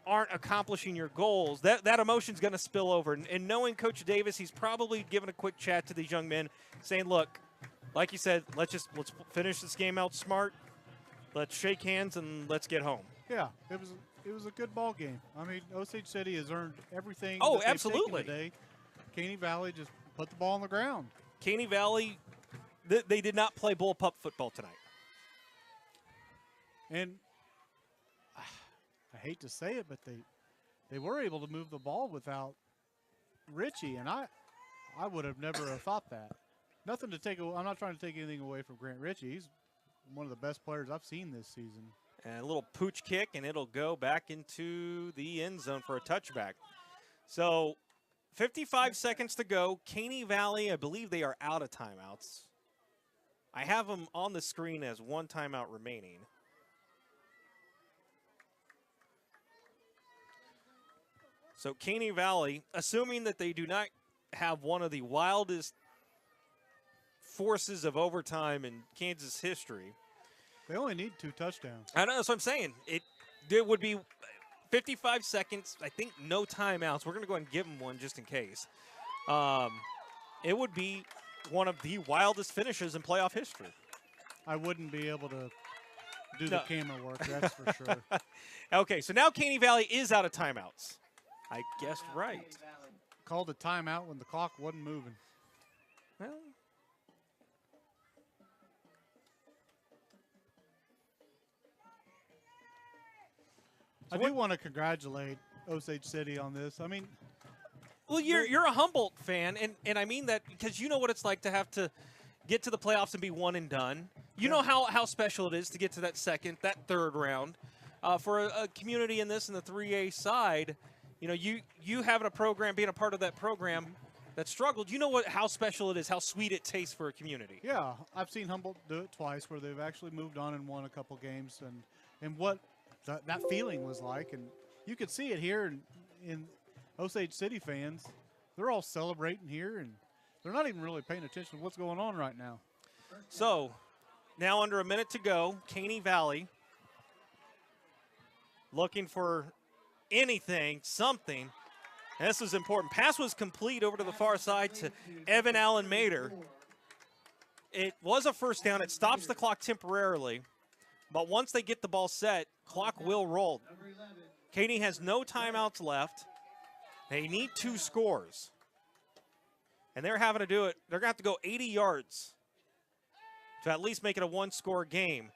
aren't accomplishing your goals, that emotion's going to spill over. And knowing Coach Davis, he's probably given a quick chat to these young men, saying, "Look, like you said, let's finish this game out smart. Let's shake hands and let's get home." Yeah, it was a good ball game. I mean, Osage City has earned everything. Oh, that they've absolutely. taken today. Caney Valley just put the ball on the ground. Caney Valley, they did not play bullpup football tonight. And I hate to say it, but they were able to move the ball without Richie, and I would have never have thought that. Nothing to take away. I'm not trying to take anything away from Grant Richie. He's one of the best players I've seen this season. And a little pooch kick, and it'll go back into the end zone for a touchback. So 55 seconds to go. Caney Valley, I believe they are out of timeouts. I have them on the screen as 1 timeout remaining. So Caney Valley, assuming that they do not have one of the wildest forces of overtime in Kansas history. They only need 2 touchdowns. I know, that's what I'm saying. It would be 55 seconds, I think no timeouts. We're going to go ahead and give them one just in case. It would be one of the wildest finishes in playoff history. I wouldn't be able to do the camera work, that's for sure. Okay, so now Caney Valley is out of timeouts. I guessed right. called a timeout when the clock wasn't moving. Well, I do want to congratulate Osage City on this. I mean, well, you're a Humboldt fan, and I mean that because you know what it's like to have to get to the playoffs and be one and done. You know how special it is to get to that second, that third round. For a community in this in the 3A side, you know, you having a program, being a part of that program that struggled, you know how special it is, how sweet it tastes for a community. Yeah, I've seen Humboldt do it twice where they've actually moved on and won a couple games, and what that feeling was like. And you could see it here in Osage City fans. They're all celebrating here, and they're not even really paying attention to what's going on right now. So, now under a minute to go, Caney Valley looking for anything, something. And this was important. Pass was complete over to the far side to Evan Allen Mater. It was a first down. It stops the clock temporarily. But once they get the ball set, clock will roll. Caney has no timeouts left. They need 2 scores. And they're having to do it. They're going to have to go 80 yards to at least make it a 1-score game.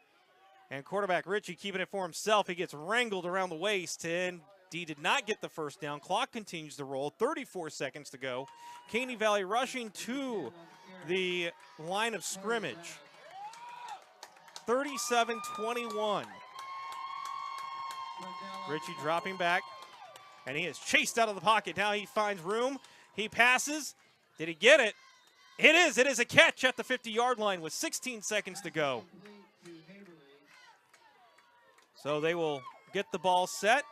And quarterback Ritchie keeping it for himself. He gets wrangled around the waist, and he did not get the first down. Clock continues to roll. 34 seconds to go. Caney Valley rushing to the line of scrimmage. 37-21. Ritchie dropping back, and he is chased out of the pocket. Now he finds room. He passes. Did he get it? It is. It is a catch at the 50-yard line with 16 seconds to go. So they will get the ball set.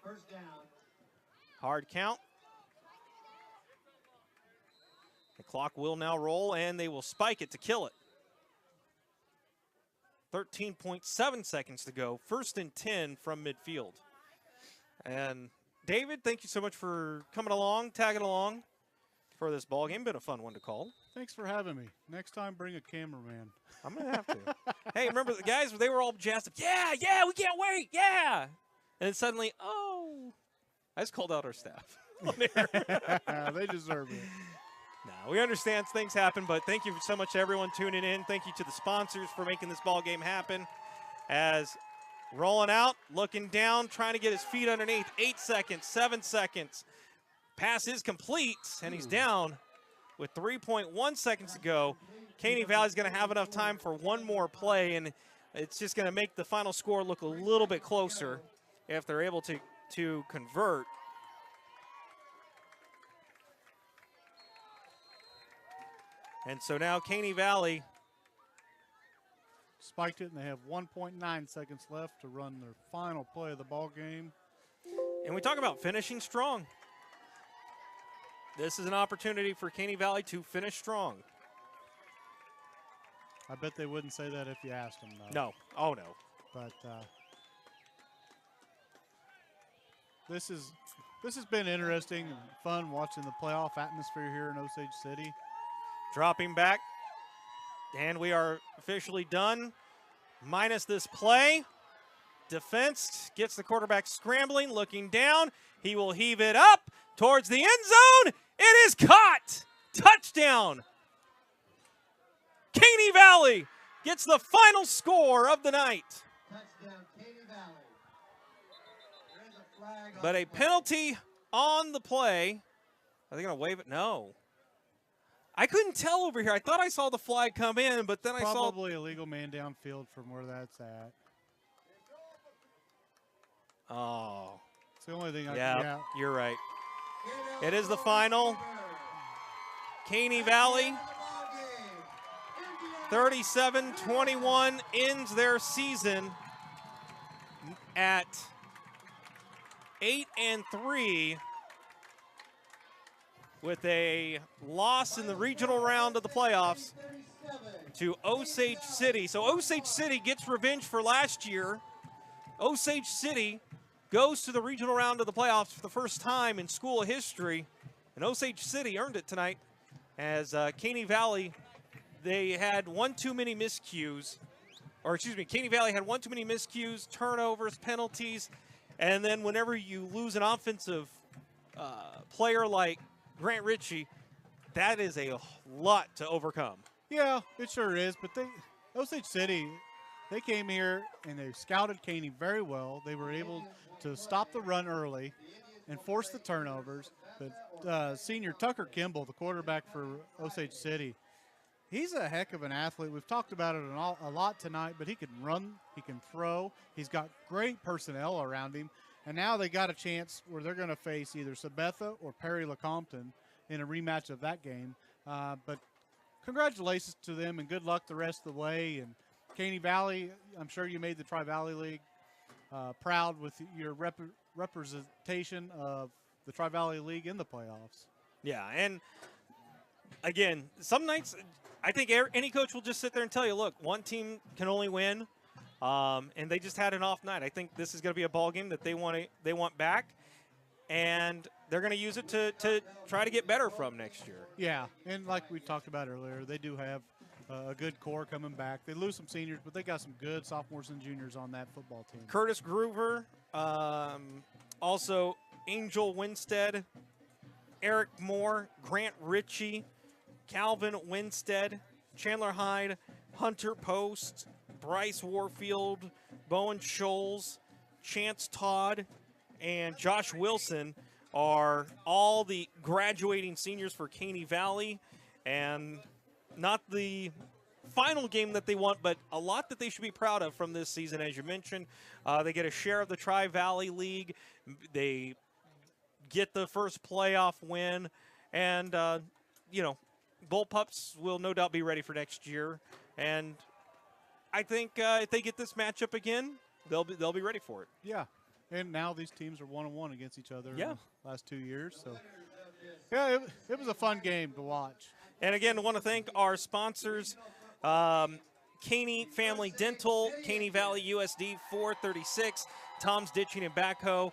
First down. Hard count. The clock will now roll, and they will spike it to kill it. 13.7 seconds to go. 1st and 10 from midfield. And David, thank you so much for coming along, tagging along for this ball game. Been a fun one to call. Thanks for having me. Next time, bring a cameraman. I'm going to have to. Hey, remember the guys, they were all jazzed up. Yeah, we can't wait. Yeah. And then suddenly, I just called out our staff. They deserve it. No, we understand things happen, but thank you so much to everyone tuning in. Thank you to the sponsors for making this ball game happen. As rolling out, looking down, trying to get his feet underneath. 8 seconds, 7 seconds. Pass is complete, and he's down with 3.1 seconds to go. Caney Valley's going to have enough time for one more play, and it's just going to make the final score look a little bit closer if they're able to convert. And so now Caney Valley spiked it, and they have 1.9 seconds left to run their final play of the ball game. And we talk about finishing strong. This is an opportunity for Caney Valley to finish strong. I bet they wouldn't say that if you asked them, though. No. Oh, no. But this has been interesting and fun watching the playoff atmosphere here in Osage City. Dropping back. And we are officially done. Minus this play. Defense gets the quarterback scrambling, looking down. He will heave it up towards the end zone. It is caught. Touchdown. Caney Valley gets the final score of the night. Touchdown, Caney Valley. There's a flag on But a the play. penalty on the play. Are they going to wave it? No. I couldn't tell over here. I thought I saw the flag come in, but then I saw. Probably a legal man downfield from where that's at. Oh. It's the only thing I Yeah, can. you're right. It is the final. Caney Valley, 37-21, ends their season at 8-3 with a loss in the regional round of the playoffs to Osage City. So Osage City gets revenge for last year. Osage City goes to the regional round of the playoffs for the first time in school history. And Osage City earned it tonight as Caney Valley, they had one too many miscues. Or excuse me, Caney Valley had one too many miscues, turnovers, penalties. And then whenever you lose an offensive player like Grant Ritchie, that is a lot to overcome. Yeah, it sure is. But Osage City, they came here and they scouted Caney very well. They were able to stop the run early and force the turnovers. But senior Tucker Kimball, the quarterback for Osage City, he's a heck of an athlete. We've talked about it a lot tonight, but he can run, he can throw. He's got great personnel around him. And now they got a chance where they're going to face either Sabetha or Perry LeCompton in a rematch of that game. But congratulations to them and good luck the rest of the way. And Caney Valley, I'm sure you made the Tri-Valley League proud with your representation of the Tri-Valley League in the playoffs. Yeah, and again, some nights I think any coach will just sit there and tell you, look, one team can only win, and they just had an off night. I think this is going to be a ball game that they want back, and they're going to use it to try to get better from next year. Yeah, and like we talked about earlier, they do have a good core coming back. They lose some seniors, but they got some good sophomores and juniors on that football team. Curtis Groover, also Angel Winstead, Eric Moore, Grant Ritchie, Calvin Winstead, Chandler Hyde, Hunter Post, Bryce Warfield, Bowen Scholes, Chance Todd, and Josh Wilson are all the graduating seniors for Caney Valley. And not the final game that they want, but a lot that they should be proud of from this season. As you mentioned, they get a share of the Tri-Valley League. They get the first playoff win. And, Bullpups will no doubt be ready for next year. And I think if they get this matchup again, they'll be ready for it. Yeah. And now these teams are 1-1 against each other in the last 2 years. So, yeah, it was a fun game to watch. And again, I want to thank our sponsors, Caney Family Dental, Caney Valley USD 436, Tom's Ditching and Backhoe,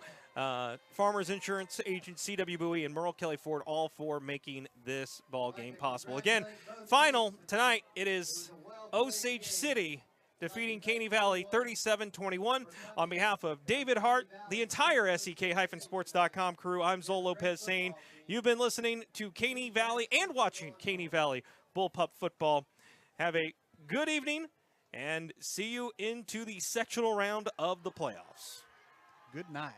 Farmers Insurance Agent CW Bowie, and Merle Kelly Ford, all for making this ball game possible. Again, final tonight, it is Osage City defeating Caney Valley 37-21. On behalf of David Hart, the entire SEK-sports.com crew, I'm Zol Lopez saying you've been listening to Caney Valley and watching Caney Valley Bullpup football. Have a good evening and see you into the sectional round of the playoffs. Good night.